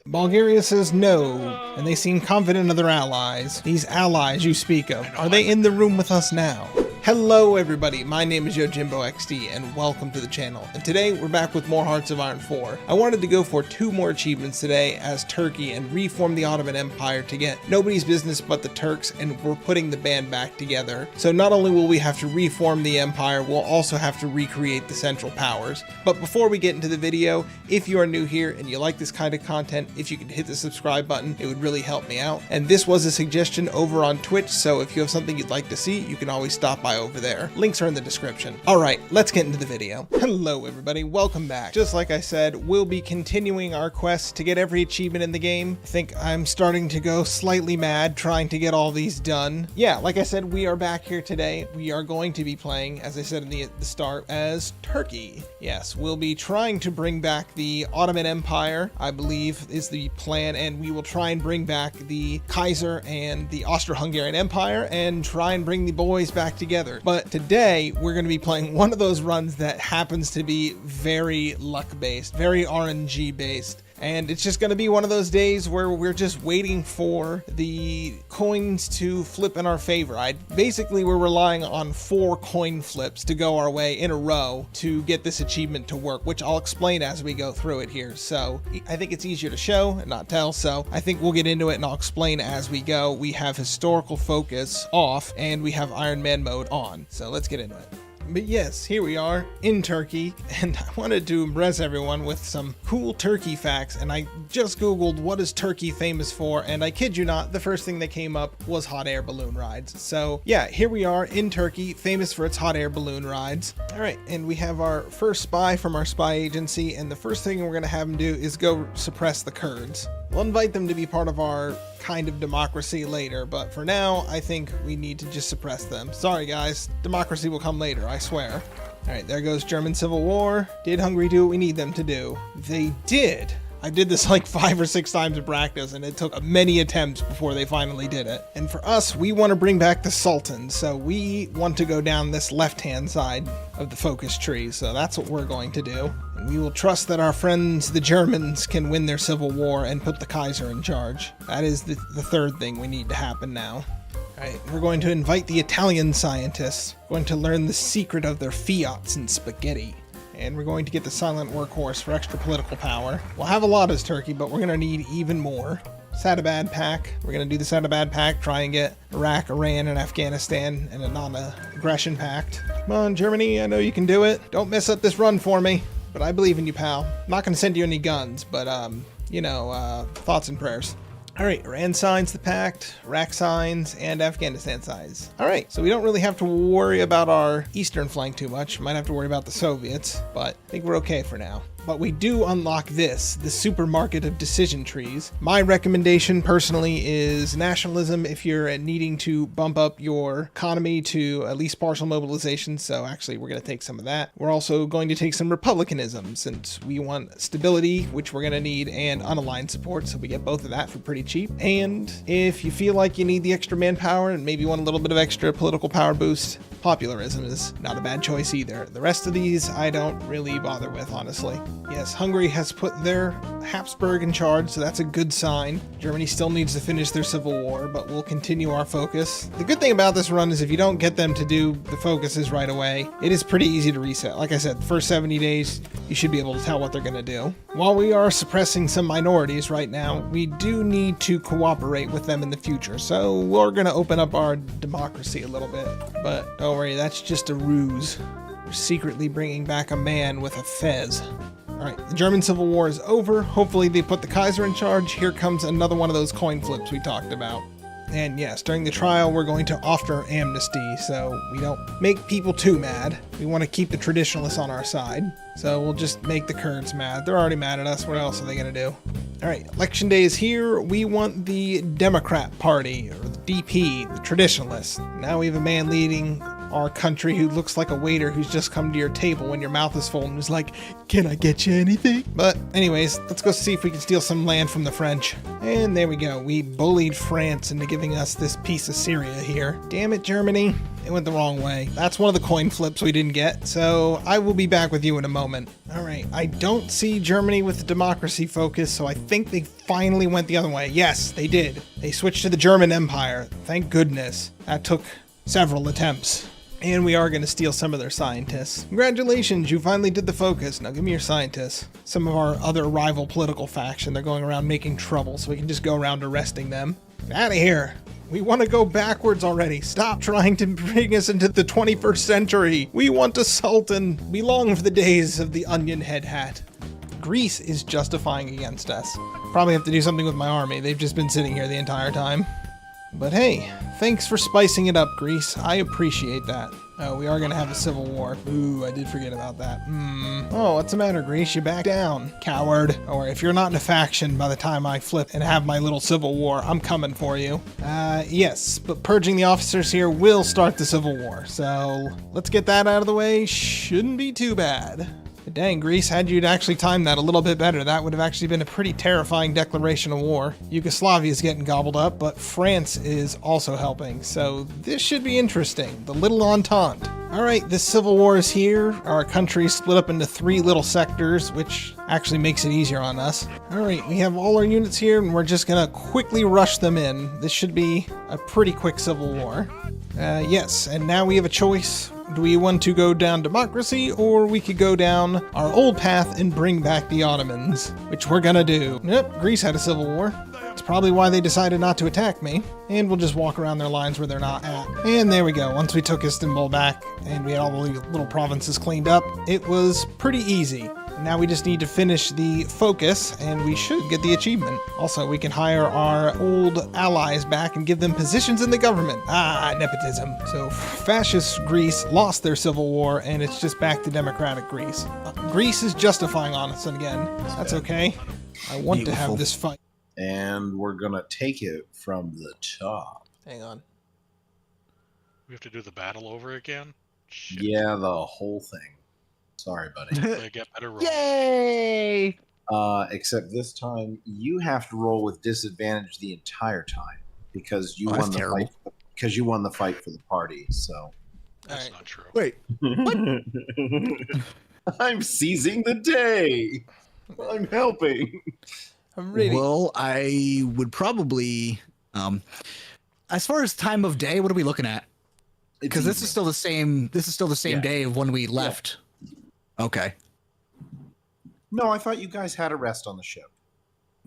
Speaker 2: Bulgaria says no, and they seem confident of their allies. These allies you speak of, are they in the room with us now? Hello everybody, my name is YoJimboXD and welcome to the channel. And today we're back with more Hearts of Iron 4. I wanted to go for 2 more achievements today as Turkey and reform the Ottoman Empire to get nobody's business but the Turks, and we're putting the band back together. So not only will we have to reform the empire, we'll also have to recreate the Central Powers. But before we get into the video, if you are new here and you like this kind of content, if you could hit the subscribe button, it would really help me out. And this was a suggestion over on Twitch, so if you have something you'd like to see, you can always stop by over there. Links are in the description. Alright, let's get into the video. Hello everybody, welcome back. Just like I said, we'll be continuing our quest to get every achievement in the game. I think I'm starting to go slightly mad trying to get all these done. Yeah, like I said, we are back here today. We are going to be playing, as I said in the start, as Turkey. Yes, we'll be trying to bring back the Ottoman Empire, I believe is the plan, and we will try and bring back the Kaiser and the Austro-Hungarian Empire and try and bring the boys back together. But today we're going to be playing one of those runs that happens to be very luck based, very RNG based. And it's just going to be one of those days where we're just waiting for the coins to flip in our favor. Basically, we're relying on 4 coin flips to go our way in a row to get this achievement to work, which I'll explain as we go through it here. So I think it's easier to show and not tell. So I think we'll get into it and I'll explain as we go. We have historical focus off and we have Iron Man mode on. So let's get into it. But yes, here we are in Turkey, and I wanted to impress everyone with some cool Turkey facts, and I just googled what is Turkey famous for, and I kid you not, the first thing that came up was hot air balloon rides. So yeah, here we are in Turkey, famous for its hot air balloon rides. Alright, and we have our first spy from our spy agency, and the first thing we're going to have him do is go suppress the Kurds. We'll invite them to be part of our kind of democracy later, but for now, I think we need to just suppress them. Sorry guys, democracy will come later, I swear. Alright, there goes German Civil War. Did Hungary do what we need them to do? They did! I did this like 5 or 6 times in practice, and it took many attempts before they finally did it. And for us, we want to bring back the Sultan, so we want to go down this left-hand side of the focus tree, so that's what we're going to do. And we will trust that our friends, the Germans, can win their civil war and put the Kaiser in charge. That is the third thing we need to happen now. Alright, we're going to invite the Italian scientists, going to learn the secret of their fiats and spaghetti. And we're going to get the silent workhorse for extra political power. We'll have a lot as Turkey, but we're going to need even more. Sadabad Pact. We're going to do the Sadabad Pact, try and get Iraq, Iran, and Afghanistan in a non-aggression pact. Come on, Germany, I know you can do it. Don't mess up this run for me. But I believe in you, pal. I'm not going to send you any guns, but thoughts and prayers. All right, Iran signs the pact, Iraq signs, and Afghanistan signs. All right, so we don't really have to worry about our eastern flank too much. Might have to worry about the Soviets, but I think we're okay for now. But we do unlock the supermarket of decision trees. My recommendation personally is nationalism if you're needing to bump up your economy to at least partial mobilization. So actually, we're going to take some of that. We're also going to take some republicanism since we want stability, which we're going to need, and unaligned support. So we get both of that for pretty cheap. And if you feel like you need the extra manpower and maybe want a little bit of extra political power boost, popularism is not a bad choice either. The rest of these I don't really bother with, honestly. Yes, Hungary has put their Habsburg in charge, so that's a good sign. Germany still needs to finish their civil war, but we'll continue our focus. The good thing about this run is if you don't get them to do the focuses right away, it is pretty easy to reset. Like I said, the first 70 days, you should be able to tell what they're going to do. While we are suppressing some minorities right now, we do need to cooperate with them in the future, so we're going to open up our democracy a little bit. But don't worry, that's just a ruse. We're secretly bringing back a man with a fez. Alright, the German Civil War is over. Hopefully they put the Kaiser in charge. Here comes another one of those coin flips we talked about. And yes, during the trial, we're going to offer amnesty, so we don't make people too mad. We want to keep the traditionalists on our side. So we'll just make the Kurds mad. They're already mad at us. What else are they going to do? Alright, election day is here. We want the Democrat Party, or the DP, the traditionalists. Now we have a man leading our country who looks like a waiter who's just come to your table when your mouth is full and is like, can I get you anything? But anyways, let's go see if we can steal some land from the French. And there we go. We bullied France into giving us this piece of Syria here. Damn it, Germany. It went the wrong way. That's one of the coin flips we didn't get, so I will be back with you in a moment. All right, I don't see Germany with the democracy focus, so I think they finally went the other way. Yes, they did. They switched to the German Empire. Thank goodness. That took several attempts. And we are going to steal some of their scientists. Congratulations, you finally did the focus. Now give me your scientists. Some of our other rival political faction, they're going around making trouble, so we can just go around arresting them. Get out of here. We want to go backwards already. Stop trying to bring us into the 21st century. We want a sultan. We long for the days of the onion head hat. Greece is justifying against us. Probably have to do something with my army. They've just been sitting here the entire time. But hey, thanks for spicing it up, Greece. I appreciate that. Oh, we are going to have a civil war. Ooh, I did forget about that. Oh, what's the matter, Greece? You back down, coward. Or if you're not in a faction by the time I flip and have my little civil war, I'm coming for you. Yes, but purging the officers here will start the civil war. So let's get that out of the way. Shouldn't be too bad. But dang, Greece, had you actually timed that a little bit better, that would have actually been a pretty terrifying declaration of war. Yugoslavia is getting gobbled up, but France is also helping, so this should be interesting. The Little Entente. Alright, this civil war is here. Our country is split up into 3 little sectors, which actually makes it easier on us. Alright, we have all our units here, and we're just gonna quickly rush them in. This should be a pretty quick civil war. Yes, and now we have a choice. Do we want to go down democracy, or we could go down our old path and bring back the Ottomans, which we're gonna do. Yep, Greece had a civil war. It's probably why they decided not to attack me, and we'll just walk around their lines where they're not at. And there we go. Once we took Istanbul back, and we had all the little provinces cleaned up, it was pretty easy. Now we just need to finish the focus, and we should get the achievement. Also, we can hire our old allies back and give them positions in the government. Ah, nepotism. So, fascist Greece lost their civil war, and it's just back to democratic Greece. Greece is justifying on us again. That's okay. I want to have this fight.
Speaker 3: And we're going to take it from the top.
Speaker 2: Hang on.
Speaker 6: We have to do the battle over again? Shit.
Speaker 3: Yeah, the whole thing. Sorry, buddy.
Speaker 6: They get better rolls.
Speaker 1: Yay!
Speaker 3: Except this time, you have to roll with disadvantage the entire time because you won the
Speaker 1: terrible.
Speaker 3: fight. Because you won the fight for the party. So
Speaker 6: That's
Speaker 2: Alright.
Speaker 6: not true.
Speaker 1: Wait,
Speaker 3: I'm seizing the day. I'm helping.
Speaker 2: I'm ready.
Speaker 1: well, I would probably, as far as time of day, what are we looking at? Because this is still the same. This is still the same
Speaker 3: Yeah.
Speaker 1: day of when we left. Okay,
Speaker 3: No, I thought you guys had a rest on the ship.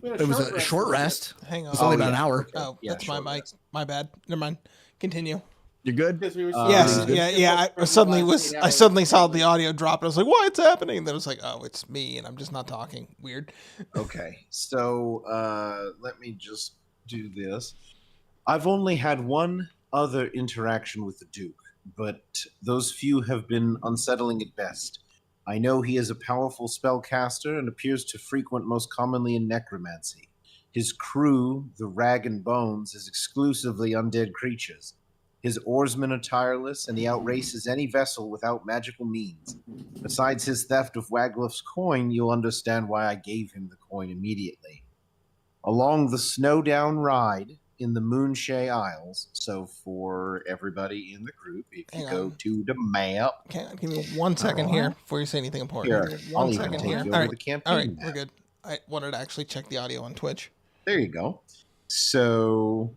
Speaker 4: We had
Speaker 1: it was a
Speaker 4: wasn't
Speaker 1: short
Speaker 4: it?
Speaker 1: rest.
Speaker 2: Hang on.
Speaker 1: It's only about
Speaker 3: yeah.
Speaker 1: an hour.
Speaker 2: Oh,
Speaker 3: Yeah,
Speaker 2: that's my
Speaker 3: short
Speaker 2: mic.
Speaker 3: rest.
Speaker 2: My bad. Never mind. Continue.
Speaker 1: You good?
Speaker 4: Because we were
Speaker 2: Yes,
Speaker 1: good.
Speaker 2: yeah. I suddenly saw the audio drop. And I was like, "What's happening?" And then it was like, "Oh, it's me, and I'm just not talking." Weird.
Speaker 3: Okay, so let me just do this. I've only had one other interaction with the Duke, but those few have been unsettling at best. I know he is a powerful spellcaster and appears to frequent most commonly in necromancy. His crew, the Rag and Bones, is exclusively undead creatures. His oarsmen are tireless, and he outraces any vessel without magical means. Besides his theft of Wagluff's coin, you'll understand why I gave him the coin immediately. Along the Snowdown Ride in the Moonshay Isles, so for everybody in the group, if you
Speaker 2: Hang
Speaker 3: go
Speaker 2: on.
Speaker 3: to the map,
Speaker 2: Give me 1 second here before you say anything important.
Speaker 3: here,
Speaker 2: One
Speaker 3: I'll even
Speaker 2: second
Speaker 3: take
Speaker 2: here.
Speaker 3: you
Speaker 2: All
Speaker 3: over
Speaker 2: right,
Speaker 3: the campaign
Speaker 2: all right,
Speaker 3: map.
Speaker 2: we're good. I wanted to actually check the audio on Twitch.
Speaker 3: There you go. So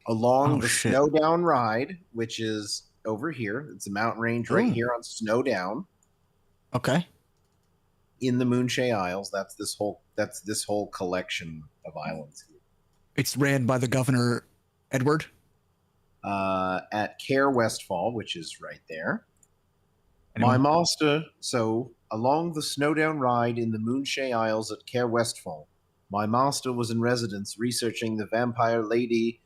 Speaker 3: along
Speaker 1: Oh,
Speaker 3: the
Speaker 1: shit.
Speaker 3: Snowdown Ride, which is over here, it's a mountain range right
Speaker 1: Ooh.
Speaker 3: here on Snowdown
Speaker 1: Okay.
Speaker 3: in the Moonshay Isles. That's this whole collection of islands here.
Speaker 1: It's ran by the governor, Edward.
Speaker 3: At Care Westfall, which is right there.
Speaker 1: Anyone?
Speaker 3: My master, so along the Snowdown Ride in the Moonshay Isles at Care Westfall, my master was in residence researching the vampire lady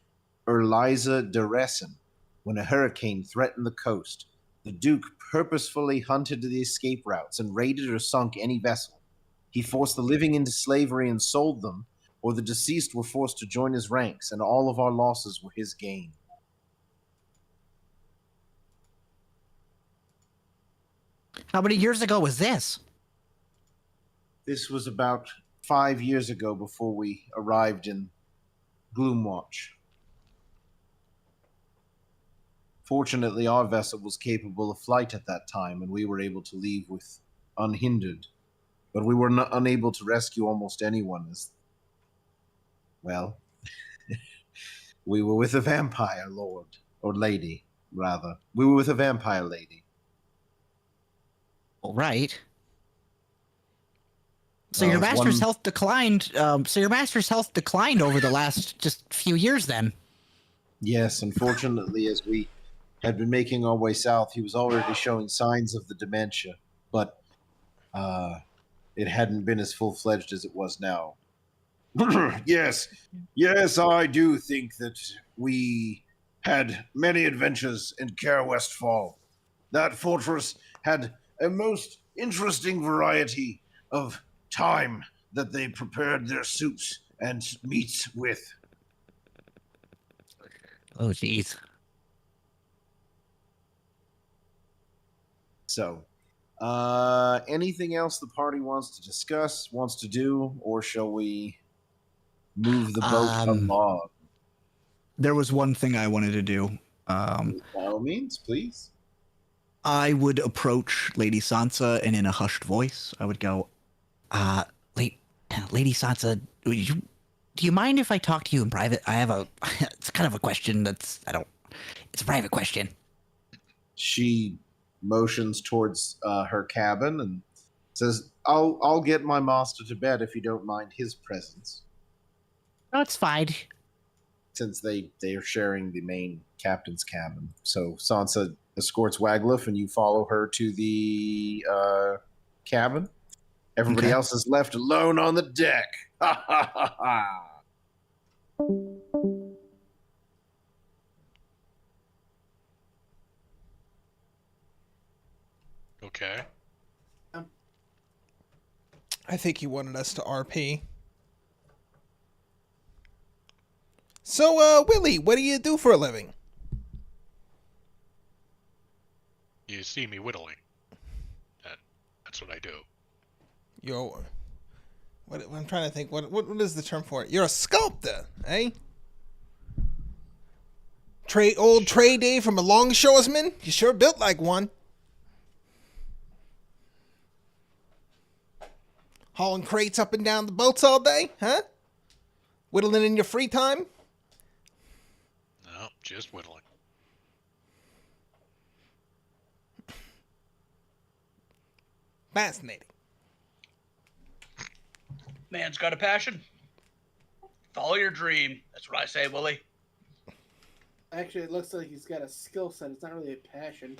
Speaker 3: Eliza de Ressen when a hurricane threatened the coast. The Duke purposefully hunted the escape routes and raided or sunk any vessel. He forced the living into slavery and sold them, or the deceased were forced to join his ranks, and all of our losses were his gain.
Speaker 1: How many years ago was this?
Speaker 3: This was about 5 years ago before we arrived in Gloomwatch. Fortunately, our vessel was capable of flight at that time, and we were able to leave with unhindered. But we were unable to rescue almost anyone, as well. We were with a vampire lord, or lady, rather. We were with a vampire lady.
Speaker 1: All right. So
Speaker 3: Well,
Speaker 1: your
Speaker 3: there's
Speaker 1: master's
Speaker 3: one-
Speaker 1: health declined. So your master's health declined over the last just few years. Then.
Speaker 3: Yes, unfortunately, as we had been making our way south, he was already showing signs of the dementia, but it hadn't been as full-fledged as it was now. Yes, I do think that we had many adventures in Care Westfall. That fortress had a most interesting variety of thyme that they prepared their soups and meats with.
Speaker 1: Oh, jeez.
Speaker 3: So, anything else the party wants to discuss, wants to do, or shall we move the boat along?
Speaker 1: There was one thing I wanted to do.
Speaker 3: By all means, please.
Speaker 1: I would approach Lady Sansa, and in a hushed voice, I would go, Lady Sansa, do you mind if I talk to you in private? I have it's kind of a question it's a private question.
Speaker 3: She motions towards her cabin and says, I'll get my master to bed if you don't mind his presence.
Speaker 1: No, it's fine.
Speaker 3: Since they are sharing the main captain's cabin. So Sansa escorts Wagluff and you follow her to the cabin. Everybody else is left alone on the deck. Ha ha ha ha.
Speaker 6: Okay.
Speaker 2: I think he wanted us to RP. So, Willie, what do you do for a living?
Speaker 6: You see me whittling. That's what I do.
Speaker 2: I'm trying to think. What is the term for it? You're a sculptor, eh? Trey Day from a longshoresman? You sure built like one. Hauling crates up and down the boats all day, huh? Whittling in your free time?
Speaker 6: No, just whittling.
Speaker 2: Fascinating.
Speaker 5: Man's got a passion. Follow your dream. That's what I say, Willie.
Speaker 4: Actually, it looks like he's got a skill set. It's not really a passion.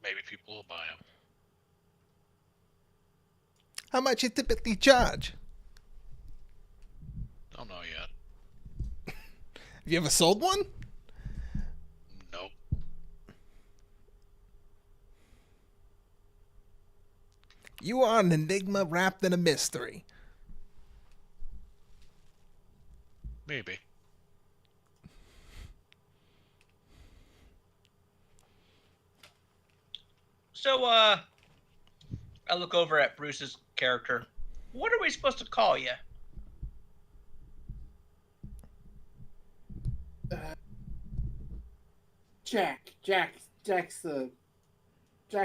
Speaker 6: Maybe people will buy them.
Speaker 2: How much you typically charge?
Speaker 6: Don't know yet.
Speaker 2: Have you ever sold one?
Speaker 6: Nope.
Speaker 2: You are an enigma wrapped in a mystery.
Speaker 6: Maybe.
Speaker 5: So, I look over at Bruce's character. What are we supposed to call you?
Speaker 4: Jack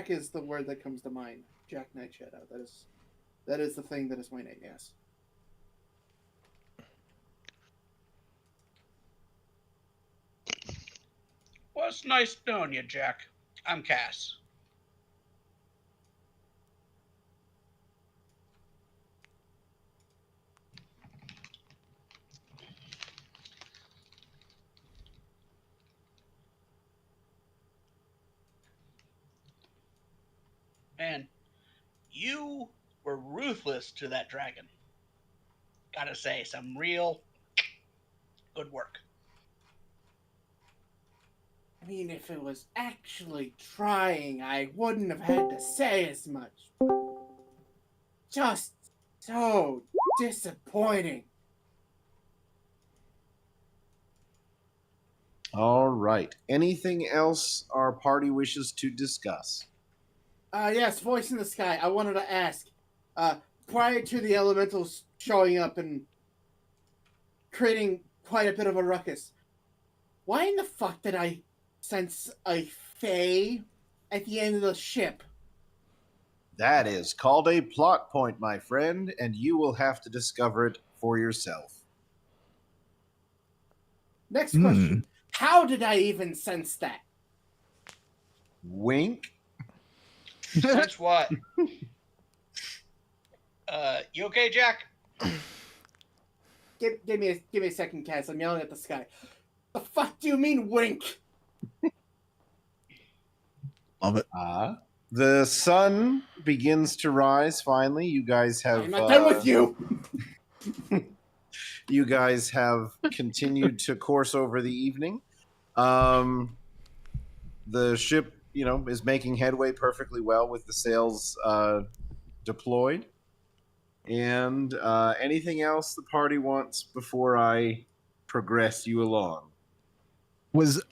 Speaker 4: is the word that comes to mind. Jack Nightshadow. That is the thing that is my name. Yes.
Speaker 5: Well, it's nice knowing you, Jack. I'm Cass. Man, you were ruthless to that dragon. Gotta say, some real good work.
Speaker 4: I mean, if it was actually trying, I wouldn't have had to say as much. Just so disappointing.
Speaker 3: All right. Anything else our party wishes to discuss?
Speaker 4: Yes, voice in the sky. I wanted to ask, prior to the elementals showing up and creating quite a bit of a ruckus, why in the fuck did I sense a fae at the end of the ship?
Speaker 3: That is called a plot point, my friend, and you will have to discover it for yourself.
Speaker 4: Next question. How did I even sense that?
Speaker 3: Wink.
Speaker 5: That's what. You okay, Jack?
Speaker 4: Give me a second, Cass. I'm yelling at the sky. The fuck do you mean, wink?
Speaker 1: Love it.
Speaker 3: The sun begins to rise finally. You guys have
Speaker 4: I'm not done with you.
Speaker 3: you guys have continued to course over the evening. The ship, is making headway perfectly well with the sails deployed. And anything else the party wants before I progress you along?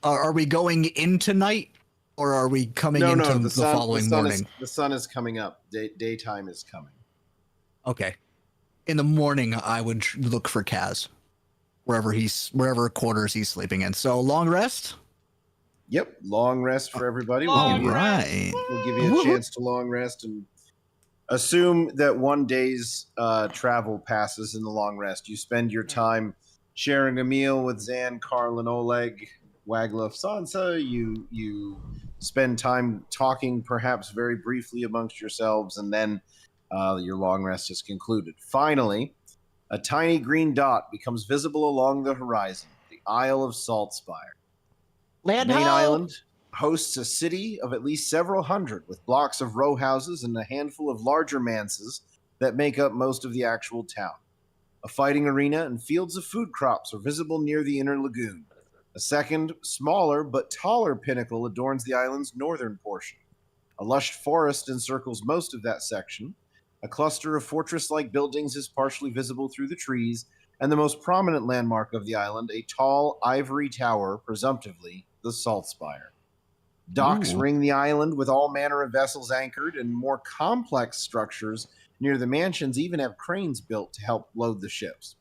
Speaker 1: Are we going in tonight, or are we coming into the following morning?
Speaker 3: The sun is coming up. Daytime is coming.
Speaker 1: Okay. In the morning, I would look for Kaz, wherever quarters he's sleeping in. So long rest.
Speaker 3: Yep, long rest for everybody.
Speaker 5: Long
Speaker 3: We'll give you a chance to long rest and assume that one day's travel passes in the long rest. You spend your time sharing a meal with Zan, Karl, Oleg, Waglov, Sansa. You spend time talking, perhaps very briefly amongst yourselves, and then your long rest is concluded. Finally, a tiny green dot becomes visible along the horizon, the Isle of Saltspire. The main island hosts a city of at least several hundred, with blocks of row houses and a handful of larger manses that make up most of the actual town. A fighting arena and fields of food crops are visible near the inner lagoon. A second, smaller but taller pinnacle adorns the island's northern portion. A lush forest encircles most of that section. A cluster of fortress-like buildings is partially visible through the trees, and the most prominent landmark of the island, a tall ivory tower, presumptively the Salt Spire. Docks ring the island with all manner of vessels anchored, and more complex structures near the mansions even have cranes built to help load the ships.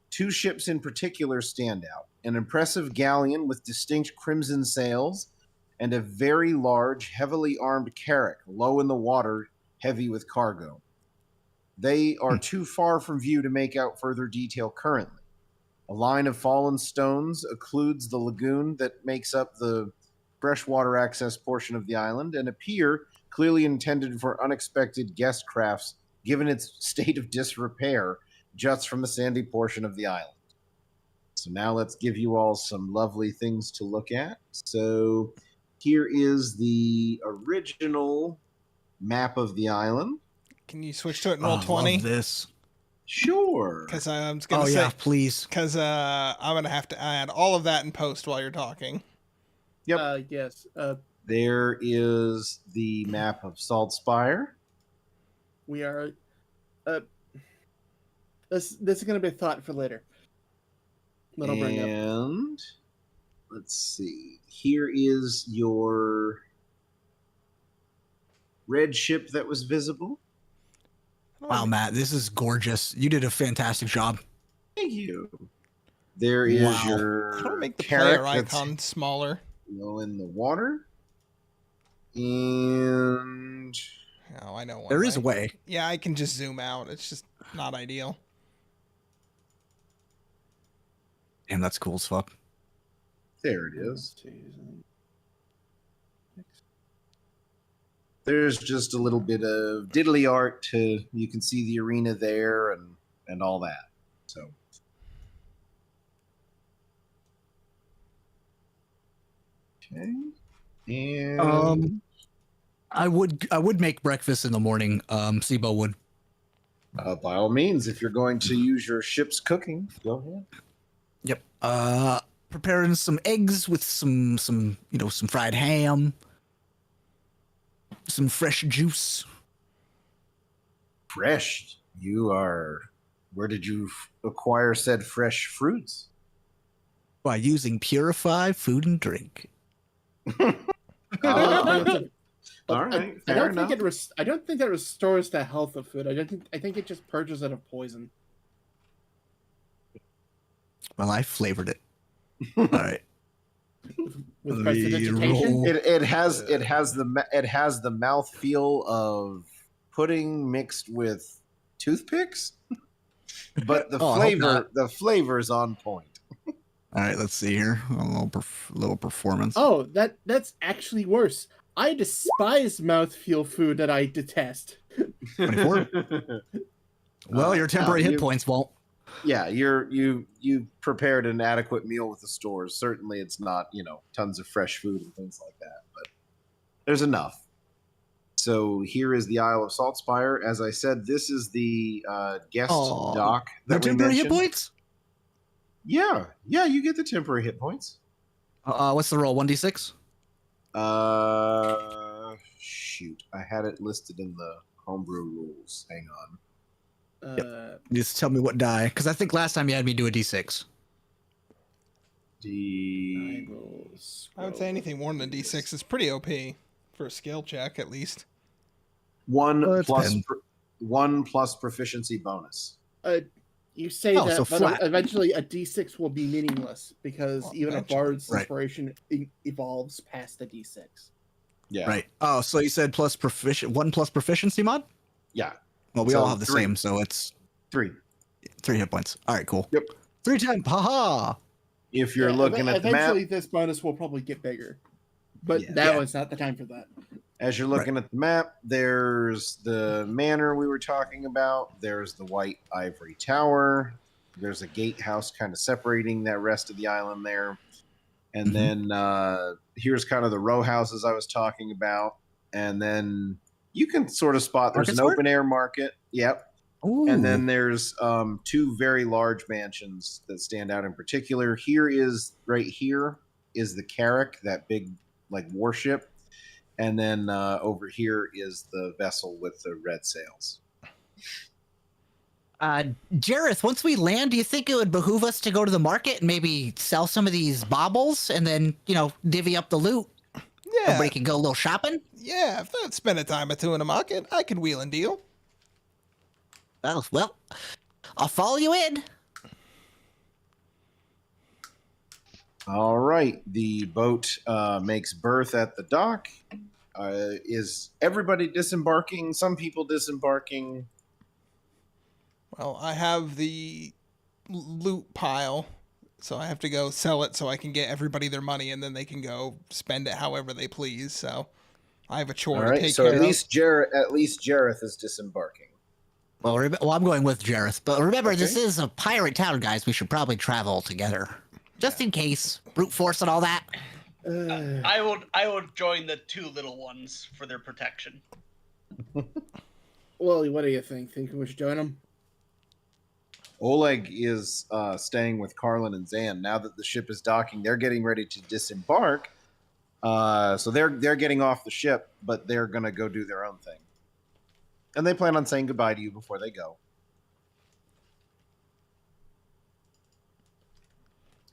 Speaker 3: Two ships in particular stand out: an impressive galleon with distinct crimson sails, and a very large, heavily armed carrack, low in the water, heavy with cargo. They are too far from view to make out further detail currently. A line of fallen stones occludes the lagoon that makes up the freshwater access portion of the island and appear clearly intended for unexpected guest crafts given its state of disrepair juts from the sandy portion of the island. So now let's give you all some lovely things to look at. So here is the original map of the island.
Speaker 2: Can you switch to it and roll 20?
Speaker 1: Love this.
Speaker 3: Sure.
Speaker 2: Because I was going
Speaker 1: Oh
Speaker 2: to say,
Speaker 1: yeah, please.
Speaker 2: because I'm going to have to add all of that in post while you're talking.
Speaker 3: Yep.
Speaker 4: Yes.
Speaker 3: There is the map of Salt Spire.
Speaker 4: We are. This is going to be a thought for later. That I'll bring up.
Speaker 3: And let's see. Here is your red ship that was visible.
Speaker 1: Wow, Matt, this is gorgeous. You did a fantastic job.
Speaker 3: Thank you. There is
Speaker 1: Wow.
Speaker 3: your
Speaker 2: How do I make the
Speaker 3: carrot
Speaker 2: player
Speaker 3: that's
Speaker 2: icon smaller?
Speaker 3: in the water. And
Speaker 2: Oh, I know one.
Speaker 1: There is a
Speaker 2: way.
Speaker 1: way.
Speaker 2: Yeah, I can just zoom out. It's just not ideal.
Speaker 1: Damn, that's cool as fuck.
Speaker 3: there it is. There's just a little bit of diddly art to you can see the arena there and all that. So okay. And
Speaker 1: I would make breakfast in the morning. Sibo would.
Speaker 3: by all means, if you're going to use your ship's cooking, go ahead.
Speaker 1: Yep. Preparing some eggs with some some fried ham, some fresh juice.
Speaker 3: Fresh. You are. Where did you acquire said fresh fruits?
Speaker 1: By using purified food and drink.
Speaker 3: All right,
Speaker 4: I
Speaker 3: fair
Speaker 4: don't
Speaker 3: enough.
Speaker 4: think I don't think that restores the health of food. I think it just purges it of poison.
Speaker 1: Well, I flavored it. All right.
Speaker 4: With
Speaker 1: The
Speaker 4: prestidigitation.
Speaker 1: roll.
Speaker 3: It has the mouthfeel of pudding mixed with toothpicks, but the
Speaker 1: Oh, I hope
Speaker 3: flavor's on point.
Speaker 1: All right, let's see here. A little performance.
Speaker 4: Oh, that's actually worse. I despise mouthfeel food that I detest.
Speaker 1: 24. Well, your temporary hit points won't.
Speaker 3: Yeah, you prepared an adequate meal with the stores. Certainly, it's not tons of fresh food and things like that, but there's enough. So here is the Isle of Salt Spire. As I said, this is the guest dock
Speaker 1: The
Speaker 3: that we
Speaker 1: temporary hit
Speaker 3: mentioned.
Speaker 1: points?
Speaker 3: Yeah, you get the temporary hit points.
Speaker 1: What's the roll? 1d6?
Speaker 3: Shoot, I had it listed in the homebrew rules. Hang on.
Speaker 1: Just tell me what die, because I think last time you had me do a d6.
Speaker 3: D.
Speaker 2: I would say anything more than a D6 is pretty OP for a skill check, at least.
Speaker 3: One
Speaker 1: Well, it
Speaker 3: plus
Speaker 1: depends.
Speaker 3: one plus proficiency bonus.
Speaker 4: You say
Speaker 1: Oh,
Speaker 4: that,
Speaker 1: so
Speaker 4: but
Speaker 1: flat.
Speaker 4: eventually a D6 will be meaningless because
Speaker 2: Well,
Speaker 4: even a
Speaker 2: eventually.
Speaker 4: bard's
Speaker 1: Right.
Speaker 4: inspiration evolves past the D6.
Speaker 3: Yeah.
Speaker 1: Right. Oh, so you said plus one plus proficiency mod?
Speaker 3: Yeah.
Speaker 1: Well, we
Speaker 3: So
Speaker 1: all have the
Speaker 3: 3.
Speaker 1: same, so it's
Speaker 3: 3.
Speaker 1: 3 hit points. All right, cool.
Speaker 3: Yep.
Speaker 1: 3 times. Haha.
Speaker 3: If you're
Speaker 4: Yeah,
Speaker 3: looking at the
Speaker 4: eventually
Speaker 3: map,
Speaker 4: this bonus will probably get bigger, but
Speaker 3: Yeah.
Speaker 4: now
Speaker 1: Yeah.
Speaker 4: is not the time for that.
Speaker 3: as you're looking at the map, there's the manor we were talking about. There's the White Ivory Tower. There's a gatehouse kind of separating that rest of the island there. And
Speaker 1: Mhm.
Speaker 3: then here's kind of the row houses I was talking about. And then you can sort of spot there's
Speaker 1: Market
Speaker 3: an
Speaker 1: square?
Speaker 3: open air market. Yep.
Speaker 1: Ooh.
Speaker 3: And then there's 2 very large mansions that stand out in particular. Right here is the Carrack, that big warship. And then over here is the vessel with the red sails.
Speaker 1: Jareth, once we land, do you think it would behoove us to go to the market and maybe sell some of these baubles and then, divvy up the loot?
Speaker 2: Yeah,
Speaker 1: Everybody can go a little shopping?
Speaker 2: yeah. If I'd spend a time or two in a market, I could wheel and deal.
Speaker 1: Well, I'll follow you in.
Speaker 3: All right. The boat makes berth at the dock. Is everybody disembarking? Some people disembarking.
Speaker 2: Well, I have the loot pile So I have to go sell it so I can get everybody their money, and then they can go spend it however they please. So I have a chore
Speaker 3: All
Speaker 2: to
Speaker 3: right,
Speaker 2: take
Speaker 3: so
Speaker 2: care
Speaker 3: at least Jareth is disembarking.
Speaker 1: Well, I'm going with Jareth, but remember,
Speaker 3: Okay.
Speaker 1: this is a pirate town, guys. We should probably travel together, just in case, brute force and all that.
Speaker 5: I will join the two little ones for their protection.
Speaker 4: Well, what do you think? Think we should join them?
Speaker 3: Oleg is staying with Carlin and Zan. Now that the ship is docking, they're getting ready to disembark. So they're getting off the ship, but they're gonna go do their own thing. And they plan on saying goodbye to you before they go.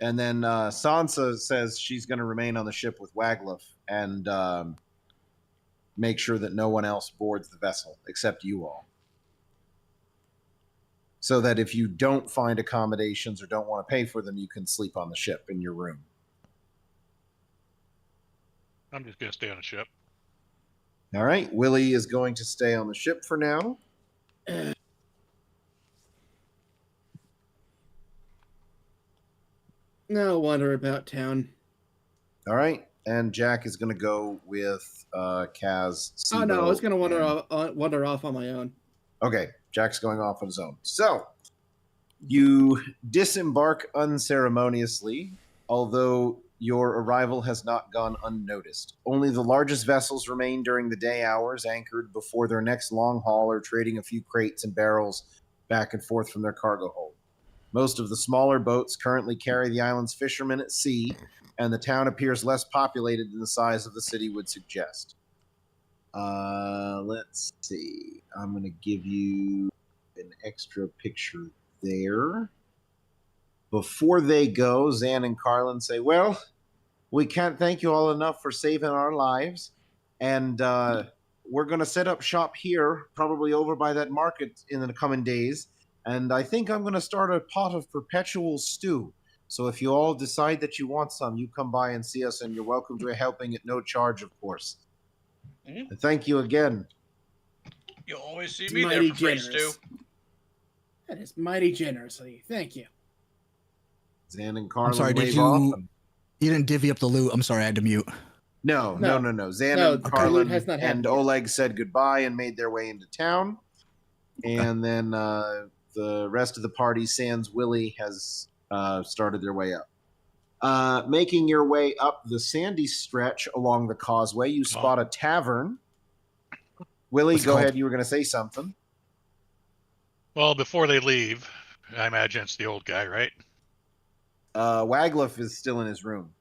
Speaker 3: And then Sansa says she's going to remain on the ship with Wagluff and make sure that no one else boards the vessel except you all. So that if you don't find accommodations or don't want to pay for them, you can sleep on the ship in your room.
Speaker 6: I'm just gonna stay on a ship.
Speaker 3: All right. Willie is going to stay on the ship for now.
Speaker 4: No wonder about town.
Speaker 3: All right. And Jack is going to go with Kaz.
Speaker 4: Oh no, I was gonna
Speaker 3: and-
Speaker 4: wander off on my own.
Speaker 3: Okay, Jack's going off on his own. So, you disembark unceremoniously, although your arrival has not gone unnoticed. Only the largest vessels remain during the day hours, anchored before their next long haul or trading a few crates and barrels back and forth from their cargo hold. Most of the smaller boats currently carry the island's fishermen at sea, and the town appears less populated than the size of the city would suggest. Let's see. I'm going to give you an extra picture there. Before they go, Zan and Carlin say, well, we can't thank you all enough for saving our lives. And we're going to set up shop here, probably over by that market in the coming days. And I think I'm going to start a pot of perpetual stew. So if you all decide that you want some, you come by and see us, and you're welcome to a helping at no charge, of course.
Speaker 5: Mm-hmm.
Speaker 3: And thank you again.
Speaker 5: You'll always see me
Speaker 4: Mighty
Speaker 5: there for free
Speaker 4: generous.
Speaker 5: stew.
Speaker 4: That is mighty generously. Thank you.
Speaker 3: Zan and Carlin
Speaker 1: sorry, did
Speaker 3: wave
Speaker 1: you-
Speaker 3: off. and-
Speaker 1: You didn't divvy up the loot. I'm sorry, I had to mute.
Speaker 3: No. Zan
Speaker 4: No,
Speaker 3: and
Speaker 4: the
Speaker 3: Carlin
Speaker 4: loot has not
Speaker 3: and
Speaker 4: happened yet.
Speaker 3: Oleg said goodbye and made their way into town. And then the rest of the party, sans Willie, has started their way up. Making your way up the sandy stretch along the causeway, you spot a tavern. Willie,
Speaker 1: What's it
Speaker 3: go
Speaker 1: called?
Speaker 3: ahead. You were going to say something.
Speaker 6: Well, before they leave, I imagine it's the old guy, right?
Speaker 3: Wagluff is still in his room.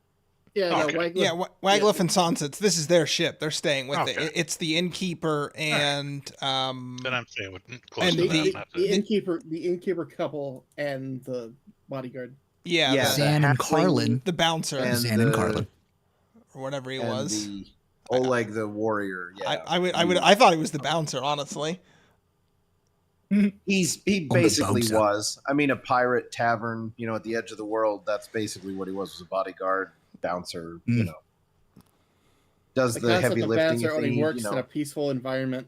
Speaker 4: Yeah, no,
Speaker 6: Okay.
Speaker 4: Wagler.
Speaker 2: Yeah, Wagluff and Sansa, this is their ship. They're staying with
Speaker 6: Okay.
Speaker 2: it. It's the innkeeper and
Speaker 6: Then I'm staying with close
Speaker 2: And
Speaker 6: to
Speaker 4: the,
Speaker 6: them.
Speaker 4: the, the innkeeper couple and the bodyguard.
Speaker 2: yeah,
Speaker 3: Yeah,
Speaker 2: the,
Speaker 1: Zan and
Speaker 3: halfling
Speaker 1: Carlin.
Speaker 2: the bouncer
Speaker 3: and
Speaker 1: Zan and
Speaker 3: the-
Speaker 1: Carlin.
Speaker 2: or whatever he
Speaker 3: and
Speaker 2: was.
Speaker 3: the Oleg the warrior. Yeah,
Speaker 2: I thought he was the bouncer, honestly.
Speaker 3: He
Speaker 1: the
Speaker 3: basically
Speaker 1: boat, so.
Speaker 3: was. I mean, a pirate tavern, at the edge of the world. That's basically what he was a bodyguard, bouncer.
Speaker 1: Mm.
Speaker 3: Does
Speaker 4: The
Speaker 3: the
Speaker 4: concept
Speaker 3: heavy
Speaker 4: of
Speaker 3: lifting
Speaker 4: bouncer
Speaker 3: if they
Speaker 4: only
Speaker 3: need,
Speaker 4: works in a peaceful environment.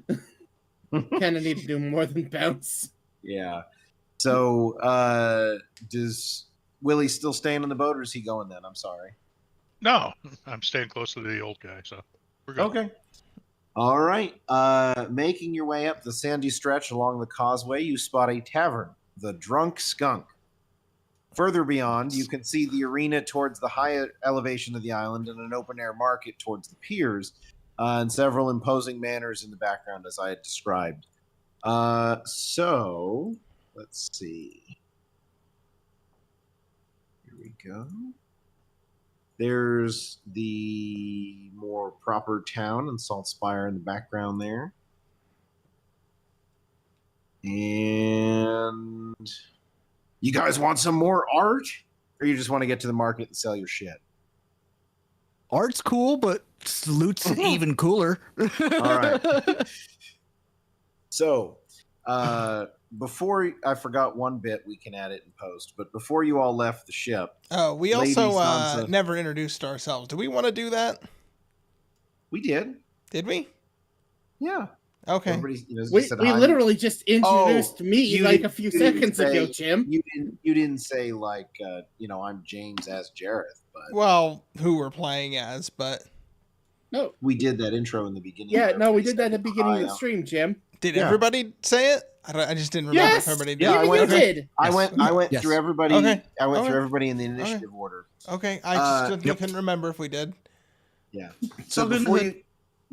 Speaker 4: Kind of need to do more than bounce.
Speaker 3: Yeah. So, does Willie still staying on the boat, or is he going then? I'm sorry.
Speaker 6: No, I'm staying close to the old guy, so we're good.
Speaker 3: Okay. All right. Making your way up the sandy stretch along the causeway, you spot a tavern, the Drunk Skunk. Further beyond, you can see the arena towards the high elevation of the island and an open-air market towards the piers, and several imposing manors in the background, as I had described. So, let's see. Here we go. There's the more proper town and Salt Spire in the background there. And you guys want some more art? Or you just want to get to the market and sell your shit?
Speaker 1: Art's cool, but loot's even cooler.
Speaker 3: All right. So, before I forgot one bit, we can add it in post. But before you all left the ship,
Speaker 2: Oh, we
Speaker 3: Lady
Speaker 2: also
Speaker 3: Sansa.
Speaker 2: never introduced ourselves. Do we want to do that?
Speaker 3: we did.
Speaker 2: Did we?
Speaker 3: Yeah.
Speaker 2: Okay.
Speaker 3: Everybody, you know,
Speaker 4: We,
Speaker 3: just said
Speaker 4: we
Speaker 3: hi.
Speaker 4: literally just introduced me
Speaker 3: you
Speaker 4: like
Speaker 3: didn't-
Speaker 4: a few
Speaker 3: you didn't
Speaker 4: seconds ago,
Speaker 3: say-
Speaker 4: Jim.
Speaker 3: You didn't say like I'm James as Jareth, but
Speaker 2: Well, who we're playing as, but
Speaker 4: No,
Speaker 3: we did that intro in the beginning.
Speaker 4: yeah,
Speaker 3: where
Speaker 4: no, we
Speaker 3: everybody
Speaker 4: did that at the
Speaker 3: said
Speaker 4: beginning of
Speaker 3: hi.
Speaker 4: the stream, Jim.
Speaker 2: did
Speaker 3: Yeah.
Speaker 2: everybody say it? I just didn't remember
Speaker 4: Yes,
Speaker 2: if everybody did.
Speaker 3: Yeah, I
Speaker 4: even
Speaker 3: went-
Speaker 4: you did.
Speaker 3: I
Speaker 1: Yes.
Speaker 3: went
Speaker 1: Yes.
Speaker 3: through everybody.
Speaker 2: Okay.
Speaker 3: I went
Speaker 2: Okay.
Speaker 3: through everybody in the initiative order.
Speaker 2: Okay, I just
Speaker 1: Yep.
Speaker 2: couldn't remember if we did.
Speaker 3: Yeah.
Speaker 1: So
Speaker 3: So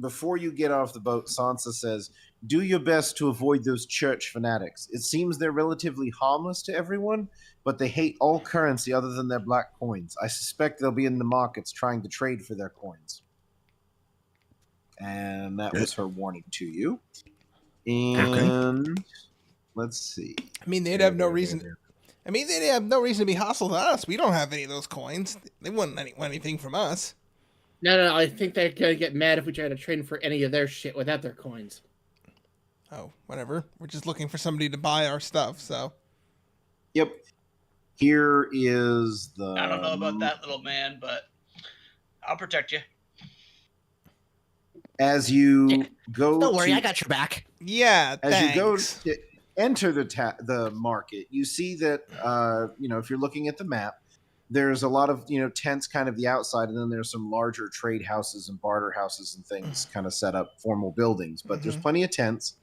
Speaker 3: before you get off the boat, Sansa says, "Do your best to avoid those church fanatics. It seems they're relatively harmless to everyone, but they hate all currency other than their black coins. I suspect they'll be in the markets trying to trade for their coins." And that was her warning to you. And let's see.
Speaker 2: I mean, they'd have no reason. I mean, they'd have no reason to be hostile to us. We don't have any of those coins. They wouldn't want anything from us.
Speaker 4: No, I think they're gonna get mad if we try to trade for any of their shit without their coins.
Speaker 2: Oh, whatever. We're just looking for somebody to buy our stuff. So
Speaker 3: Yep. Here is the.
Speaker 5: I don't know about that, little man, but I'll protect you.
Speaker 3: As you go.
Speaker 1: Don't worry,
Speaker 3: to-
Speaker 1: I got your back.
Speaker 2: yeah,
Speaker 3: As
Speaker 2: thanks.
Speaker 3: you go to enter the market, you see that if you're looking at the map, there's a lot of tents kind of the outside, and then there's some larger trade houses and barter houses and things kind of set up, formal buildings. But there's plenty of tents.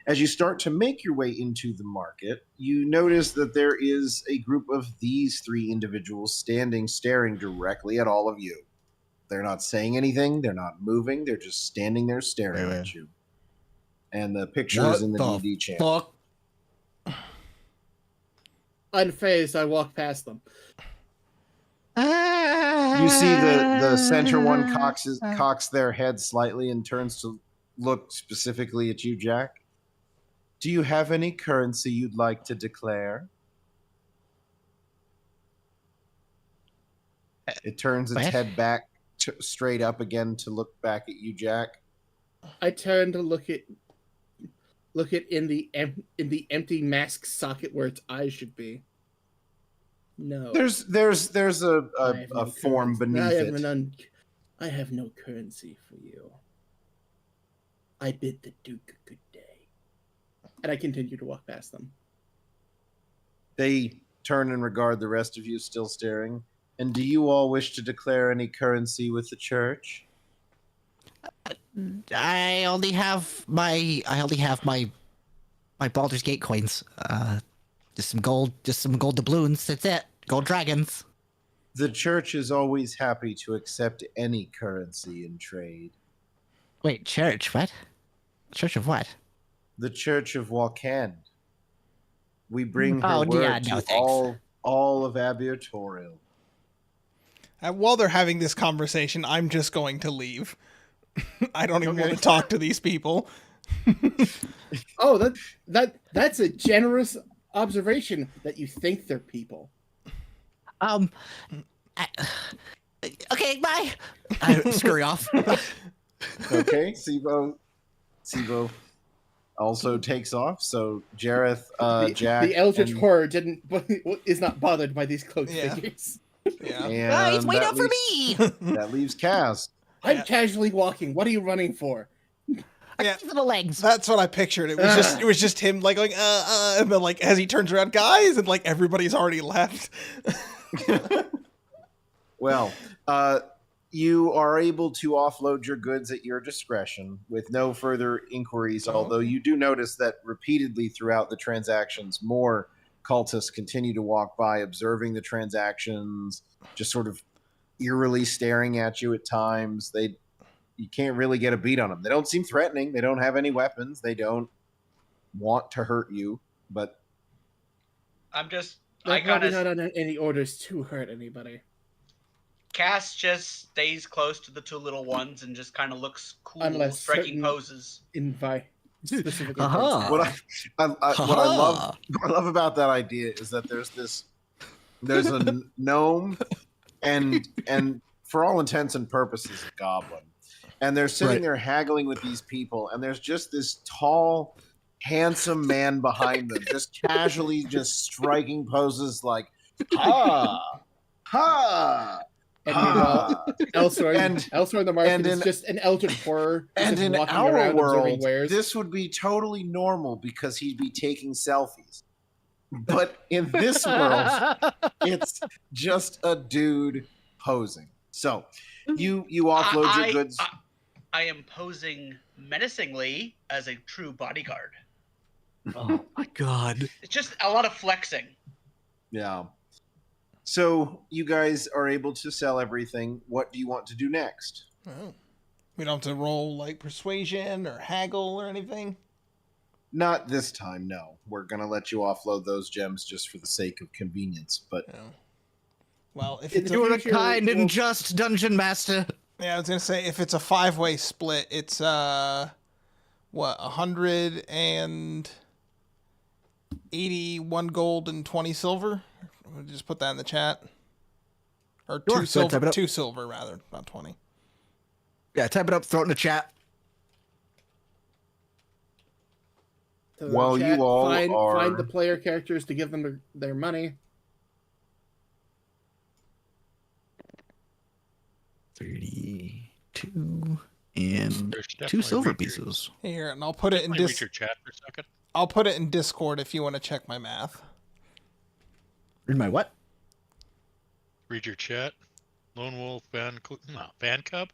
Speaker 3: As you start to make your way into the market, you notice that there is a group of these three individuals standing, staring directly at all of you. They're not saying anything. They're not moving. They're just standing there staring
Speaker 1: Wait.
Speaker 3: at you. And the picture is in the D&D channel.
Speaker 1: Fuck.
Speaker 4: Unfazed, I walk past them.
Speaker 3: You see the center one cocks their head slightly and turns to look specifically at you, Jack. Do you have any currency you'd like to declare? It turns its
Speaker 1: What?
Speaker 3: head back straight up again to look back at you, Jack.
Speaker 4: I turn to look at in the empty mask socket where its eyes should be. No.
Speaker 3: There's
Speaker 4: I have
Speaker 3: a
Speaker 4: no
Speaker 3: form
Speaker 4: currency.
Speaker 3: beneath it.
Speaker 4: I have no currency for you. I bid the Duke a good day. And I continue to walk past them.
Speaker 3: They turn and regard the rest of you still staring. And do you all wish to declare any currency with the church?
Speaker 1: I only have my Baldur's Gate coins. Just some gold doubloons. That's it. Gold dragons.
Speaker 3: The church is always happy to accept any currency in trade.
Speaker 1: Wait, church? What? Church of what?
Speaker 3: The Church of Wakand. We bring her
Speaker 1: Oh,
Speaker 3: word
Speaker 1: yeah,
Speaker 3: to
Speaker 1: no, thanks.
Speaker 3: all of Abiatorial.
Speaker 2: While they're having this conversation, I'm just going to leave. I don't even want to talk to these people.
Speaker 4: Oh, that's a generous observation that you think they're people.
Speaker 1: Okay, bye. I scurry off.
Speaker 3: Okay, Sibo also takes off. So Jareth, Jack,
Speaker 4: The Eldritch
Speaker 3: and-
Speaker 4: Horror is not bothered by these cloaked
Speaker 2: Yeah.
Speaker 4: figures.
Speaker 2: Yeah.
Speaker 3: and
Speaker 1: Guys, wait
Speaker 3: that
Speaker 1: up for
Speaker 3: leaves-
Speaker 1: me.
Speaker 3: That leaves Cass.
Speaker 4: I'm
Speaker 2: Yeah.
Speaker 4: casually walking. What are you running for?
Speaker 2: Yeah.
Speaker 1: For the legs.
Speaker 2: That's what I pictured. It was just him like going and then like as he turns around, guys, and like everybody's already left.
Speaker 3: Well, you are able to offload your goods at your discretion with no further inquiries, although you do notice that repeatedly throughout the transactions, more cultists continue to walk by, observing the transactions, just sort of eerily staring at you at times. You can't really get a beat on them. They don't seem threatening. They don't have any weapons. They don't want to hurt you, but
Speaker 5: I
Speaker 4: They're
Speaker 5: kind
Speaker 4: probably
Speaker 5: of
Speaker 4: not on any orders to hurt anybody.
Speaker 5: Cass just stays close to the two little ones and just kind of looks cool,
Speaker 4: Unless
Speaker 5: striking
Speaker 4: certain-
Speaker 5: pose.
Speaker 4: Specifically.
Speaker 1: Uh-huh.
Speaker 3: what I love about that idea is that there's a gnome and for all intents and purposes a goblin, and they're sitting
Speaker 1: Right.
Speaker 3: there haggling with these people, and there's just this tall, handsome man behind them, just casually just striking poses like ha ha,
Speaker 4: And meanwhile, elsewhere,
Speaker 3: And-
Speaker 4: elsewhere in the market
Speaker 3: and
Speaker 4: is
Speaker 3: in-
Speaker 4: just an eldritch horror.
Speaker 3: And
Speaker 4: just
Speaker 3: in
Speaker 4: walking
Speaker 3: our
Speaker 4: around observing
Speaker 3: world,
Speaker 4: wares.
Speaker 3: this would be totally normal because he'd be taking selfies. But in this world, it's just a dude posing. So you offload your goods.
Speaker 5: I am posing menacingly as a true bodyguard.
Speaker 1: Oh my god.
Speaker 5: It's just a lot of flexing.
Speaker 3: Yeah. So you guys are able to sell everything. What do you want to do next?
Speaker 2: Oh. We don't have to roll like persuasion or haggle or anything.
Speaker 3: Not this time, no. We're gonna let you offload those gems just for the sake of convenience. But
Speaker 2: No. Well, if
Speaker 4: In
Speaker 2: it's
Speaker 4: the
Speaker 2: a,
Speaker 1: You are a
Speaker 4: future,
Speaker 1: kind
Speaker 4: we'll-
Speaker 1: and just dungeon master.
Speaker 2: yeah, I was gonna say if it's a 5-way split, it's 181 gold and 20 silver. We'll just put that in the chat. Or
Speaker 1: Sure,
Speaker 2: two
Speaker 1: so type
Speaker 2: silver,
Speaker 1: it up.
Speaker 2: 2 silver rather, not 20.
Speaker 1: Yeah, type it up, throw it in the chat.
Speaker 4: To the
Speaker 3: While you all
Speaker 4: find the
Speaker 3: are-
Speaker 4: player characters to give them their money.
Speaker 1: 32 and
Speaker 6: There's
Speaker 1: 2
Speaker 6: definitely
Speaker 1: silver
Speaker 6: read your-
Speaker 1: pieces.
Speaker 2: Here, and I'll put it in
Speaker 6: definitely read your chat for a second.
Speaker 2: I'll put it in Discord if you want to check my math.
Speaker 1: Read my what?
Speaker 6: Read your chat. Lone Wolf Fan Cub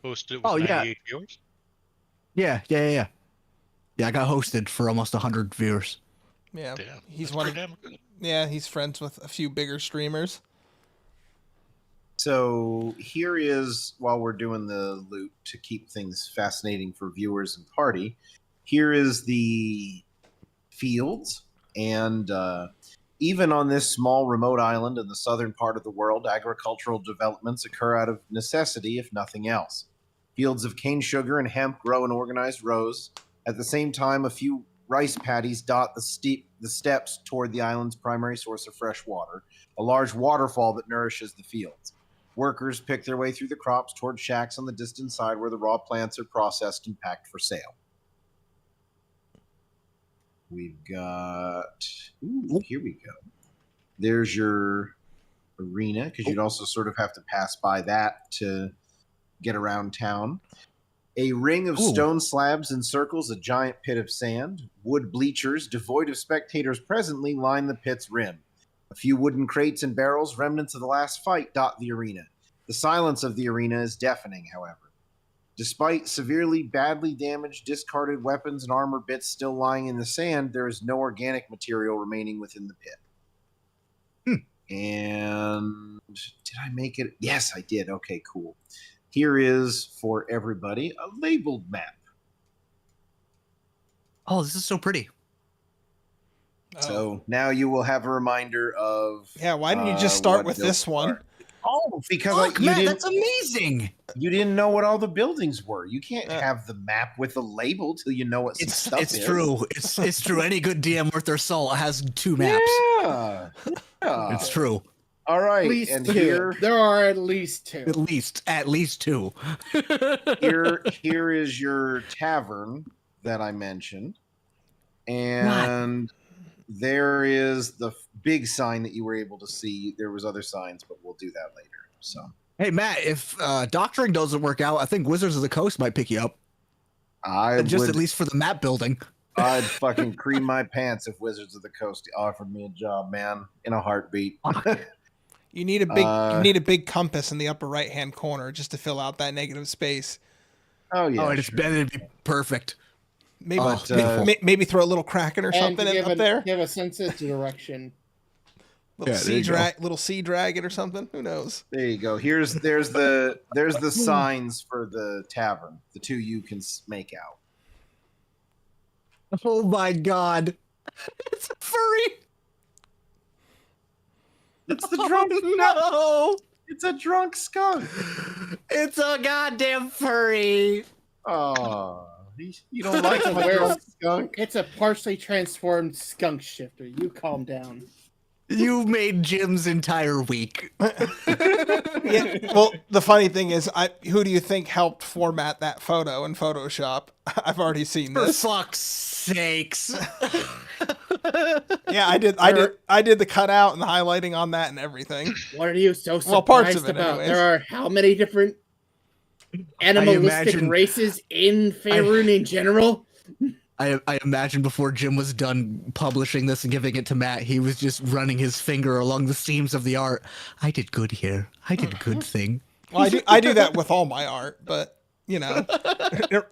Speaker 6: posted with
Speaker 1: Oh, yeah.
Speaker 6: 98 viewers.
Speaker 1: Yeah. Yeah, I got hosted for almost 100 viewers.
Speaker 2: Yeah,
Speaker 6: Damn,
Speaker 2: he's
Speaker 6: that's
Speaker 2: one.
Speaker 6: pretty damn good.
Speaker 2: Yeah, he's friends with a few bigger streamers.
Speaker 3: so here is, while we're doing the loot to keep things fascinating for viewers and party, here is the fields. And even on this small remote island in the southern part of the world, agricultural developments occur out of necessity, if nothing else. Fields of cane sugar and hemp grow in organized rows. At the same time, a few rice paddies dot the steps toward the island's primary source of fresh water, a large waterfall that nourishes the fields. Workers pick their way through the crops toward shacks on the distant side where the raw plants are processed and packed for sale. We've got... Ooh, here we go. There's your arena, because you'd also sort of have to pass by that to get around town. A ring of
Speaker 1: Ooh.
Speaker 3: stone slabs encircles a giant pit of sand. Wood bleachers, devoid of spectators presently, line the pit's rim. A few wooden crates and barrels, remnants of the last fight, dot the arena. The silence of the arena is deafening, however. Despite severely badly damaged, discarded weapons and armor bits still lying in the sand, there is no organic material remaining within the pit. And did I make it? Yes, I did. Okay, cool. Here is, for everybody, a labeled map.
Speaker 1: Oh, this is so pretty.
Speaker 3: So now you will have a reminder of...
Speaker 2: Yeah, why didn't you just start
Speaker 3: what
Speaker 2: with this
Speaker 3: buildings
Speaker 2: one?
Speaker 3: are. Oh, because
Speaker 1: Look,
Speaker 3: you
Speaker 1: Matt,
Speaker 3: didn't...
Speaker 1: that's amazing.
Speaker 3: You didn't know what all the buildings were. You can't
Speaker 2: Yeah.
Speaker 3: have the map with a label till you know what some stuff
Speaker 1: It's
Speaker 3: is.
Speaker 1: true. It's true. Any good DM worth their salt has 2 maps.
Speaker 3: Yeah. Yeah.
Speaker 1: It's true.
Speaker 3: All right.
Speaker 4: At least
Speaker 3: And
Speaker 4: 2.
Speaker 3: here
Speaker 4: There are at least 2.
Speaker 1: At least 2.
Speaker 3: here is your tavern that I mentioned. And there is the big sign that you were able to see. There was other signs, but we'll do that later. So
Speaker 1: Hey, Matt, if doctoring doesn't work out, I think Wizards of the Coast might pick you up.
Speaker 3: I
Speaker 1: Just
Speaker 3: would,
Speaker 1: at least for the map building.
Speaker 3: I'd fucking cream my pants if Wizards of the Coast offered me a job, man, in a heartbeat.
Speaker 2: You need a big compass in the upper right hand corner just to fill out that negative space.
Speaker 3: Oh yeah.
Speaker 1: Oh, and it's
Speaker 3: sure.
Speaker 1: better to be perfect.
Speaker 2: Maybe
Speaker 1: Oh,
Speaker 2: maybe throw a little kraken or
Speaker 4: And
Speaker 2: something
Speaker 4: to give
Speaker 2: up there.
Speaker 4: give a sense of direction.
Speaker 2: Little
Speaker 1: Yeah, there you go.
Speaker 2: little sea dragon or something. Who knows?
Speaker 3: There you go. There's the signs for the tavern. The 2 you can make out.
Speaker 1: Oh my god. It's a furry.
Speaker 3: It's the
Speaker 1: Oh,
Speaker 3: drunk.
Speaker 1: no.
Speaker 3: It's a drunk skunk.
Speaker 1: It's a goddamn furry.
Speaker 3: Oh, you don't like my
Speaker 4: Where-
Speaker 3: drunk skunk?
Speaker 4: It's a partially transformed skunk shifter. You calm down.
Speaker 1: You made Jim's entire week.
Speaker 2: Yeah. Well, the funny thing is, who do you think helped format that photo in Photoshop? I've already seen
Speaker 1: For
Speaker 2: this.
Speaker 1: fuck's sakes.
Speaker 2: Yeah, I did the cutout and the highlighting on that and everything.
Speaker 4: What are you so surprised
Speaker 2: Well, parts of it,
Speaker 4: about?
Speaker 2: anyways.
Speaker 4: There are how many different animalistic
Speaker 1: imagine-
Speaker 4: races in Faerun in general?
Speaker 1: I imagine before Jim was done publishing this and giving it to Matt, he was just running his finger along the seams of the art. I did good here. I did a good thing.
Speaker 2: Well, I do that with all my art, but you know,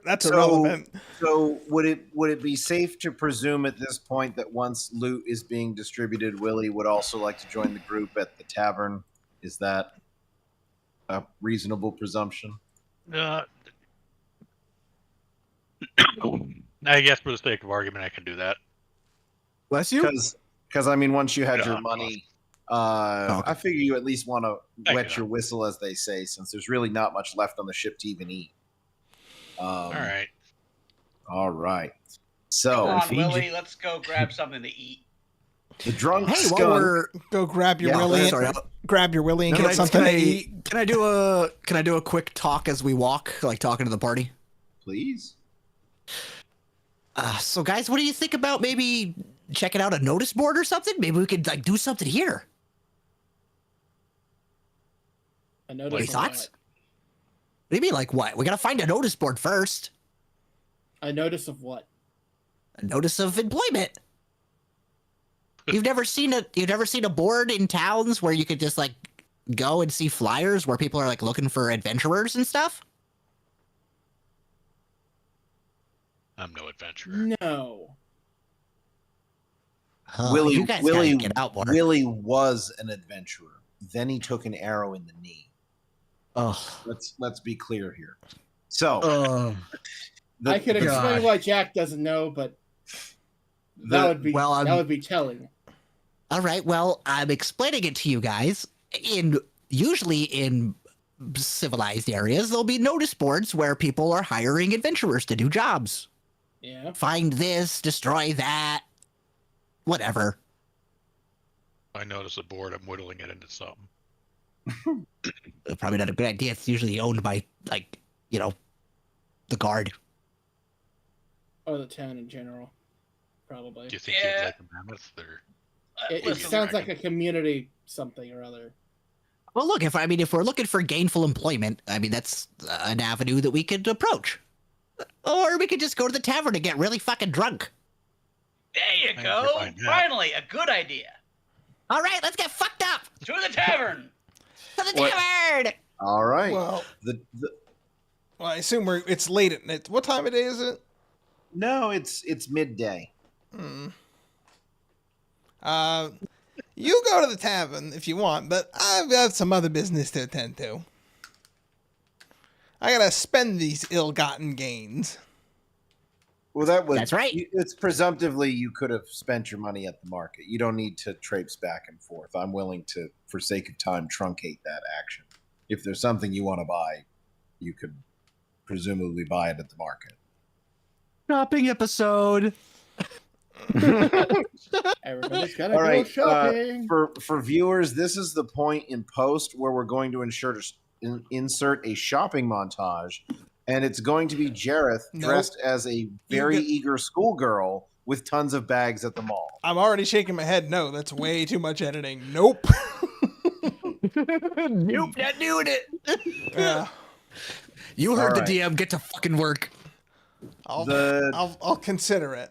Speaker 2: that's irrelevant.
Speaker 3: So would it be safe to presume at this point that once loot is being distributed, Willie would also like to join the group at the tavern? Is that a reasonable presumption?
Speaker 6: I guess for the sake of argument, I can do that.
Speaker 1: Bless you.
Speaker 3: Because I mean, once you had
Speaker 6: Yeah.
Speaker 3: your money,
Speaker 1: Okay.
Speaker 3: I figure you at least want to
Speaker 6: Thank
Speaker 3: wet
Speaker 6: you.
Speaker 3: your whistle, as they say, since there's really not much left on the ship to even eat.
Speaker 6: All right.
Speaker 3: All right.
Speaker 5: Come
Speaker 3: So
Speaker 5: on,
Speaker 1: feed
Speaker 5: Willie.
Speaker 1: you.
Speaker 5: Let's go grab something to eat.
Speaker 3: the drunk
Speaker 1: Hey, while
Speaker 3: skunk.
Speaker 1: we're
Speaker 2: Go grab your
Speaker 3: Yeah,
Speaker 2: willy,
Speaker 1: sorry,
Speaker 2: grab your willy and
Speaker 1: Can
Speaker 2: get
Speaker 1: I-
Speaker 2: something
Speaker 1: can
Speaker 2: to
Speaker 1: I-
Speaker 2: eat.
Speaker 1: can I do a quick talk as we walk, like talking to the party?
Speaker 3: Please.
Speaker 1: So guys, what do you think about maybe checking out a notice board or something? Maybe we could like do something here.
Speaker 4: I noticed
Speaker 1: Any thoughts? What do you mean, like what? We gotta find a notice board first.
Speaker 4: A notice of what?
Speaker 1: A notice of employment. You've never seen a board in towns where you could just like go and see flyers where people are like looking for adventurers and stuff?
Speaker 6: I'm no adventurer.
Speaker 4: No.
Speaker 1: Oh,
Speaker 3: Willie,
Speaker 1: you guys
Speaker 3: Willie,
Speaker 1: gotta get out more.
Speaker 3: Willie was an adventurer. Then he took an arrow in the knee.
Speaker 1: Oh,
Speaker 3: Let's be clear here. So
Speaker 4: I could explain
Speaker 1: gosh.
Speaker 4: why Jack doesn't know, but that would be telling.
Speaker 1: all right. Well, I'm explaining it to you guys. Usually in civilized areas, there'll be notice boards where people are hiring adventurers to do jobs.
Speaker 4: Yeah.
Speaker 1: Find this, destroy that, whatever.
Speaker 6: I notice a board. I'm whittling it into something.
Speaker 1: Probably not a good idea. It's usually owned by, like, the guard.
Speaker 4: Or the town in general. Probably.
Speaker 6: Do you think
Speaker 5: Yeah.
Speaker 6: you'd like a mammoth or?
Speaker 4: It
Speaker 5: Listen,
Speaker 4: sounds like a community something or other.
Speaker 1: Well, look, if we're looking for gainful employment, I mean, that's an avenue that we could approach. Or we could just go to the tavern and get really fucking drunk.
Speaker 5: there you
Speaker 6: Thank
Speaker 5: go.
Speaker 6: you for finding that.
Speaker 5: Finally, a good idea.
Speaker 1: All right, let's get fucked up
Speaker 5: To the tavern.
Speaker 1: to the
Speaker 3: What?
Speaker 1: tavern.
Speaker 3: all right.
Speaker 2: Well,
Speaker 3: The
Speaker 2: I assume it's late at night. What time of day is it?
Speaker 3: no, it's midday.
Speaker 2: You go to the tavern if you want, but I've got some other business to attend to. I gotta spend these ill-gotten gains.
Speaker 3: Well, that was
Speaker 1: That's right.
Speaker 3: It's presumptively you could have spent your money at the market. You don't need to traipse back and forth. I'm willing to, for sake of time, truncate that action. If there's something you want to buy, you could presumably buy it at the market.
Speaker 1: Shopping episode.
Speaker 4: Everybody's gotta
Speaker 3: All
Speaker 4: go
Speaker 3: right,
Speaker 4: shopping.
Speaker 3: For viewers, this is the point in post where we're going to insert a shopping montage, and it's going to be Jareth
Speaker 2: Nope.
Speaker 3: dressed as a very
Speaker 2: get-
Speaker 3: eager schoolgirl with tons of bags at the mall.
Speaker 2: I'm already shaking my head. No, that's way too much editing. Nope.
Speaker 1: Nope, not doing it.
Speaker 2: Yeah,
Speaker 1: You heard
Speaker 3: All
Speaker 1: the
Speaker 3: right.
Speaker 1: DM. Get to fucking work.
Speaker 2: I'll consider it.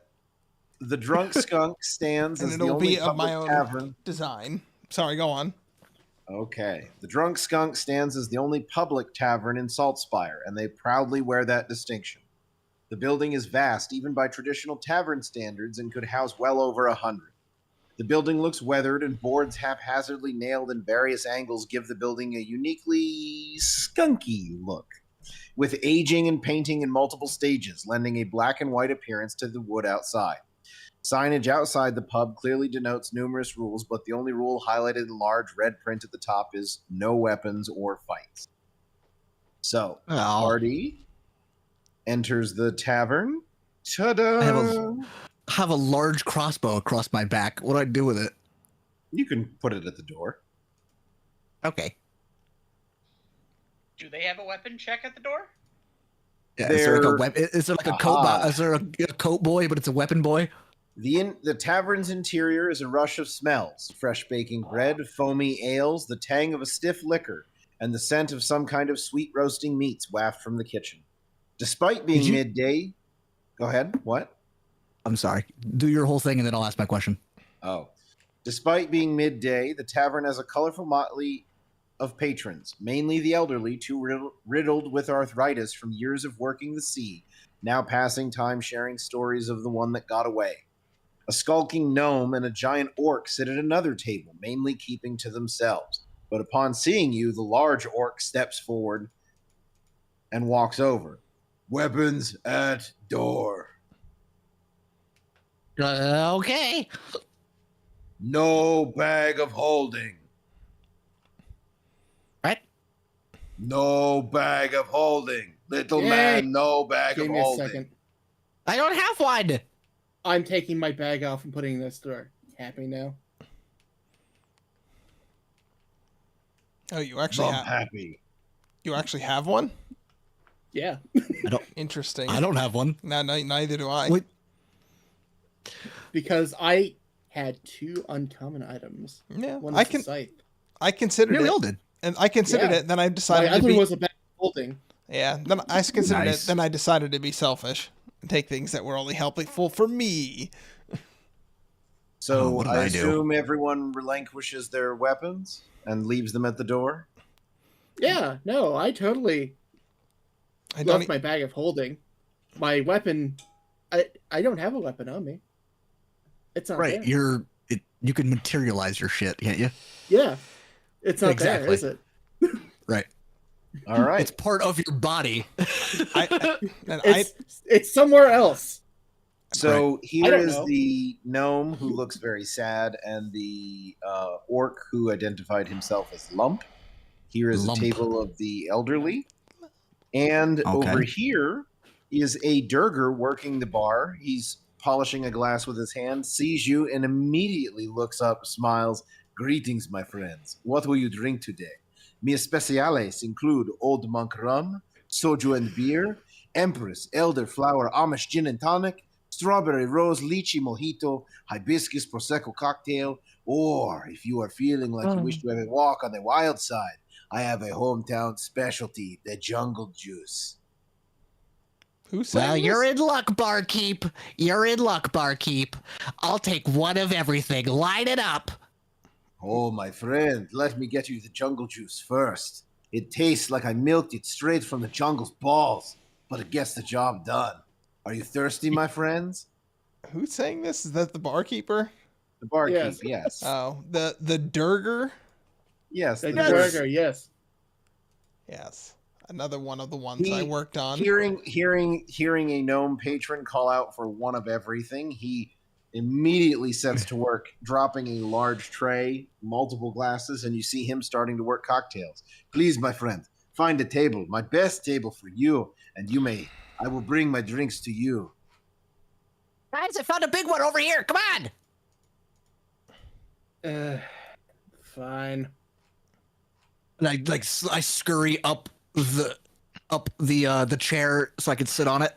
Speaker 3: The drunk skunk stands
Speaker 2: And
Speaker 3: as the
Speaker 2: it'll
Speaker 3: only
Speaker 2: be of my
Speaker 3: public
Speaker 2: own
Speaker 3: tavern.
Speaker 2: design. Sorry, go on.
Speaker 3: Okay. The drunk skunk stands as the only public tavern in Saltspire, and they proudly wear that distinction. The building is vast, even by traditional tavern standards, and could house well over 100. The building looks weathered, and boards haphazardly nailed in various angles give the building a uniquely skunky look, with aging and painting in multiple stages, lending a black and white appearance to the wood outside. Signage outside the pub clearly denotes numerous rules, but the only rule highlighted in large red print at the top is no weapons or fights. So,
Speaker 1: Oh,
Speaker 3: party enters the tavern. Ta-da!
Speaker 1: I have a large crossbow across my back. What do I do with it?
Speaker 3: You can put it at the door.
Speaker 1: Okay.
Speaker 5: Do they have a weapon check at the door?
Speaker 1: Yeah, is there like a
Speaker 3: They're-
Speaker 1: weapon? Is there like a coat?
Speaker 3: Aha.
Speaker 1: Is there a coat boy, but it's a weapon boy?
Speaker 3: The tavern's interior is a rush of smells: fresh baking bread, foamy ales, the tang of a stiff liquor, and the scent of some kind of sweet roasting meats waft from the kitchen. Despite being midday, go ahead. What?
Speaker 1: I'm sorry. Do your whole thing and then I'll ask my question.
Speaker 3: Oh. Despite being midday, the tavern has a colorful motley of patrons, mainly the elderly, too riddled with arthritis from years of working the sea, now passing time sharing stories of the one that got away. A skulking gnome and a giant orc sit at another table, mainly keeping to themselves. But upon seeing you, the large orc steps forward and walks over. Weapons at door.
Speaker 1: Okay.
Speaker 3: No bag of holding.
Speaker 1: Right?
Speaker 3: No bag of holding. Little
Speaker 4: Yay.
Speaker 3: man, no bag
Speaker 4: Give
Speaker 3: of
Speaker 4: me a
Speaker 3: holding.
Speaker 4: second.
Speaker 1: I don't have one.
Speaker 4: I'm taking my bag off and putting it in this drawer. Happy now?
Speaker 2: Oh, you actually
Speaker 3: I'm
Speaker 2: have
Speaker 3: happy.
Speaker 2: you actually have one?
Speaker 4: Yeah.
Speaker 2: Interesting.
Speaker 1: I don't have one.
Speaker 2: No, neither do I.
Speaker 1: Wait.
Speaker 4: Because I had 2 uncommon items.
Speaker 2: Yeah,
Speaker 4: One
Speaker 2: I
Speaker 4: is
Speaker 2: can.
Speaker 4: the scythe.
Speaker 2: I considered
Speaker 1: Yeah, we all
Speaker 2: it,
Speaker 1: did.
Speaker 2: and I considered
Speaker 4: Yeah.
Speaker 2: it. Then I
Speaker 4: My
Speaker 2: decided to
Speaker 4: other
Speaker 2: be.
Speaker 4: was a bag of holding.
Speaker 2: Yeah, then I considered
Speaker 1: Nice.
Speaker 2: it. Then I decided to be selfish and take things that were only helpful for me.
Speaker 3: So
Speaker 1: what did
Speaker 3: I
Speaker 1: I do?
Speaker 3: assume everyone relinquishes their weapons and leaves them at the door.
Speaker 4: Yeah, no, I totally
Speaker 2: I don't.
Speaker 4: left my bag of holding. My weapon, I don't have a weapon on me. It's not
Speaker 1: Right.
Speaker 4: there.
Speaker 1: You can materialize your shit, can't you?
Speaker 4: Yeah, it's not
Speaker 1: Exactly.
Speaker 4: there, is it?
Speaker 1: Right.
Speaker 3: All right.
Speaker 1: It's part of your body.
Speaker 4: It's somewhere else.
Speaker 3: So
Speaker 4: I
Speaker 3: here
Speaker 4: don't
Speaker 3: is
Speaker 4: know.
Speaker 3: the gnome who looks very sad, and the orc who identified himself as Lump. Here is
Speaker 1: Lump.
Speaker 3: a table of the elderly. And over here is a Durger working the bar. He's polishing a glass with his hand, sees you, and immediately looks up, smiles. Greetings, my friends. What will you drink today? Mi especiales include Old Monk rum, soju and beer, Empress, elderflower, Amish gin and tonic, strawberry rose, lychee mojito, hibiscus prosecco cocktail, or if you are feeling like you wish to have a walk on the wild side, I have a hometown specialty, the jungle juice.
Speaker 2: Who said
Speaker 1: Well,
Speaker 2: this?
Speaker 1: you're in luck, barkeep. You're in luck, barkeep. I'll take one of everything. Line it up.
Speaker 3: Oh, my friend, let me get you the jungle juice first. It tastes like I milked it straight from the jungle's balls, but it gets the job done. Are you thirsty, my friends?
Speaker 2: Who's saying this? Is that the barkeeper?
Speaker 3: The barkeep,
Speaker 4: Yes.
Speaker 3: yes.
Speaker 2: Oh, the Durger.
Speaker 3: Yes,
Speaker 4: The
Speaker 3: the
Speaker 1: Yes.
Speaker 3: Durger.
Speaker 4: burger, yes.
Speaker 2: Yes, another one of the ones I worked on.
Speaker 3: Hearing a gnome patron call out for one of everything, he immediately sets to work, dropping a large tray, multiple glasses, and you see him starting to work cocktails. Please, my friend, find a table, my best table for you, and I will bring my drinks to you.
Speaker 1: Guys, I found a big one over here. Come on.
Speaker 4: Fine.
Speaker 1: And I scurry up the chair so I can sit on it.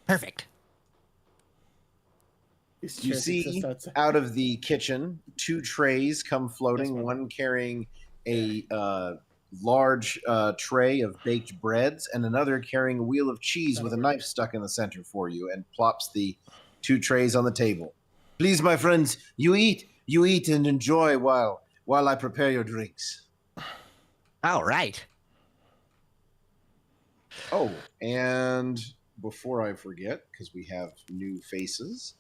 Speaker 1: Perfect.
Speaker 4: These
Speaker 3: You
Speaker 4: chairs
Speaker 3: see
Speaker 4: exist outside.
Speaker 3: out of the kitchen 2 trays come floating,
Speaker 4: Yes,
Speaker 3: one carrying a large tray of baked breads and another carrying a wheel of cheese with a knife stuck in the center for you, and plops the 2 trays on the table. Please, my friends, you eat and enjoy while I prepare your drinks.
Speaker 1: All right.
Speaker 3: Oh, and before I forget, because we have new faces,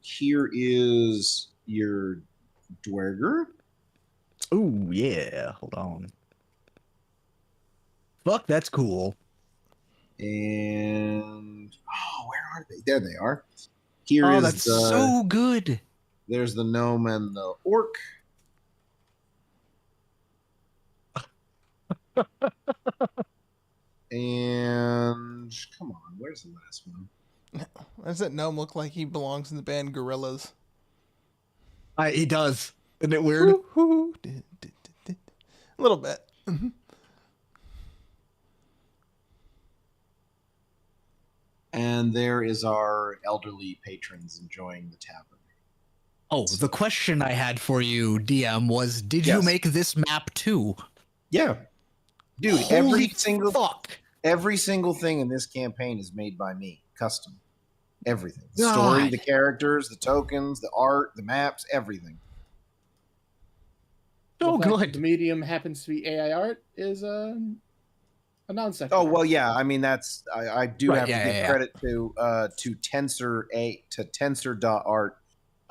Speaker 3: here is your Dwerger.
Speaker 1: Oh yeah. Hold on. Fuck, that's cool.
Speaker 3: And where are they? There they are. Here is
Speaker 1: That's
Speaker 3: the
Speaker 1: so good.
Speaker 3: there's the gnome and the orc. And come on, where's the last one?
Speaker 2: Does that gnome look like he belongs in the band Gorillas?
Speaker 1: He does. Isn't it weird?
Speaker 2: Woo-hoo. A little bit.
Speaker 3: And there is our elderly patrons enjoying the tavern.
Speaker 1: Oh, the question I had for you, DM, was did you
Speaker 3: Yes.
Speaker 1: make this map too?
Speaker 3: Yeah. Dude,
Speaker 1: Holy fuck.
Speaker 3: every single thing in this campaign is made by me, custom. Everything. The story,
Speaker 1: God.
Speaker 3: the characters, the tokens, the art, the maps, everything.
Speaker 1: So
Speaker 4: The fact that
Speaker 1: good.
Speaker 4: the medium happens to be AI art is a non-sequitur.
Speaker 3: Oh well, yeah. I mean, that's I do
Speaker 1: Right,
Speaker 3: have
Speaker 1: yeah,
Speaker 3: to give
Speaker 1: yeah, yeah.
Speaker 3: credit to Tensor.art.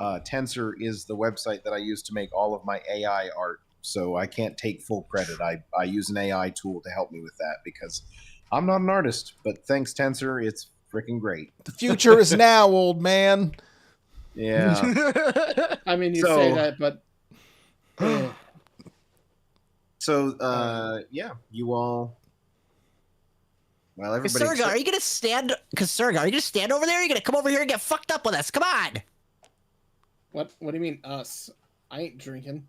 Speaker 3: Tensor is the website that I use to make all of my AI art. So I can't take full credit. I use an AI tool to help me with that because I'm not an artist. But thanks, Tensor, it's freaking great.
Speaker 2: The future is now, old man.
Speaker 3: Yeah.
Speaker 4: I mean, you
Speaker 3: So-
Speaker 4: say that, but
Speaker 3: So yeah, you all. Well, everybody.
Speaker 1: Kasurga, are you gonna stand? Kasurga, are you gonna stand over there? Or are you gonna come over here and get fucked up with us? Come on.
Speaker 4: what do you mean us? I ain't drinking.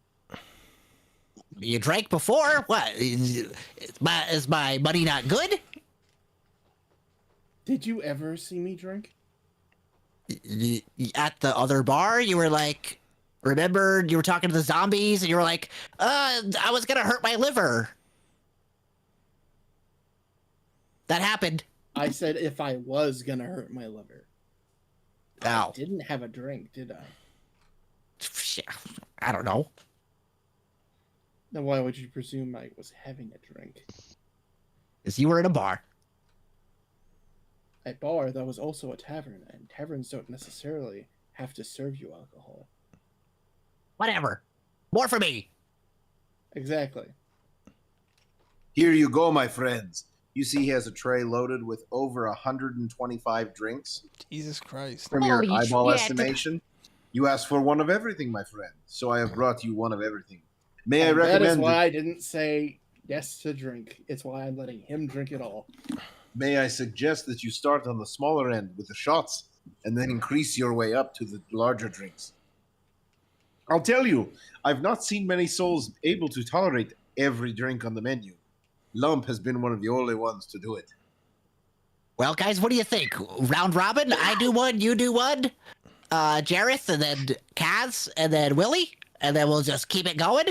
Speaker 1: You drank before. What? Is my money not good?
Speaker 4: Did you ever see me drink?
Speaker 1: At the other bar, you were like, remember you were talking to the zombies, and you were like, I was gonna hurt my liver. That happened.
Speaker 4: I said if I was gonna hurt my liver.
Speaker 1: Ow.
Speaker 4: I didn't have a drink, did I?
Speaker 1: I don't know.
Speaker 4: Then why would you presume I was having a drink?
Speaker 1: Because you were in a bar.
Speaker 4: A bar that was also a tavern, and taverns don't necessarily have to serve you alcohol.
Speaker 1: Whatever. More for me.
Speaker 4: Exactly.
Speaker 3: Here you go, my friends. You see, he has a tray loaded with over 125 drinks.
Speaker 2: Jesus Christ.
Speaker 3: From your
Speaker 1: Holy
Speaker 3: eyeball
Speaker 1: shit.
Speaker 3: estimation, you asked for one of everything, my friend. So I have brought you one of everything. May I
Speaker 4: And that is
Speaker 3: recommend?
Speaker 4: why I didn't say yes to drink. It's why I'm letting him drink it all.
Speaker 3: May I suggest that you start on the smaller end with the shots, and then increase your way up to the larger drinks? I'll tell you, I've not seen many souls able to tolerate every drink on the menu. Lump has been one of the only ones to do it.
Speaker 1: Well, guys, what do you think? Round robin? I do one, you do one. Jareth, and then Kaz, and then Willie, and then we'll just keep it going.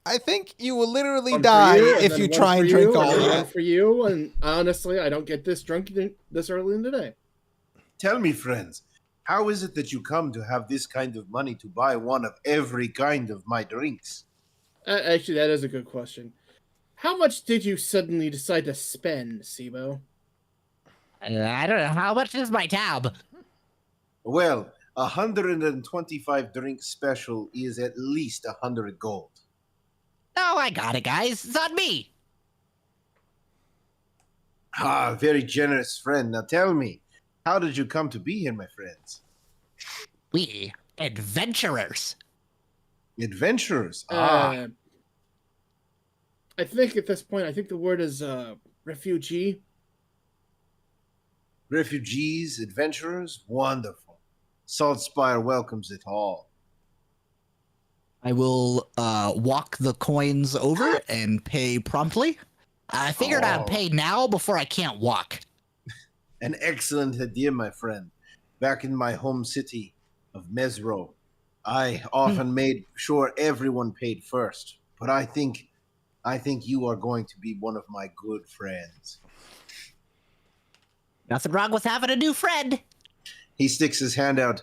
Speaker 2: I think you will literally
Speaker 4: One for
Speaker 2: die
Speaker 4: you, and
Speaker 2: if
Speaker 4: then
Speaker 2: you
Speaker 4: one
Speaker 2: try
Speaker 4: for
Speaker 2: and
Speaker 4: you,
Speaker 2: drink all
Speaker 4: then
Speaker 2: of
Speaker 4: one
Speaker 2: it.
Speaker 4: for you. And honestly, I don't get this drunk this early in the day.
Speaker 3: Tell me, friends, how is it that you come to have this kind of money to buy one of every kind of my drinks?
Speaker 4: Actually, that is a good question. How much did you suddenly decide to spend, Sibo?
Speaker 1: I don't know. How much is my tab?
Speaker 3: Well, 125 drink special is at least 100 gold.
Speaker 1: Oh, I got it, guys. It's on me.
Speaker 3: Ah, very generous friend. Now tell me, how did you come to be here, my friends?
Speaker 1: We adventurers.
Speaker 3: Adventurers.
Speaker 4: I think at this point, I think the word is refugee.
Speaker 3: Refugees, adventurers, wonderful. Saltspire welcomes it all.
Speaker 1: I will walk the coins over and pay promptly. I figured
Speaker 3: Oh.
Speaker 1: I'd pay now before I can't walk.
Speaker 3: An excellent idea, my friend. Back in my home city of Mesro, I often made sure everyone paid first. But I think you are going to be one of my good friends.
Speaker 1: Nothing wrong with having a new friend.
Speaker 3: He sticks his hand out.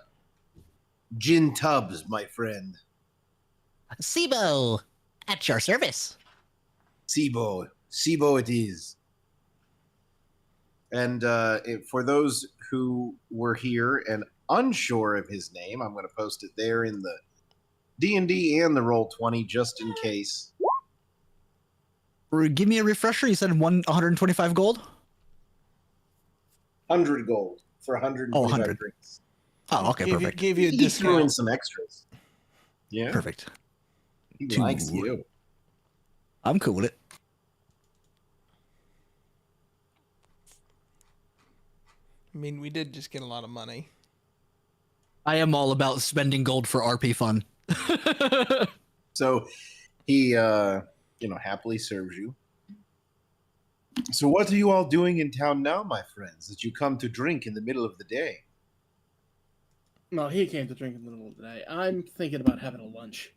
Speaker 3: Gin tubs, my friend.
Speaker 1: Sibo, at your service.
Speaker 3: Sibo it is. And for those who were here and unsure of his name, I'm going to post it there in the D&D and the Roll20 just in case.
Speaker 1: Give me a refresher. You said 125 gold?
Speaker 3: 100 gold for 125
Speaker 1: 100.
Speaker 3: drinks.
Speaker 1: Oh, okay, perfect.
Speaker 2: Gave you a
Speaker 3: He threw in
Speaker 2: discount.
Speaker 3: some extras. Yeah,
Speaker 1: Perfect.
Speaker 3: he
Speaker 1: Two.
Speaker 3: likes you.
Speaker 1: I'm cool with it.
Speaker 2: I mean, we did just get a lot of money.
Speaker 1: I am all about spending gold for RP fun.
Speaker 3: So he, happily serves you. So what are you all doing in town now, my friends, that you come to drink in the middle of the day?
Speaker 4: No, he came to drink in the middle of the day. I'm thinking about having a lunch.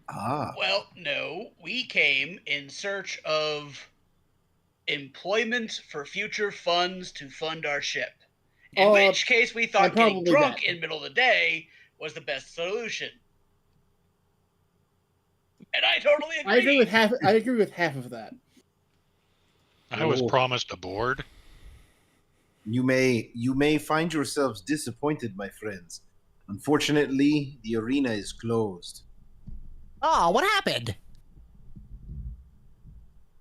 Speaker 3: Ah,
Speaker 5: Well, no, we came in search of employment for future funds to fund our ship. In which case, we thought getting
Speaker 4: probably
Speaker 5: drunk
Speaker 4: that.
Speaker 5: in the middle of the day was the best solution. And I totally agree.
Speaker 4: I agree with half. I agree with half of that.
Speaker 6: I was
Speaker 3: Oh.
Speaker 6: promised a board.
Speaker 3: you may find yourselves disappointed, my friends. Unfortunately, the arena is closed.
Speaker 1: Oh, what happened?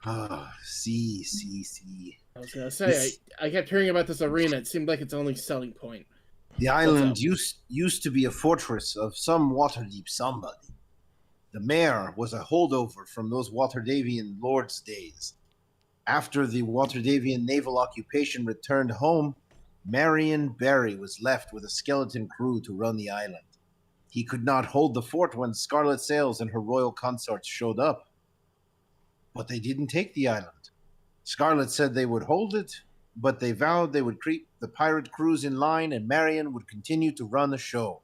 Speaker 3: Ah, see.
Speaker 4: I was gonna say I kept hearing about this arena. It seemed like its only selling point.
Speaker 3: The island used to be a fortress of some Waterdeep somebody. The mayor was a holdover from those Waterdavian lords' days. After the Waterdavian naval occupation returned home, Marion Barry was left with a skeleton crew to run the island. He could not hold the fort when Scarlet Sails and her royal consorts showed up. But they didn't take the island. Scarlet said they would hold it, but they vowed they would keep the pirate crews in line and Marion would continue to run the show.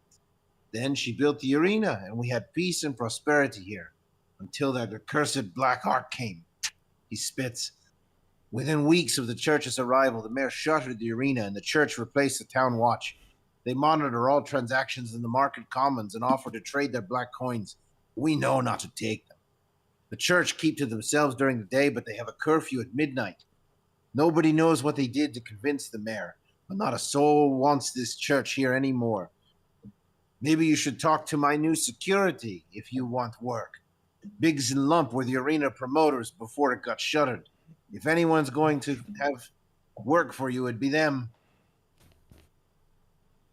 Speaker 3: Then she built the arena and we had peace and prosperity here until that accursed Black Ark came. He spits. Within weeks of the church's arrival, the mayor shuttered the arena and the church replaced the town watch. They monitor all transactions in the market commons and offer to trade their black coins. We know not to take them. The church keep to themselves during the day, but they have a curfew at midnight. Nobody knows what they did to convince the mayor, but not a soul wants this church here anymore. Maybe you should talk to my new security if you want work. Biggs and Lump were the arena promoters before it got shuttered. If anyone's going to have work for you, it'd be them.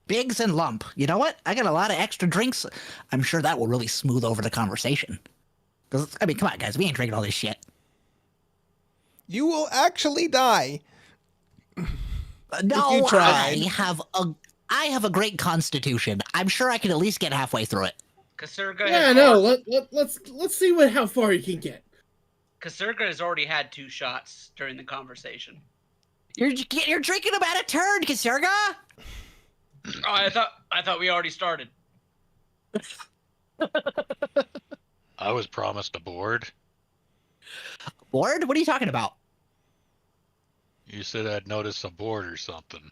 Speaker 1: Biggs and Lump. You know what? I got a lot of extra drinks. I'm sure that will really smooth over the conversation. 'Cause, I mean, come on, guys. We ain't drinking all this shit.
Speaker 2: You will actually die.
Speaker 1: No,
Speaker 2: you tried.
Speaker 1: I have a great constitution. I'm sure I can at least get halfway through it.
Speaker 5: Kasurga
Speaker 4: Yeah,
Speaker 5: has
Speaker 4: no. Let's see how far you can get.
Speaker 5: Kasurga has already had 2 shots during the conversation.
Speaker 1: You're drinking them out of turn, Kasurga.
Speaker 5: Oh, I thought we already started.
Speaker 6: I was promised a board.
Speaker 1: Board? What are you talking about?
Speaker 6: You said I'd notice a board or something.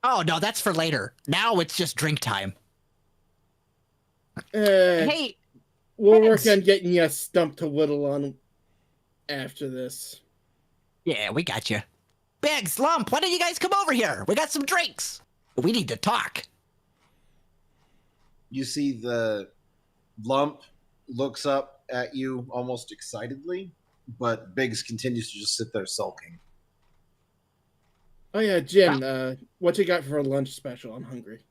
Speaker 1: Oh no, that's for later. Now it's just drink time.
Speaker 4: Hey, we'll work on getting you a stump to whittle on after this.
Speaker 1: Yeah, we got you. Biggs, Lump, why don't you guys come over here? We got some drinks. We need to talk.
Speaker 3: You see the Lump looks up at you almost excitedly, but Biggs continues to just sit there sulking.
Speaker 4: Oh yeah, Jin, what you got for a lunch special? I'm hungry.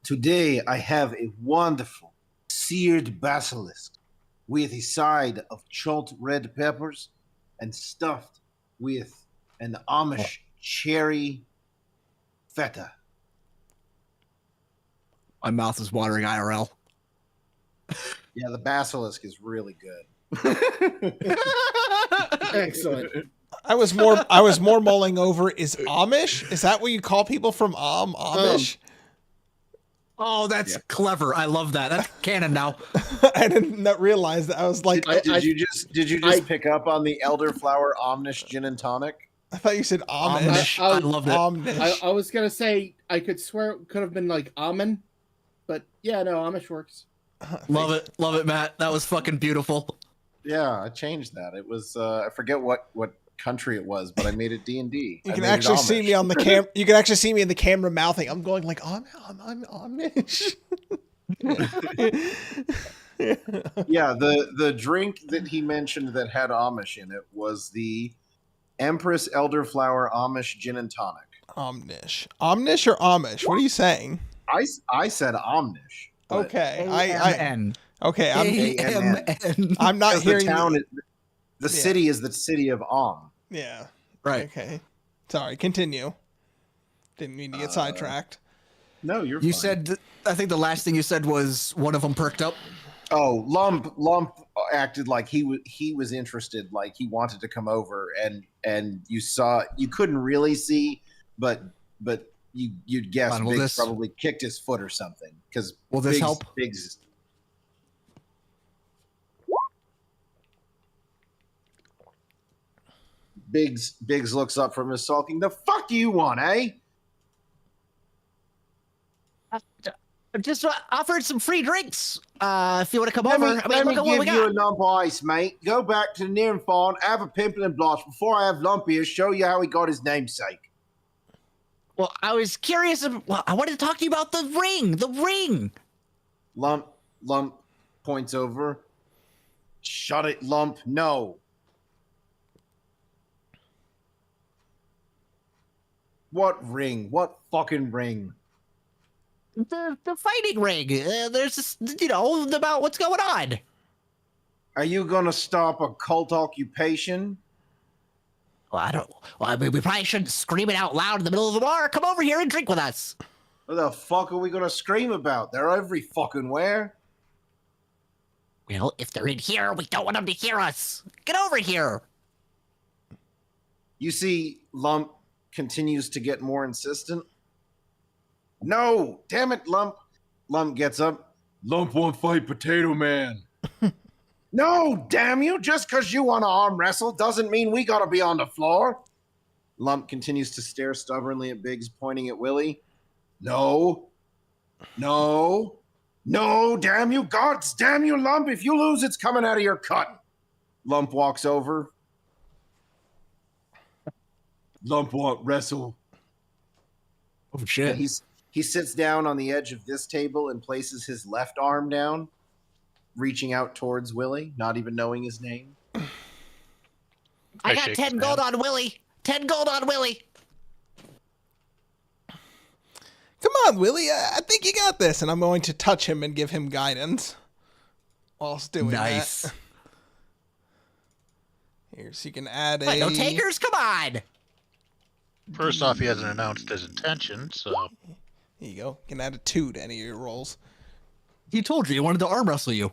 Speaker 3: Today I have a wonderful seared basilisk with a side of chopped red peppers and stuffed with an Amish cherry feta.
Speaker 1: My mouth is watering IRL.
Speaker 3: Yeah, the basilisk is really good.
Speaker 4: Excellent.
Speaker 2: I was more mulling over, is Amish? Is that what you call people from Amish?
Speaker 1: Oh, that's clever. I love that. That's canon now.
Speaker 2: I did not realize that. I was like,
Speaker 3: Did you just pick up on the elderflower Omnish gin and tonic?
Speaker 2: I thought you said Amish.
Speaker 1: I loved it.
Speaker 2: Amish.
Speaker 4: I was gonna say I could swear it could have been like Amen, but yeah, no, Amish works.
Speaker 1: Love it, Matt. That was fucking beautiful.
Speaker 3: Yeah, I changed that. It was I forget what country it was, but I made it D&D.
Speaker 2: You can actually see me on the cam. You can actually see me in the camera mouthing. I'm going like, I'm Amish.
Speaker 3: Yeah, the drink that he mentioned that had Amish in it was the Empress Elderflower Amish Gin and Tonic.
Speaker 2: Omnish or Amish? What are you saying?
Speaker 3: I said Omnish.
Speaker 2: Okay,
Speaker 1: A-M-N.
Speaker 2: okay.
Speaker 1: A-M-N.
Speaker 2: I'm not hearing.
Speaker 3: The town. The city is the city of Om.
Speaker 2: Yeah.
Speaker 1: Right.
Speaker 2: Okay. Sorry. Continue. Didn't mean to get sidetracked.
Speaker 3: No, you're
Speaker 1: You
Speaker 3: fine.
Speaker 1: said, I think the last thing you said was one of them perked up.
Speaker 3: Oh, Lump acted like he was interested, like he wanted to come over, and you couldn't really see, but you'd guess
Speaker 1: Fine, will
Speaker 3: Biggs
Speaker 1: this-
Speaker 3: probably kicked his foot or something, because
Speaker 1: Will this help?
Speaker 3: Biggs looks up from his sulking. The fuck do you want, eh?
Speaker 1: Just offered some free drinks. If you want to come
Speaker 3: Let
Speaker 1: over,
Speaker 3: me,
Speaker 1: I mean,
Speaker 3: let
Speaker 1: look
Speaker 3: me
Speaker 1: at what we
Speaker 3: give you
Speaker 1: got.
Speaker 3: a lump of ice, mate. Go back to the near farm, have a pimple and blush before I have Lump here show you how he got his namesake.
Speaker 1: Well, I was curious. I wanted to talk to you about the ring. The ring.
Speaker 3: Lump points over. Shut it, Lump. No. What ring? What fucking ring?
Speaker 1: The fighting ring. There's this, about what's going on.
Speaker 3: Are you gonna stop a cult occupation?
Speaker 1: Well, I mean, we probably shouldn't scream it out loud in the middle of the bar. Come over here and drink with us.
Speaker 3: What the fuck are we gonna scream about? They're every fucking where.
Speaker 1: Well, if they're in here, we don't want them to hear us. Get over here.
Speaker 3: You see, Lump continues to get more insistent. No, damn it, Lump. Lump gets up. Lump won't fight Potato Man. No, damn you. Just because you want to arm wrestle doesn't mean we got to be on the floor. Lump continues to stare stubbornly at Biggs, pointing at Willie. No, damn you. Gods damn you, Lump. If you lose, it's coming out of your cut. Lump walks over. Lump won't wrestle.
Speaker 1: Oh, shit.
Speaker 3: He sits down on the edge of this table and places his left arm down, reaching out towards Willie, not even knowing his name.
Speaker 1: I got
Speaker 6: shake
Speaker 1: 10
Speaker 6: his
Speaker 1: gold
Speaker 6: hand.
Speaker 1: on Willie. 10 gold on Willie.
Speaker 2: Come on, Willie. I think you got this. And I'm going to touch him and give him guidance whilst doing
Speaker 1: Nice.
Speaker 2: that. Here, so you can add a...
Speaker 1: What, no takers? Come on.
Speaker 6: First off, he hasn't announced his intention, so
Speaker 2: Here you go. You can add a 2 to any of your rolls.
Speaker 1: He told you he wanted to arm wrestle you.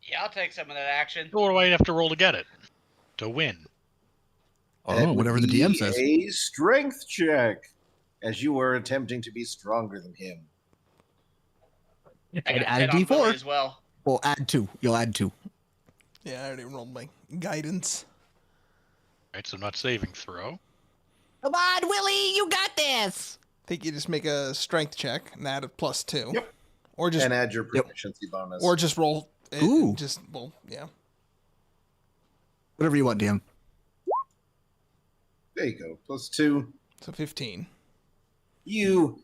Speaker 5: Yeah, I'll take some of that action.
Speaker 6: what do I have to roll to get it? To win.
Speaker 3: That would
Speaker 1: Whatever the
Speaker 3: be
Speaker 1: DM says.
Speaker 3: A strength check, as you were attempting to be stronger than him.
Speaker 5: I
Speaker 1: And
Speaker 5: got
Speaker 1: add a
Speaker 5: 10 on Willie
Speaker 1: D4.
Speaker 5: as well.
Speaker 1: Well, add 2. You'll add 2.
Speaker 2: Yeah, I already rolled my guidance.
Speaker 6: Right, so not saving throw.
Speaker 1: Come on, Willie. You got this.
Speaker 2: I think you just make a strength check and add a +2.
Speaker 3: Yep.
Speaker 2: Or just
Speaker 3: And add your proficiency bonus.
Speaker 2: roll it.
Speaker 1: Ooh.
Speaker 2: Yeah.
Speaker 1: Whatever you want, DM.
Speaker 3: There you go. +2.
Speaker 2: So 15.
Speaker 3: You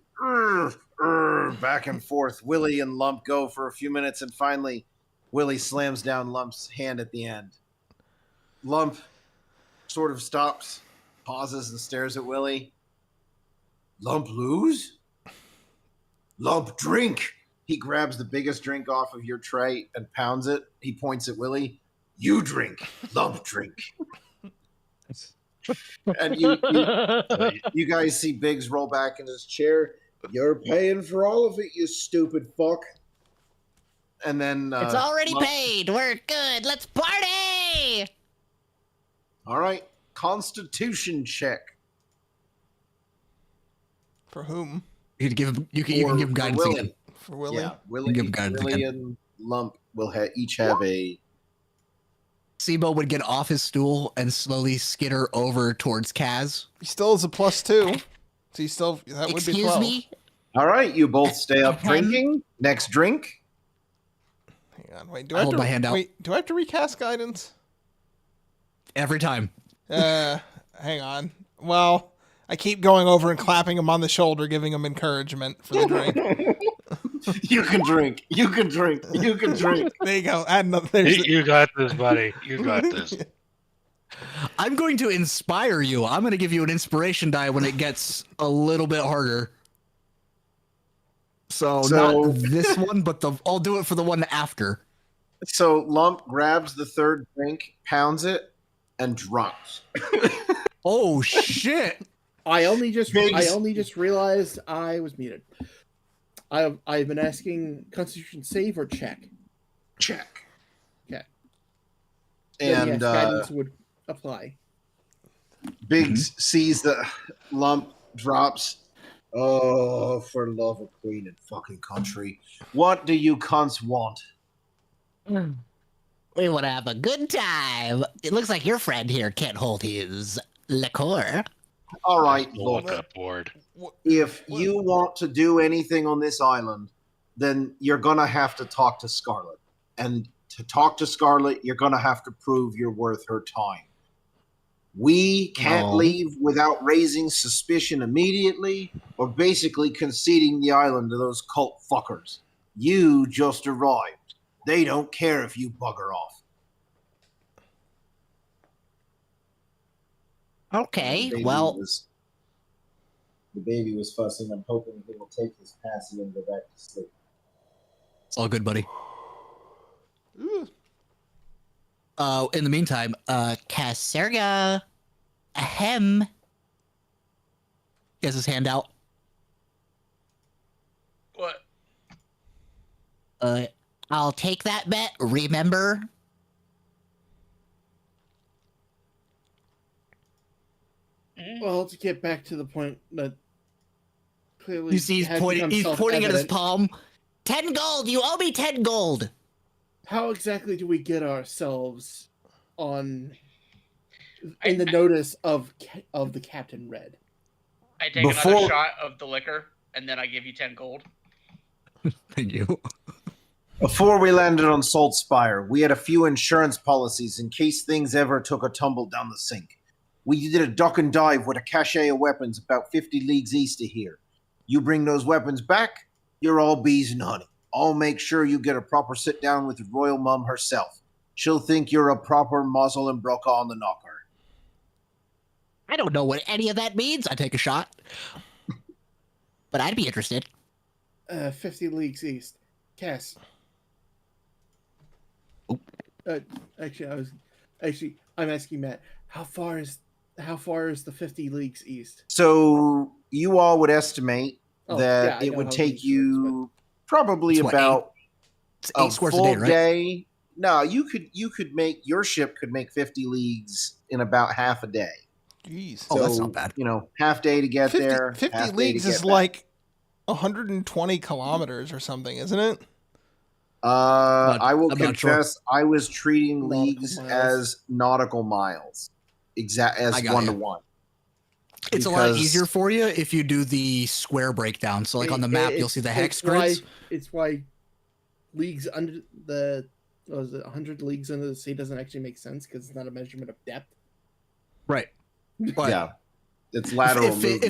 Speaker 3: back and forth. Willie and Lump go for a few minutes, and finally, Willie slams down Lump's hand at the end. Lump sort of stops, pauses, and stares at Willie. Lump lose? Lump drink. He grabs the biggest drink off of your tray and pounds it. He points at Willie. You drink. Lump drink. And you guys see Biggs roll back in his chair. You're paying for all of it, you stupid fuck. And then
Speaker 1: It's already
Speaker 3: Lump-
Speaker 1: paid. We're good. Let's party.
Speaker 3: All right, Constitution check.
Speaker 2: For whom?
Speaker 1: You can give him. You can give him guidance
Speaker 3: Willie.
Speaker 1: again.
Speaker 2: For Willie?
Speaker 3: Yeah, Willie,
Speaker 1: Give him guidance
Speaker 3: Willie
Speaker 1: again.
Speaker 3: and Lump will each have a.
Speaker 1: Sibo would get off his stool and slowly skitter over towards Kaz.
Speaker 2: He still has a +2. So you still... That would be
Speaker 1: Excuse
Speaker 2: 12.
Speaker 1: me.
Speaker 3: All right, you both stay up drinking. Next drink.
Speaker 2: Hang on. Wait, do
Speaker 1: I
Speaker 2: I have
Speaker 1: hold
Speaker 2: to...
Speaker 1: my hand out.
Speaker 2: Wait, do I have to recast guidance?
Speaker 1: Every time.
Speaker 2: Hang on. Well, I keep going over and clapping him on the shoulder, giving him encouragement for the drink.
Speaker 3: You can drink. You can drink. You can drink.
Speaker 2: There you go. Add another... There's the-
Speaker 6: You got this, buddy. You got this.
Speaker 1: I'm going to inspire you. I'm going to give you an inspiration die when it gets a little bit harder. So not this one, but I'll do it for the one after.
Speaker 3: So Lump grabs the third drink, pounds it, and drops.
Speaker 1: Oh shit!
Speaker 4: I only just
Speaker 3: Biggs.
Speaker 4: realized I was muted. I've been asking Constitution save or check.
Speaker 3: Check.
Speaker 4: Then
Speaker 3: And
Speaker 4: yes, guidance would apply.
Speaker 3: Biggs sees the lump, drops. Oh, for love of Queen and fucking country. What do you cunts want?
Speaker 7: We want to have a good time. It looks like your friend here can't hold his liqueur.
Speaker 3: All right,
Speaker 6: We'll
Speaker 3: look.
Speaker 6: walk up board.
Speaker 3: If you want to do anything on this island, then you're gonna have to talk to Scarlet. And to talk to Scarlet, you're gonna have to prove you're worth her time. We can't leave without raising suspicion immediately or basically conceding the island to those cult fuckers. You just arrived. They don't care if you bugger off.
Speaker 7: Okay,
Speaker 3: The baby was fussing. I'm hoping he will take his passy and go back to sleep.
Speaker 1: It's all good, buddy.
Speaker 2: Ooh.
Speaker 1: In the meantime,
Speaker 7: Caserga, ahem.
Speaker 1: he has his hand out.
Speaker 5: What?
Speaker 7: I'll take that bet. Remember?
Speaker 4: Well, to get back to the point that clearly
Speaker 1: You see, he's
Speaker 4: has
Speaker 1: pointing.
Speaker 4: become
Speaker 1: He's pointing at his
Speaker 4: self-evident.
Speaker 1: palm.
Speaker 7: 10 gold. You owe me 10 gold.
Speaker 4: How exactly do we get ourselves on in the notice of the Captain Red?
Speaker 5: I take another shot of the liquor, and then I give you 10 gold.
Speaker 1: Thank you.
Speaker 3: Before we landed on Salt Spire, we had a few insurance policies in case things ever took a tumble down the sink. We did a duck and dive with a cache of weapons about 50 leagues east of here. You bring those weapons back, you're all bees and honey. I'll make sure you get a proper sit down with the royal mum herself. She'll think you're a proper muzzle and broca on the knocker.
Speaker 7: I don't know what any of that means.
Speaker 1: I take a shot.
Speaker 7: But I'd be interested.
Speaker 4: 50 leagues east. Cass. Actually, I'm asking Matt. How far is the 50 leagues east?
Speaker 3: So you all would estimate
Speaker 4: Oh,
Speaker 3: that
Speaker 4: yeah, I
Speaker 3: it
Speaker 4: know
Speaker 3: would
Speaker 4: how
Speaker 3: take
Speaker 4: these
Speaker 3: you probably
Speaker 1: It's what,
Speaker 3: about
Speaker 1: It's
Speaker 3: a
Speaker 1: 8 squares a
Speaker 3: full
Speaker 1: day, right?
Speaker 3: day. No, you could make your ship could make 50 leagues in about half a day.
Speaker 2: Jeez.
Speaker 1: Oh, that's not bad.
Speaker 3: You know, half day to get
Speaker 2: 50,
Speaker 3: there.
Speaker 2: 50
Speaker 3: half day
Speaker 2: leagues
Speaker 3: to get
Speaker 2: is
Speaker 3: back.
Speaker 2: like 120 kilometers or something, isn't it?
Speaker 3: I will
Speaker 1: I'm not sure.
Speaker 3: confess, I was treating
Speaker 4: Nautical
Speaker 3: leagues
Speaker 4: miles.
Speaker 3: as nautical miles, as
Speaker 1: I got
Speaker 3: 1
Speaker 1: ya.
Speaker 3: to 1.
Speaker 1: It's a lot
Speaker 3: Because-
Speaker 1: easier for you if you do the square breakdown. So, like on the map, you'll see the hex grids.
Speaker 4: It's why leagues under the 100 leagues under the sea doesn't actually make sense because it's not a measurement of depth.
Speaker 1: Right. But
Speaker 3: Yeah, it's lateral
Speaker 1: if
Speaker 3: movement.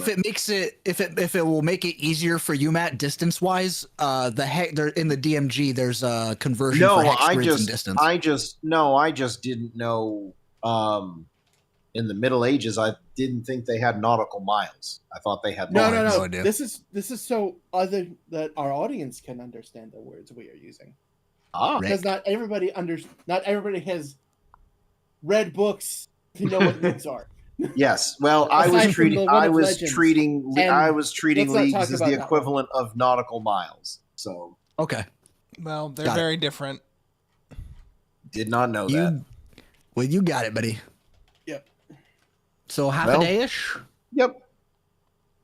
Speaker 1: it will make it easier for you, Matt, distance wise, there in the DMG there's a conversion for hex grids and distance.
Speaker 3: I just didn't know. In the Middle Ages, I didn't think they had nautical miles. I thought they had.
Speaker 4: No,
Speaker 3: lines.
Speaker 1: no idea.
Speaker 4: This is so other that our audience can understand the words we are using.
Speaker 3: Ah,
Speaker 4: Because not everybody has read books to know what leagues are.
Speaker 3: yes. Well, I
Speaker 4: Aside
Speaker 3: was
Speaker 4: from
Speaker 3: treating.
Speaker 4: the one
Speaker 3: I
Speaker 4: of
Speaker 3: was
Speaker 4: Legends.
Speaker 3: treating.
Speaker 4: And
Speaker 3: I was treating
Speaker 4: let's not
Speaker 3: leagues
Speaker 4: talk
Speaker 3: as
Speaker 4: about
Speaker 3: the
Speaker 4: that one.
Speaker 3: equivalent of nautical miles. So
Speaker 1: Okay.
Speaker 2: Well, they're
Speaker 1: Got it.
Speaker 2: very different.
Speaker 3: did not know that.
Speaker 1: You got it, buddy.
Speaker 4: Yep.
Speaker 1: So half
Speaker 3: Well,
Speaker 1: a day ish.
Speaker 3: Yep.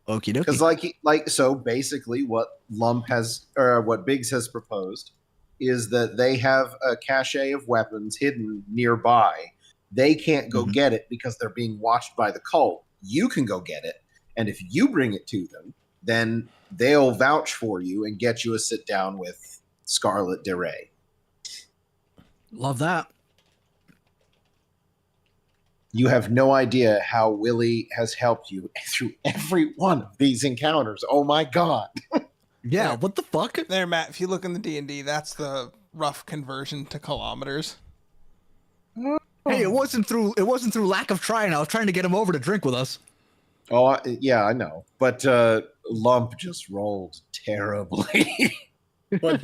Speaker 1: Okie
Speaker 3: Because
Speaker 1: dokie.
Speaker 3: so basically what Lump has or what Biggs has proposed is that they have a cache of weapons hidden nearby. They can't go
Speaker 1: Mhm.
Speaker 3: get it because they're being watched by the cult. You can go get it, and if you bring it to them, then they'll vouch for you and get you a sit down with Scarlet DeRay.
Speaker 1: Love that.
Speaker 3: You have no idea how Willie has helped you through every one of these encounters. Oh my god.
Speaker 1: Yeah. What the fuck?
Speaker 2: There, Matt, if you look in the D&D, that's the rough conversion to kilometers.
Speaker 1: Hey, it wasn't through lack of trying. I was trying to get him over to drink with us.
Speaker 3: Oh, yeah, I know. But Lump just rolled terribly.
Speaker 4: But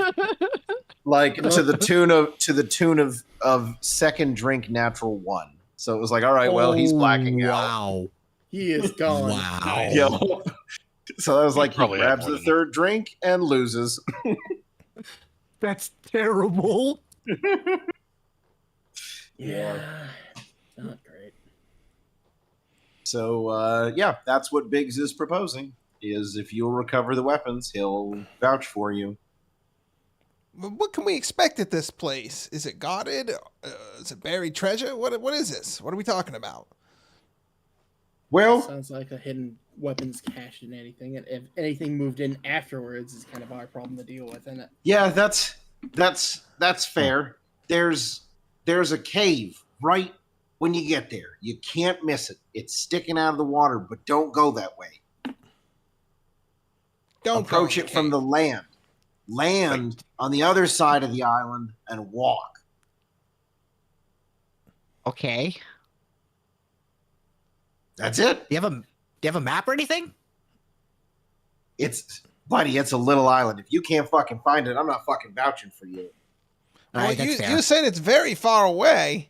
Speaker 3: Like to the tune of second drink natural 1. So it was like, all right, well, he's blacking out.
Speaker 1: Wow.
Speaker 4: he is gone.
Speaker 1: Wow.
Speaker 3: Yo. So I was like, he
Speaker 6: probably had
Speaker 3: grabs
Speaker 6: more
Speaker 3: the
Speaker 6: than
Speaker 3: third drink and loses.
Speaker 1: That's terrible.
Speaker 4: Yeah, not great.
Speaker 3: So yeah, that's what Biggs is proposing. Is if you'll recover the weapons, he'll vouch for you.
Speaker 2: What can we expect at this place? Is it guarded? Is it buried treasure? What is this? What are we talking about?
Speaker 3: Well,
Speaker 4: Sounds like a hidden weapons cache in anything, and if anything moved in afterwards is kind of our problem to deal with, isn't it?
Speaker 3: yeah, that's fair. There's a cave right when you get there. You can't miss it. It's sticking out of the water, but don't go that way.
Speaker 2: Don't
Speaker 3: Approach it from the land. Land on the other side of the island and walk.
Speaker 7: Okay.
Speaker 3: That's it.
Speaker 7: Do you have a map or anything?
Speaker 3: Buddy, it's a little island. If you can't fucking find it, I'm not fucking vouching for you.
Speaker 7: All right, that's fair.
Speaker 2: You said it's very far away.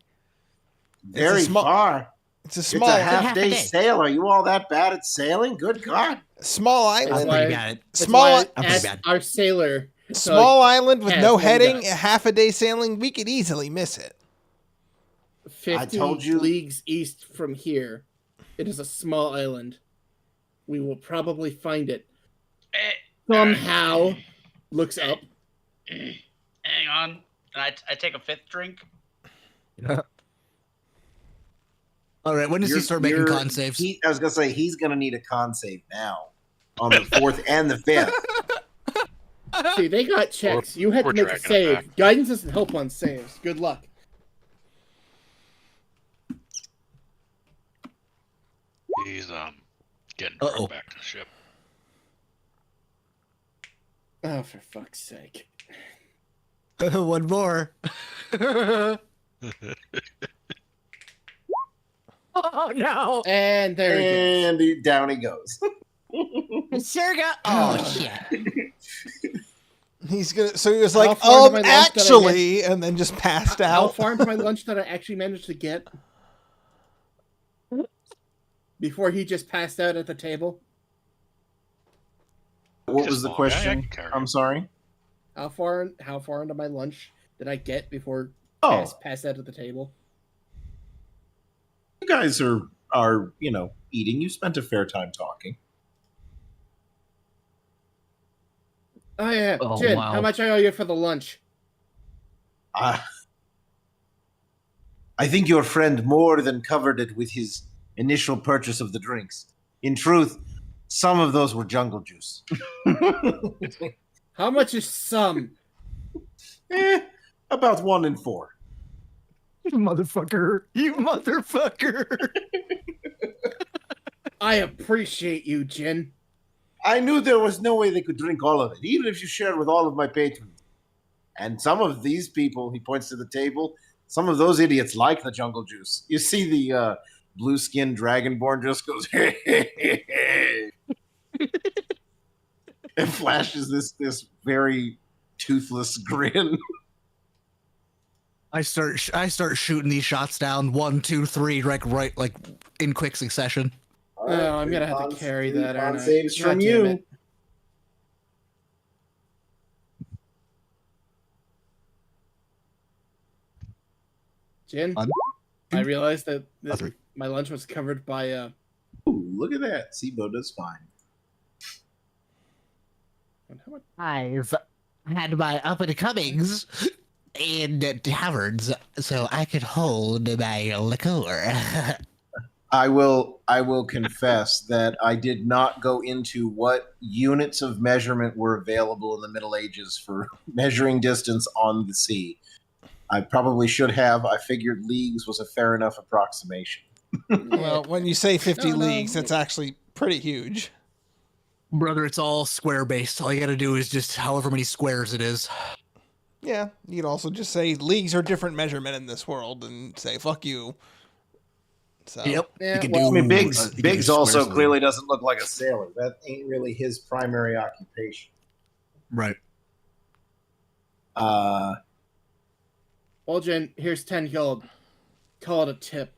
Speaker 3: Very far.
Speaker 2: It's a
Speaker 3: It's
Speaker 2: small
Speaker 3: a
Speaker 7: half
Speaker 3: half-day
Speaker 7: a day.
Speaker 3: sail. Are you all that bad at sailing? Good God.
Speaker 2: small
Speaker 7: I'm
Speaker 2: island.
Speaker 7: pretty bad.
Speaker 4: That's
Speaker 2: Small-
Speaker 4: why
Speaker 7: I'm
Speaker 4: I
Speaker 7: pretty
Speaker 4: asked
Speaker 7: bad.
Speaker 4: our sailor.
Speaker 2: Small island with
Speaker 4: has
Speaker 2: no
Speaker 4: one
Speaker 2: heading,
Speaker 4: gun.
Speaker 2: a half a day sailing, we could easily miss it.
Speaker 4: 50
Speaker 3: told you-
Speaker 4: leagues east from here. It is a small island. We will probably find it. Somehow looks up.
Speaker 5: Hang on. I take a fifth drink.
Speaker 1: All right, when does he start making con saves?
Speaker 3: I was gonna say he's gonna need a con save now on the fourth and the fifth.
Speaker 4: See, they got checks. You had
Speaker 6: we're
Speaker 4: to make a
Speaker 6: dragging it
Speaker 4: save. Guidance doesn't help on saves. Good luck.
Speaker 6: He's getting
Speaker 1: Uh-oh.
Speaker 6: brought back to the ship.
Speaker 4: Oh, for fuck's sake.
Speaker 1: One more. Oh no!
Speaker 4: And there he goes.
Speaker 3: And down he goes.
Speaker 7: Serga. Oh shit!
Speaker 2: He's gonna. So he was
Speaker 4: How
Speaker 2: like,
Speaker 4: far into my lunch did I
Speaker 2: actually, and then just passed
Speaker 4: How
Speaker 2: out.
Speaker 4: far into my lunch did I actually manage to get? Before he just passed out at the table?
Speaker 3: What
Speaker 6: He's a
Speaker 3: was the
Speaker 6: small guy, I
Speaker 3: question?
Speaker 6: can carry him.
Speaker 3: I'm sorry.
Speaker 4: How far into my lunch did I get before
Speaker 3: Oh,
Speaker 4: passed out at the table?
Speaker 3: you guys are eating. You spent a fair time talking.
Speaker 4: Oh yeah,
Speaker 1: Oh,
Speaker 4: Jin,
Speaker 1: wow.
Speaker 4: how much I owe you for the lunch?
Speaker 3: I think your friend more than covered it with his initial purchase of the drinks. In truth, some of those were jungle juice.
Speaker 4: How much is some?
Speaker 3: About 1 in 4.
Speaker 1: You motherfucker! You motherfucker!
Speaker 4: I appreciate you, Jin.
Speaker 3: I knew there was no way they could drink all of it, even if you shared with all of my patrons. And some of these people, he points to the table, some of those idiots like the jungle juice. You see the blue-skinned dragonborn just goes, hey, hey, hey, hey. It flashes this very toothless grin.
Speaker 1: I start shooting these shots down 1, 2, 3, right, like in quick succession.
Speaker 4: Oh, I'm gonna have to carry that, aren't I?
Speaker 3: Saves
Speaker 4: God
Speaker 3: from
Speaker 4: damn
Speaker 3: you.
Speaker 4: it. Jin,
Speaker 1: One,
Speaker 4: I realized that
Speaker 1: three.
Speaker 4: my lunch was covered by
Speaker 3: Ooh, look at that. Sibo does fine.
Speaker 4: how much-
Speaker 7: I've had my up and comings in taverns, so I could hold my liqueur.
Speaker 3: I will confess that I did not go into what units of measurement were available in the Middle Ages for measuring distance on the sea. I probably should have. I figured leagues was a fair enough approximation.
Speaker 2: Well, when you say 50
Speaker 4: No,
Speaker 2: leagues, that's actually pretty huge.
Speaker 1: Brother, it's all square based. All you gotta do is just however many squares it is.
Speaker 2: Yeah, you could also just say leagues are different measurement in this world and say fuck you. So
Speaker 1: Yep.
Speaker 4: Yeah,
Speaker 1: you can
Speaker 4: well,
Speaker 1: do.
Speaker 3: I mean,
Speaker 1: you
Speaker 3: Biggs
Speaker 1: can
Speaker 3: Biggs
Speaker 1: do
Speaker 3: also
Speaker 1: squares.
Speaker 3: clearly doesn't look like a sailor. That ain't really his primary occupation.
Speaker 1: Right.
Speaker 4: Well, Jin, here's 10 gold. Call it a tip.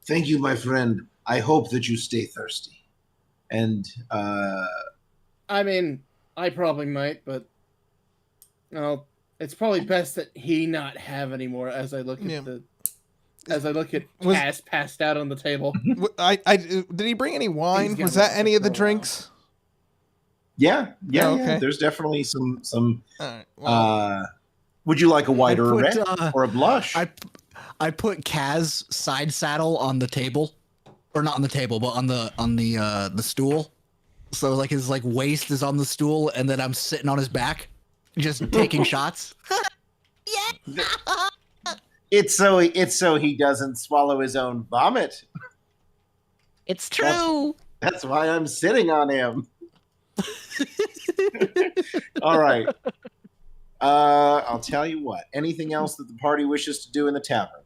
Speaker 3: Thank you, my friend. I hope that you stay thirsty. And
Speaker 4: I mean, I probably might, but I'll It's probably best that he not have any more as I look at
Speaker 2: Yeah.
Speaker 4: Cass passed out on the table.
Speaker 2: Did he bring any wine?
Speaker 4: gonna
Speaker 2: Was that
Speaker 4: last
Speaker 2: any of
Speaker 4: for
Speaker 2: the
Speaker 4: a while.
Speaker 2: drinks?
Speaker 3: Yeah.
Speaker 2: Oh, okay.
Speaker 3: There's definitely some.
Speaker 2: All right. Well,
Speaker 3: Would you like a white or a
Speaker 1: put,
Speaker 3: red or a blush?
Speaker 1: I put Kaz side saddle on the table, or not on the table, but on the stool. So like his like waist is on the stool, and then I'm sitting on his back, just taking shots.
Speaker 3: It's so he doesn't swallow his own vomit.
Speaker 7: It's true.
Speaker 3: That's why I'm sitting on him. All right. I'll tell you what. Anything else that the party wishes to do in the tavern?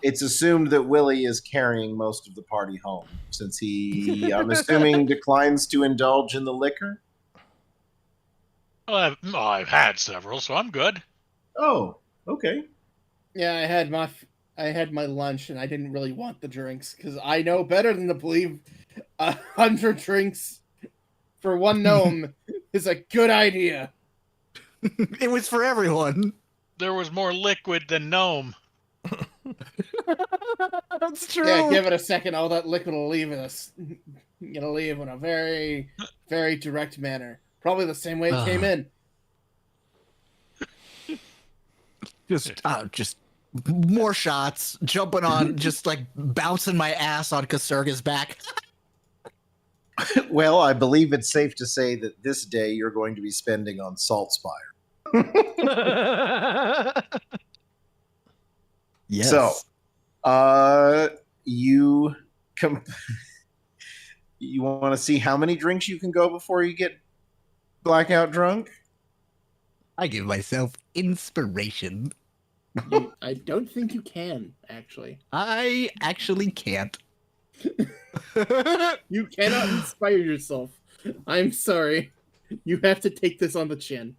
Speaker 3: It's assumed that Willie is carrying most of the party home, since he, I'm assuming, declines to indulge in the liquor.
Speaker 6: Well, I've had several, so I'm good.
Speaker 3: Oh, okay.
Speaker 4: Yeah, I had my lunch and I didn't really want the drinks because I know better than to believe 100 drinks for one gnome is a good idea.
Speaker 1: It was for everyone.
Speaker 6: There was more liquid than gnome.
Speaker 1: That's true.
Speaker 4: Yeah, give it a second. All that liquid will leave us. Gonna leave in a very, very direct manner. Probably the same way it came in.
Speaker 1: Just more shots, jumping on, just like bouncing my ass on Kasurga's back.
Speaker 3: Well, I believe it's safe to say that this day you're going to be spending on Saltspire.
Speaker 1: Yes.
Speaker 3: So, you want to see how many drinks you can go before you get blackout drunk?
Speaker 1: I give myself inspiration.
Speaker 4: I don't think you can, actually.
Speaker 1: I actually can't.
Speaker 4: You cannot inspire yourself. I'm sorry. You have to take this on the chin.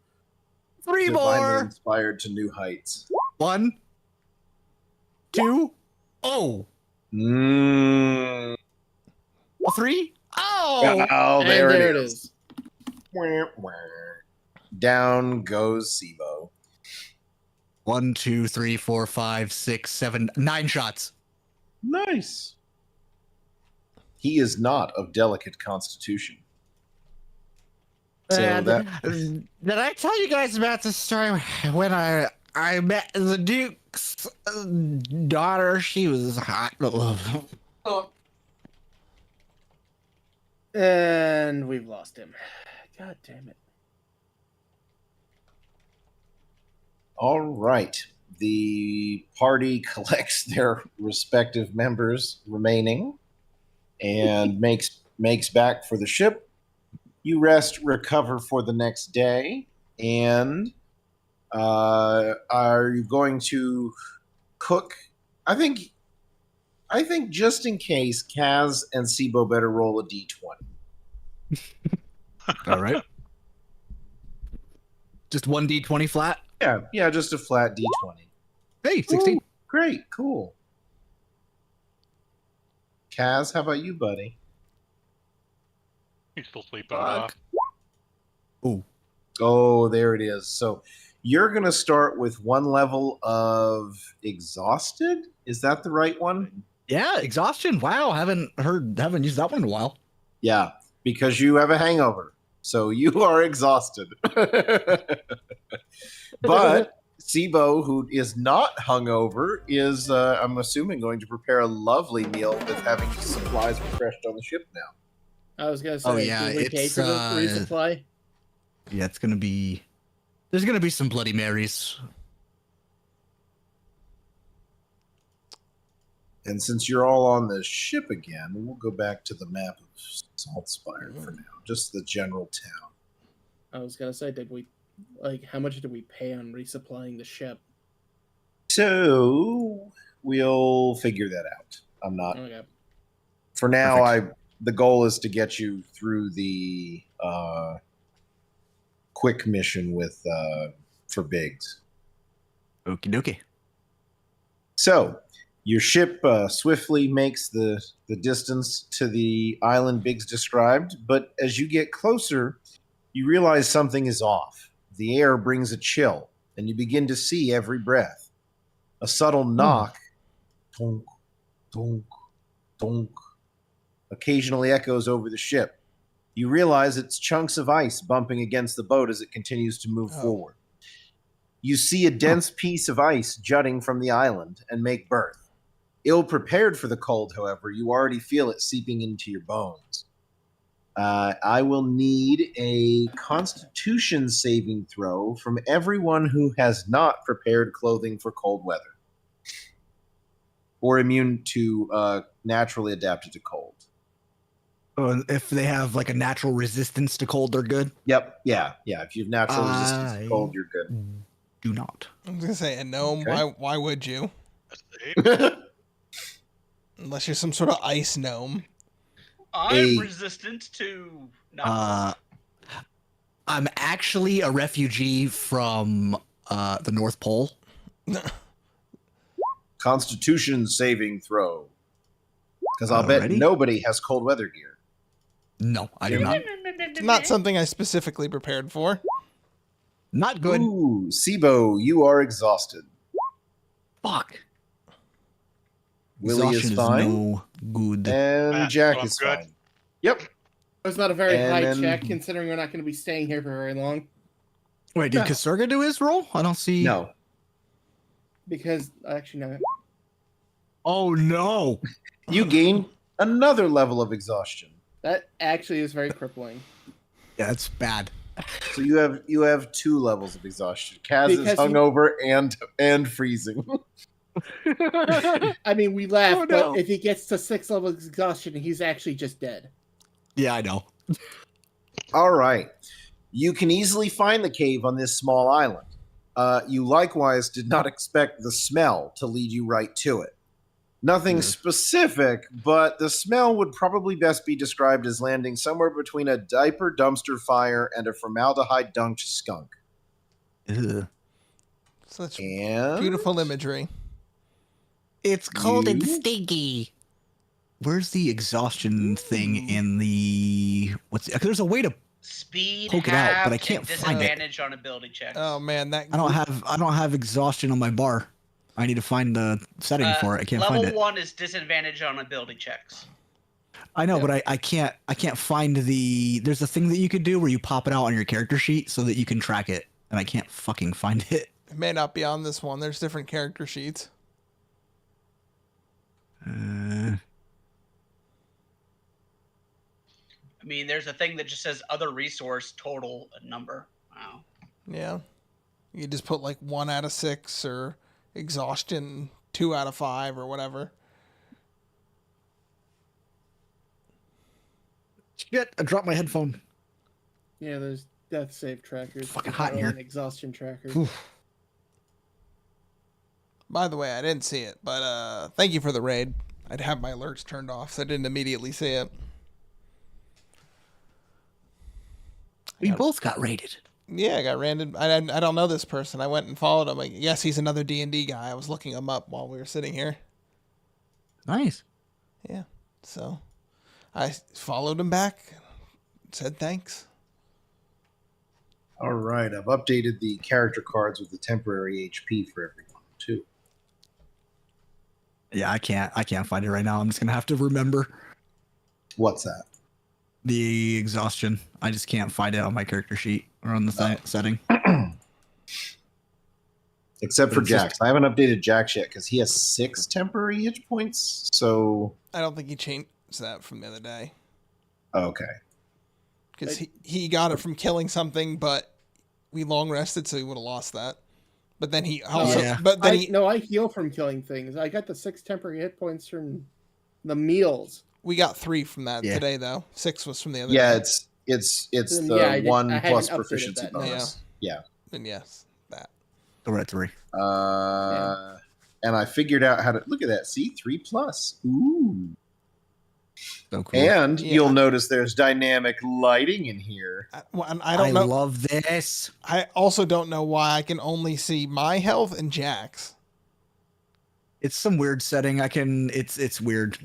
Speaker 1: 3
Speaker 3: Divinely
Speaker 1: more.
Speaker 3: inspired to new heights.
Speaker 1: 1, 2, oh,
Speaker 3: Mm.
Speaker 1: 3. Oh,
Speaker 3: Oh,
Speaker 4: And
Speaker 3: there,
Speaker 4: there
Speaker 3: it is. Down goes Sibo.
Speaker 1: 1, 2, 3, 4, 5, 6, 7, 9 shots.
Speaker 3: Nice. He is not of delicate constitution. So
Speaker 7: And
Speaker 3: that
Speaker 7: did I tell you guys about the story when I met the Duke's daughter? She was hot.
Speaker 4: And we've lost him. God damn it.
Speaker 3: all right. The party collects their respective members remaining and makes back for the ship. You rest, recover for the next day, and are you going to cook? I think just in case, Kaz and Sibo better roll a d20.
Speaker 1: All right. Just 1d20 flat.
Speaker 3: Yeah, just a flat d20.
Speaker 1: Hey, 16.
Speaker 3: Ooh, great, cool. Kaz, how about you, buddy?
Speaker 6: He's still sleeping it off.
Speaker 1: Ooh.
Speaker 3: Oh, there it is. So you're going to start with one level of exhausted. Is that the right one?
Speaker 1: Yeah, exhaustion. Wow, haven't used that one in a while.
Speaker 3: Yeah, because you have a hangover. So you are exhausted. But Sibo, who is not hungover, is, I'm assuming, going to prepare a lovely meal with having supplies refreshed on the ship now.
Speaker 4: I was gonna say,
Speaker 1: Oh, yeah,
Speaker 4: did we pay
Speaker 1: it's,
Speaker 4: for the resupply?
Speaker 1: Yeah, it's gonna be. There's gonna be some Bloody Marys.
Speaker 3: And since you're all on the ship again, we'll go back to the map of Saltspire for now, just the general town.
Speaker 4: I was gonna say, how much did we pay on resupplying the ship?
Speaker 3: So we'll figure that out. I'm not.
Speaker 4: Okay.
Speaker 3: For now,
Speaker 1: Perfect.
Speaker 3: the goal is to get you through the quick mission with for Biggs.
Speaker 1: Okie dokie.
Speaker 3: So your ship swiftly makes the distance to the island Biggs described, but as you get closer, you realize something is off. The air brings a chill, and you begin to see every breath. A subtle knock, tonk, tonk, tonk, occasionally echoes over the ship. You realize it's chunks of ice bumping against the boat as it continues to move forward. You see a dense piece of ice jutting from the island and make berth. Ill prepared for the cold, however, you already feel it seeping into your bones. I will need a Constitution saving throw from everyone who has not prepared clothing for cold weather or immune to naturally adapted to cold.
Speaker 1: If they have like a natural resistance to cold, they're good.
Speaker 3: Yep. Yeah. If you've natural resistance to cold, you're good.
Speaker 1: Do not.
Speaker 2: I was gonna say a gnome.
Speaker 3: Okay.
Speaker 2: Why would you? Unless you're some sort of ice gnome.
Speaker 5: I'm resistant to.
Speaker 1: I'm actually a refugee from the North Pole.
Speaker 3: Constitution saving throw. Because I'll bet
Speaker 1: Alrighty.
Speaker 3: nobody has cold weather gear.
Speaker 1: No, I do not.
Speaker 2: It's not something I specifically prepared for.
Speaker 1: Not good.
Speaker 3: Ooh, Sibo, you are exhausted.
Speaker 1: Fuck.
Speaker 3: Willie is
Speaker 1: Exhaustion
Speaker 3: fine.
Speaker 1: no good.
Speaker 3: And Jack
Speaker 6: so I'm
Speaker 3: is
Speaker 6: good.
Speaker 3: fine. Yep.
Speaker 4: It's not a very
Speaker 3: And
Speaker 4: high
Speaker 3: then-
Speaker 4: check, considering we're not going to be staying here for very long.
Speaker 1: Wait, did Kasurga do his roll? I don't see.
Speaker 3: No.
Speaker 4: Because, actually, no.
Speaker 1: Oh no.
Speaker 3: You gain another level of exhaustion.
Speaker 4: That actually is very crippling.
Speaker 1: Yeah, that's bad.
Speaker 3: So you have 2 levels of exhaustion. Kaz is
Speaker 4: Because
Speaker 3: hungover and freezing.
Speaker 4: I mean, we laugh,
Speaker 1: Oh, no.
Speaker 4: but if he gets to 6 levels of exhaustion, he's actually just dead.
Speaker 1: Yeah, I know.
Speaker 3: All right. You can easily find the cave on this small island. You likewise did not expect the smell to lead you right to it. Nothing specific, but the smell would probably best be described as landing somewhere between a diaper dumpster fire and a formaldehyde-dunked skunk.
Speaker 1: Ugh.
Speaker 2: Such
Speaker 3: And
Speaker 2: beautiful imagery.
Speaker 7: It's cold and
Speaker 3: You?
Speaker 7: stinky.
Speaker 1: Where's the exhaustion thing in the there's a way to
Speaker 5: Speed,
Speaker 1: Poke it out,
Speaker 5: half,
Speaker 1: but I can't
Speaker 5: and
Speaker 1: find it.
Speaker 5: disadvantage on ability checks.
Speaker 2: Oh man, that
Speaker 1: I don't have exhaustion on my bar. I need to find the setting for it. I can't
Speaker 5: level
Speaker 1: find it.
Speaker 5: 1 is disadvantage on ability checks.
Speaker 1: I know, but I can't find there's a thing that you could do where you pop it out on your character sheet so that you can track it, and I can't fucking find it.
Speaker 2: it may not be on this one. There's different character sheets.
Speaker 5: I mean, there's a thing that just says other resource total number. Wow.
Speaker 2: Yeah. You just put like 1 out of 6 or exhaustion 2 out of 5 or whatever.
Speaker 1: Shit, I dropped my headphone.
Speaker 4: Yeah, there's death save trackers.
Speaker 1: Fucking hot in here.
Speaker 4: And exhaustion trackers.
Speaker 1: Oof.
Speaker 2: By the way, I didn't see it, but thank you for the raid. I'd have my alerts turned off, so I didn't immediately see it.
Speaker 1: We both got raided.
Speaker 2: Yeah, I got raided. I don't know this person. I went and followed him. I guess he's another D&D guy. I was looking him up while we were sitting here.
Speaker 1: Nice.
Speaker 2: Yeah, so I followed him back, said thanks.
Speaker 3: all right, I've updated the character cards with the temporary HP for everyone too.
Speaker 1: Yeah, I can't find it right now. I'm just gonna have to remember
Speaker 3: What's that?
Speaker 1: the exhaustion. I just can't find it on my character sheet or on the setting.
Speaker 3: Except for
Speaker 1: It's just-
Speaker 3: Jax. I haven't updated Jax yet because he has 6 temporary hit points. So
Speaker 2: I don't think he changed that from the other day.
Speaker 3: okay.
Speaker 2: Because he got it from killing something, but we long rested, so he would have lost that. But then he also,
Speaker 1: Yeah.
Speaker 2: but then
Speaker 4: I heal from killing things. I got the 6 temporary hit points from the meals.
Speaker 2: we got 3 from that
Speaker 1: Yeah.
Speaker 2: today, though. 6 was from the other
Speaker 3: Yeah,
Speaker 2: day.
Speaker 3: it's
Speaker 4: Then,
Speaker 3: the
Speaker 4: yeah, I
Speaker 3: 1
Speaker 4: haven't
Speaker 3: plus
Speaker 4: updated
Speaker 3: proficiency
Speaker 4: that.
Speaker 3: bonus. Yeah.
Speaker 2: And yes, that.
Speaker 1: So we're at 3.
Speaker 3: And I figured out how to look at that. See, 3+. Ooh.
Speaker 1: So cool.
Speaker 3: And
Speaker 2: Yeah.
Speaker 3: you'll notice there's dynamic lighting in here.
Speaker 2: And I don't know.
Speaker 1: love this.
Speaker 2: I also don't know why I can only see my health and Jack's.
Speaker 1: It's some weird setting. It's weird.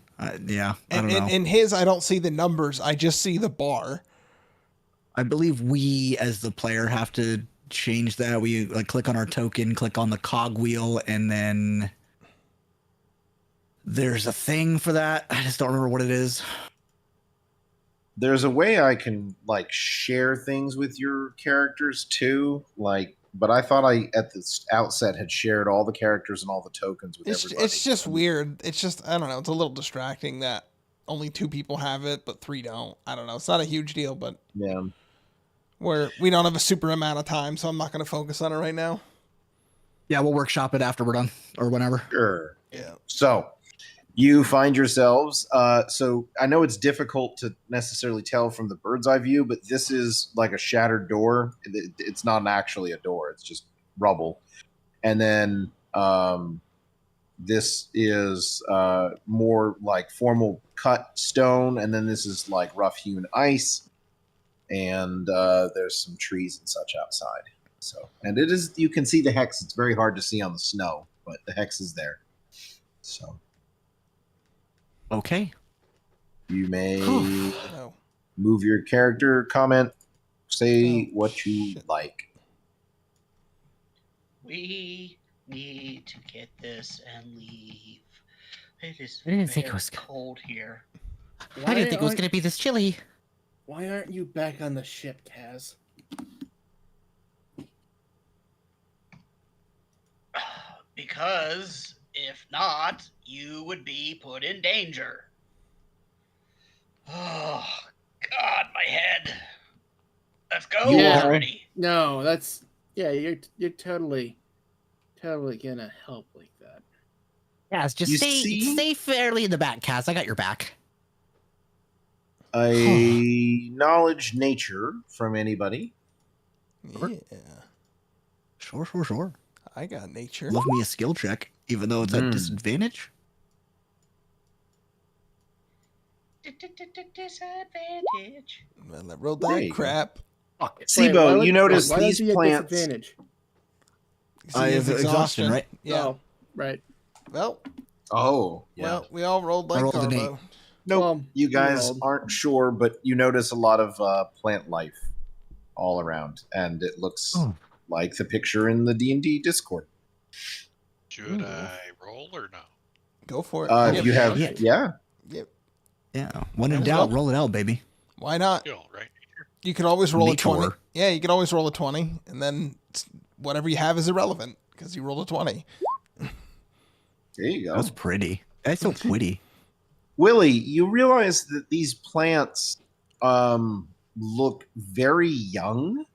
Speaker 1: Yeah, I don't know.
Speaker 2: In his, I don't see the numbers. I just see the bar.
Speaker 1: I believe we, as the player, have to change that. We like click on our token, click on the cog wheel, and then there's a thing for that. I just don't remember what it is.
Speaker 3: There's a way I can like share things with your characters too, like. But I thought I at the outset had shared all the characters and all the tokens with everybody.
Speaker 2: It's just weird. It's just I don't know. It's a little distracting that only 2 people have it, but 3 don't. I don't know. It's not a huge deal, but
Speaker 3: Yeah.
Speaker 2: we don't have a super amount of time, so I'm not going to focus on it right now.
Speaker 1: Yeah, we'll workshop it after we're done or whenever.
Speaker 3: Sure.
Speaker 2: Yeah.
Speaker 3: So you find yourselves. So I know it's difficult to necessarily tell from the bird's eye view, but this is like a shattered door. It's not actually a door. It's just rubble. And then this is more like formal cut stone. And then this is like rough hewn ice. And there's some trees and such outside. So, and it is, you can see the hex. It's very hard to see on the snow, but the hex is there. So
Speaker 1: Okay.
Speaker 3: you may
Speaker 2: No.
Speaker 3: move your character, comment, say
Speaker 2: Oh,
Speaker 3: what you
Speaker 2: shit.
Speaker 3: like.
Speaker 5: We need to get this and leave. It is
Speaker 7: I didn't think it
Speaker 5: very
Speaker 7: was-
Speaker 5: cold here.
Speaker 7: I didn't think it was
Speaker 4: aren't-
Speaker 7: going to be this chilly.
Speaker 4: Why aren't you back on the ship, Kaz?
Speaker 5: Because if not, you would be put in danger. Oh, God, my head. Let's go
Speaker 4: Yeah.
Speaker 5: already.
Speaker 4: No, that's yeah. You're totally gonna help like that.
Speaker 7: Yes, just
Speaker 3: You
Speaker 7: stay
Speaker 3: see?
Speaker 7: stay fairly in the back, Kaz. I got your back.
Speaker 3: A knowledge nature from anybody.
Speaker 2: Yeah.
Speaker 1: Sure.
Speaker 2: I got nature.
Speaker 1: Love me a skill check, even though it's at disadvantage.
Speaker 5: Disadvantage.
Speaker 2: Well, I rolled
Speaker 3: There
Speaker 2: that
Speaker 3: you go.
Speaker 2: crap.
Speaker 1: Fuck it.
Speaker 4: Wait,
Speaker 3: Sibo,
Speaker 4: why would-
Speaker 3: you notice
Speaker 4: why would
Speaker 3: these
Speaker 4: be at
Speaker 3: plants.
Speaker 4: disadvantage?
Speaker 2: See,
Speaker 1: I
Speaker 2: it's
Speaker 1: have exhaustion, right?
Speaker 2: Yeah.
Speaker 4: Oh, right.
Speaker 2: Well,
Speaker 3: Oh, yeah.
Speaker 2: well, we all rolled like
Speaker 1: rolled an
Speaker 2: Garbo.
Speaker 3: Nope.
Speaker 4: Well,
Speaker 3: you guys
Speaker 4: rolled.
Speaker 3: aren't sure, but you notice a lot of plant life all around, and it looks
Speaker 1: Oh.
Speaker 3: like the picture in the D&D Discord.
Speaker 6: Should I roll or no?
Speaker 2: Go for it.
Speaker 3: If
Speaker 2: Yep.
Speaker 3: you have,
Speaker 1: Yeah.
Speaker 3: yeah.
Speaker 2: Yep.
Speaker 1: Yeah. When in
Speaker 2: Might as
Speaker 1: doubt,
Speaker 2: well.
Speaker 1: roll it out, baby.
Speaker 2: Why not?
Speaker 6: Skill, right?
Speaker 2: You could always roll a 20.
Speaker 1: Nature.
Speaker 2: Yeah, you could always roll a 20, and then whatever you have is irrelevant because you rolled a 20.
Speaker 3: There you go.
Speaker 1: That's pretty. That's so pretty.
Speaker 3: Willie, you realize that these plants look very young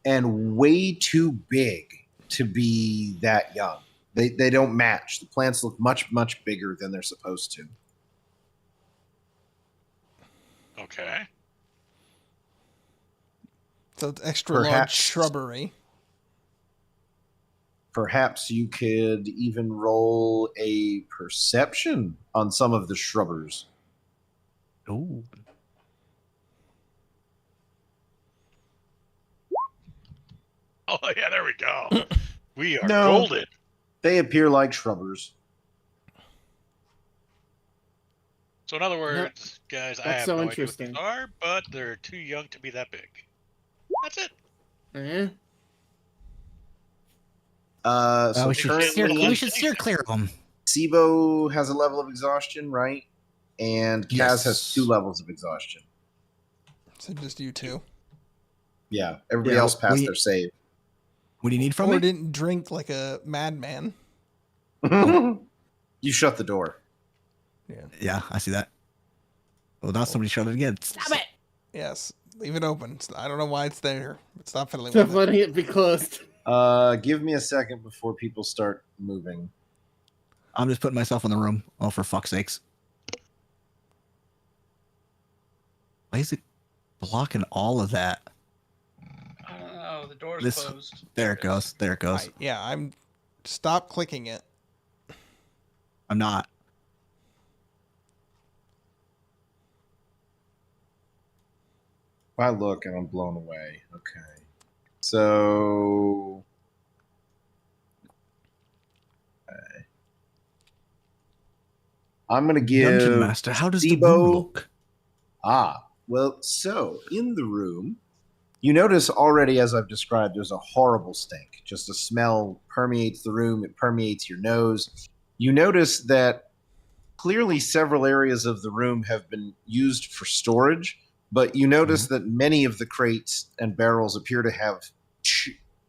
Speaker 3: and way too big to be that young. They don't match. The plants look much, much bigger than they're supposed to.
Speaker 6: Okay.
Speaker 2: So it's extra large
Speaker 3: Perhaps-
Speaker 2: shrubbery.
Speaker 3: Perhaps you could even roll a perception on some of the shrubbers.
Speaker 1: Oh.
Speaker 6: Oh yeah, there we go. We are
Speaker 3: No.
Speaker 6: golden.
Speaker 3: They appear like shrubbers.
Speaker 6: So in other words, guys, I
Speaker 4: That's
Speaker 6: have
Speaker 4: so
Speaker 6: no idea what
Speaker 4: interesting.
Speaker 6: these are, but they're too young to be that big. That's it.
Speaker 4: Eh?
Speaker 3: So
Speaker 1: we should
Speaker 3: currently,
Speaker 7: We should steer clear of them.
Speaker 3: Sibo has a level of exhaustion, right? And Kaz
Speaker 1: Yes.
Speaker 3: has 2 levels of exhaustion.
Speaker 2: So just you two.
Speaker 3: Yeah, everybody
Speaker 1: Yeah,
Speaker 3: else passed
Speaker 1: we-
Speaker 3: their save.
Speaker 1: What do you need from
Speaker 2: Or
Speaker 1: me?
Speaker 2: didn't drink like a madman.
Speaker 3: You shut the door.
Speaker 1: Yeah, I see that. Well, now somebody shut it again.
Speaker 7: Stop it!
Speaker 2: Yes. Leave it open. I don't know why it's there. It's not fiddling
Speaker 4: Stop
Speaker 2: with it.
Speaker 4: letting it be closed.
Speaker 3: Give me a second before people start moving.
Speaker 1: I'm just putting myself in the room. Oh, for fuck's sakes. Why is it blocking all of that?
Speaker 5: I don't know. The door's
Speaker 1: This-
Speaker 5: closed.
Speaker 1: There it goes. There it goes.
Speaker 2: I'm. Stop clicking it.
Speaker 1: I'm not.
Speaker 3: I look and I'm blown away. Okay. So. Okay. I'm going to give.
Speaker 1: Dungeon Master, how does the
Speaker 3: Sibo-
Speaker 1: room look?
Speaker 3: Ah, well, so in the room, You notice already, as I've described, there's a horrible stink. Just a smell permeates the room. It permeates your nose. You notice that clearly several areas of the room have been used for storage, but you notice that many of the crates and barrels appear to have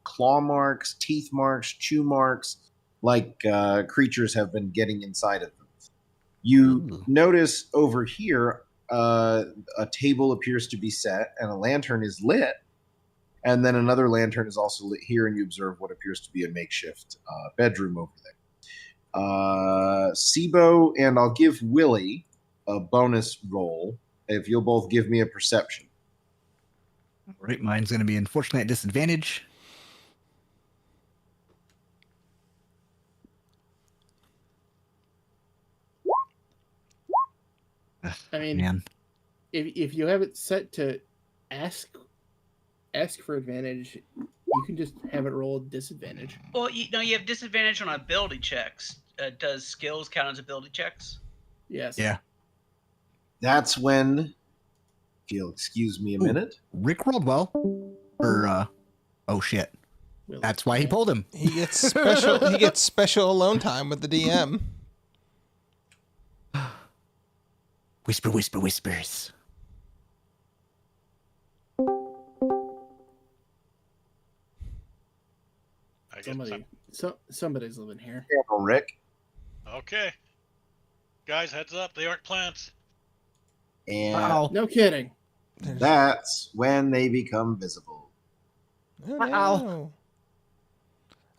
Speaker 3: claw marks, teeth marks, chew marks, like creatures have been getting inside of them. You notice over here a table appears to be set and a lantern is lit, and then another lantern is also lit here, and you observe what appears to be a makeshift bedroom over there. Sibo and I'll give Willie a bonus roll if you'll both give me a perception.
Speaker 1: All right, mine's going to be unfortunately at disadvantage.
Speaker 4: I mean,
Speaker 1: Man.
Speaker 4: if you have it set to ask for advantage, you can just have it roll disadvantage.
Speaker 5: Well, you have disadvantage on ability checks. Does skills count as ability checks?
Speaker 4: Yes.
Speaker 1: Yeah.
Speaker 3: That's when, if you'll excuse me a minute.
Speaker 1: Rick rolled well. Or, oh shit.
Speaker 4: Really?
Speaker 1: That's why he pulled him.
Speaker 2: He gets special. He gets special alone time with the DM.
Speaker 7: Whisper, whisper, whispers.
Speaker 6: I guess
Speaker 4: Somebody's living here.
Speaker 3: Careful, Rick.
Speaker 6: okay. Guys, heads up. They aren't plants.
Speaker 3: And
Speaker 1: Uh-oh.
Speaker 4: No kidding.
Speaker 3: that's when they become visible.
Speaker 2: Oh, no.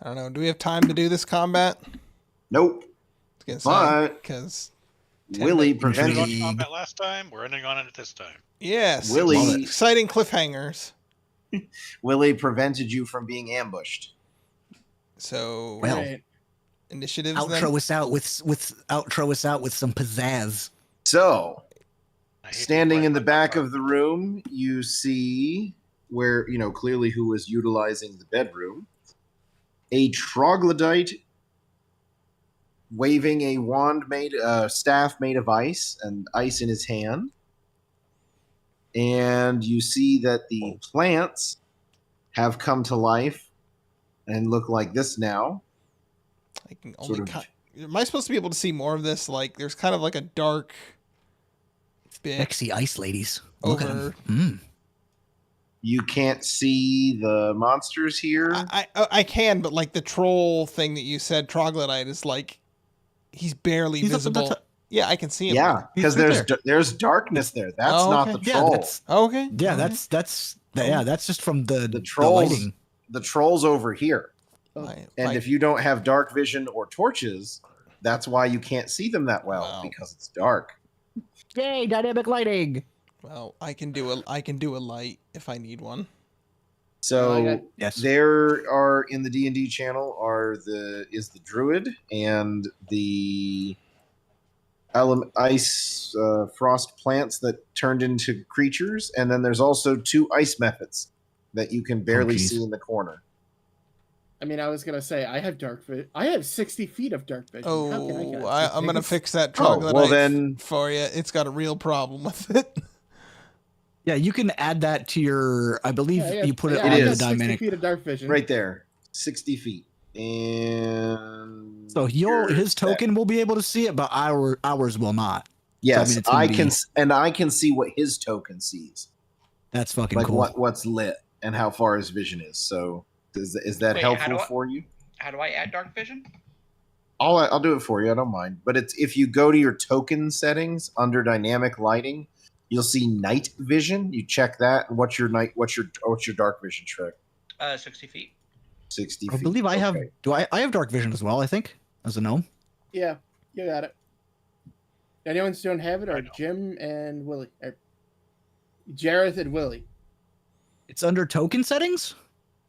Speaker 2: I don't know. Do we have time to do this combat?
Speaker 3: Nope. But
Speaker 2: Because
Speaker 3: Willie
Speaker 6: We ended on
Speaker 3: prevented
Speaker 6: combat last time. We're ending on it this time.
Speaker 2: yes,
Speaker 3: Willie-
Speaker 2: exciting cliffhangers.
Speaker 3: Willie prevented you from being ambushed.
Speaker 2: So
Speaker 1: Well,
Speaker 4: Right.
Speaker 2: initiatives.
Speaker 1: Outro
Speaker 2: Then?
Speaker 1: us out with some pizzazz.
Speaker 3: So,
Speaker 6: I hate to
Speaker 3: standing
Speaker 6: write
Speaker 3: in the
Speaker 6: my
Speaker 3: back
Speaker 6: part.
Speaker 3: of the room, you see where, clearly who was utilizing the bedroom. A troglodyte waving a staff made of ice and ice in his hand. And you see that the plants have come to life and look like this now.
Speaker 2: I can only
Speaker 3: Sort of-
Speaker 2: am I supposed to be able to see more of this? Like, there's kind of like a dark bit
Speaker 1: Sexy ice ladies. Look at
Speaker 2: over.
Speaker 1: them.
Speaker 3: You can't see the monsters here.
Speaker 2: I can, but like the troll thing that you said, troglodyte is like he's barely
Speaker 1: He's up at the
Speaker 2: visible.
Speaker 1: top.
Speaker 2: Yeah, I can see him.
Speaker 3: Yeah, because
Speaker 1: He's right
Speaker 3: there's darkness there. That's
Speaker 2: Oh,
Speaker 3: not
Speaker 2: okay.
Speaker 3: the
Speaker 1: Yeah,
Speaker 3: troll.
Speaker 1: that's
Speaker 2: Okay.
Speaker 1: yeah,
Speaker 2: Okay.
Speaker 1: that's just from the
Speaker 3: trolls.
Speaker 1: lighting.
Speaker 3: The troll's over here.
Speaker 2: My-
Speaker 3: And
Speaker 2: my-
Speaker 3: if you don't have dark vision or torches, that's why you can't see them that well,
Speaker 2: Wow.
Speaker 3: because it's dark.
Speaker 1: Yay, dynamic lighting.
Speaker 2: well, I can do a light if I need one.
Speaker 3: So
Speaker 4: I got-
Speaker 1: Yes.
Speaker 3: there are in the D&D channel is the druid and the ice frost plants that turned into creatures, and then there's also 2 ice methods that you can barely
Speaker 1: geez.
Speaker 3: see in the corner.
Speaker 4: I mean, I was gonna say I have dark vision. I have 60 feet of dark vision. How can I
Speaker 2: Oh,
Speaker 4: get
Speaker 2: I'm gonna fix that
Speaker 3: Oh, well
Speaker 2: troglodyte
Speaker 3: then-
Speaker 2: for you. It's got a real problem with it.
Speaker 1: Yeah, you can add that to your. I believe you put it
Speaker 3: It
Speaker 1: on
Speaker 3: is.
Speaker 1: the
Speaker 4: 60
Speaker 1: dynamic.
Speaker 4: feet of dark vision.
Speaker 3: Right there, 60 feet. And
Speaker 1: So his token will be able to see it, but ours will not.
Speaker 3: yes,
Speaker 1: it's gonna
Speaker 3: I
Speaker 1: be-
Speaker 3: can, and I can see what his token sees,
Speaker 1: That's fucking
Speaker 3: like
Speaker 1: cool.
Speaker 3: what's lit and how far his vision is. So is that
Speaker 5: Wait, how
Speaker 3: helpful
Speaker 5: do I-
Speaker 3: for you?
Speaker 5: How do I add dark vision?
Speaker 3: I'll do it for you. I don't mind. But it's if you go to your token settings under dynamic lighting, you'll see night vision. You check that. And what's your dark vision trick?
Speaker 5: 60 feet.
Speaker 3: 60
Speaker 1: I
Speaker 3: feet.
Speaker 1: believe I have.
Speaker 3: Okay.
Speaker 1: Do I have dark vision as well? I think as a gnome.
Speaker 4: Yeah, you got it. Anyone who don't have it
Speaker 6: I
Speaker 4: are
Speaker 6: know.
Speaker 4: Jim and Willie. Jareth and Willie.
Speaker 1: It's under token settings.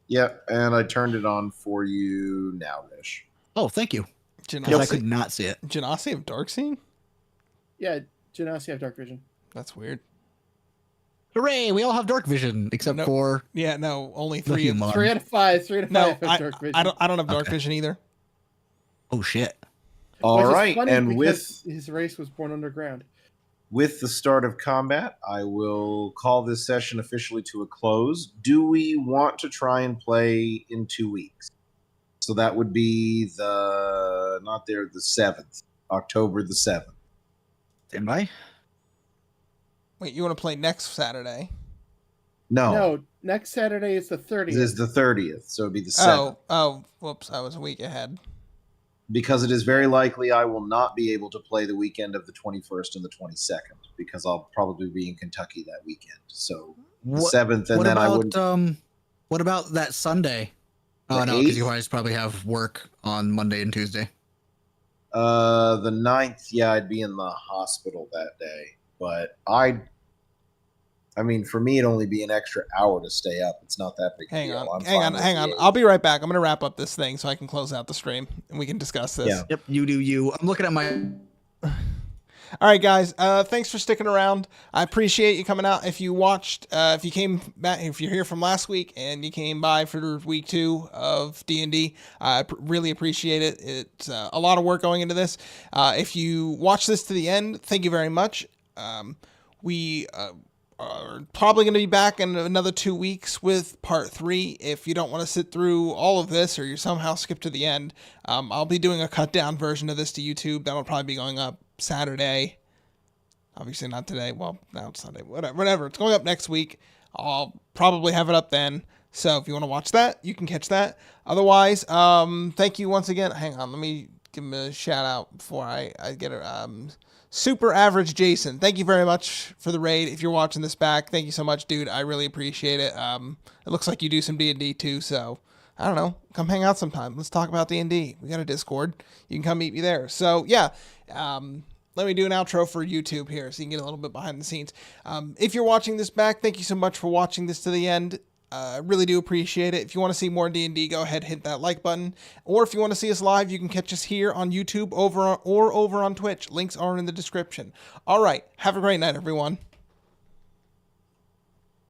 Speaker 3: Yeah, and I turned it on for you now, Rish.
Speaker 1: Oh, thank you. Because I could
Speaker 2: Genasi
Speaker 1: not see it.
Speaker 2: Genasi of dark scene?
Speaker 4: Yeah, Genasi have dark vision.
Speaker 2: That's weird.
Speaker 1: Hooray! We all have dark vision except
Speaker 2: Nope.
Speaker 1: for
Speaker 2: Yeah, no, only
Speaker 1: the
Speaker 2: 3 of
Speaker 1: human.
Speaker 4: 3 out of 5. 3 out of 5
Speaker 2: No,
Speaker 4: have dark vision.
Speaker 2: I don't have dark
Speaker 1: Okay.
Speaker 2: vision either.
Speaker 1: Oh shit!
Speaker 3: All
Speaker 4: Which is
Speaker 3: right,
Speaker 4: funny
Speaker 3: and
Speaker 4: because
Speaker 3: with
Speaker 4: his race was born underground.
Speaker 3: with the start of combat, I will call this session officially to a close. Do we want to try and play in 2 weeks? So that would be the 7th, October the 7th.
Speaker 1: Stand by.
Speaker 2: Wait, you want to play next Saturday?
Speaker 4: No, next Saturday is the 30th.
Speaker 3: This is the 30th, so it'd be the 7th.
Speaker 2: Oh, whoops, I was a week ahead.
Speaker 3: Because it is very likely I will not be able to play the weekend of the 21st and the 22nd, because I'll probably be in Kentucky that weekend. So the 7th, and then I would.
Speaker 1: What about that Sunday? Oh,
Speaker 3: The
Speaker 1: no, because
Speaker 3: 8th?
Speaker 1: you guys probably have work on Monday and Tuesday.
Speaker 3: The 9th, yeah, I'd be in the hospital that day. But I mean, for me, it'd only be an extra hour to stay up. It's not that big a
Speaker 2: Hang
Speaker 3: deal.
Speaker 2: on.
Speaker 3: I'm fine with the
Speaker 2: I'll be right back. I'm going to wrap up this thing so I can close out the stream and we can discuss this.
Speaker 3: Yeah.
Speaker 1: Yep, you do you. I'm looking at my...
Speaker 2: All right, guys. Thanks for sticking around. I appreciate you coming out. If you watched, if you came back, if you're here from last week and you came by for week 2 of D&D, I really appreciate it. It's a lot of work going into this. If you watch this to the end, thank you very much. We are probably going to be back in another 2 weeks with part 3. If you don't want to sit through all of this or you somehow skip to the end, I'll be doing a cut down version of this to YouTube. That'll probably be going up Saturday. Obviously not today. Well, now it's Sunday. Whatever. It's going up next week. I'll probably have it up then. So if you want to watch that, you can catch that. Otherwise, thank you once again. Hang on. Let me give him a shout out before I get it. Super Average Jason, thank you very much for the raid. If you're watching this back, thank you so much, dude. I really appreciate it. It looks like you do some D&D too, so I don't know. Come hang out sometime. Let's talk about D&D. We got a Discord. You can come meet me there. So yeah, let me do an outro for YouTube here so you can get a little bit behind the scenes. If you're watching this back, thank you so much for watching this to the end. I really do appreciate it. If you want to see more D&D, go ahead, hit that like button. Or if you want to see us live, you can catch us here on YouTube over on Twitch. Links are in the description. All right. Have a great night, everyone.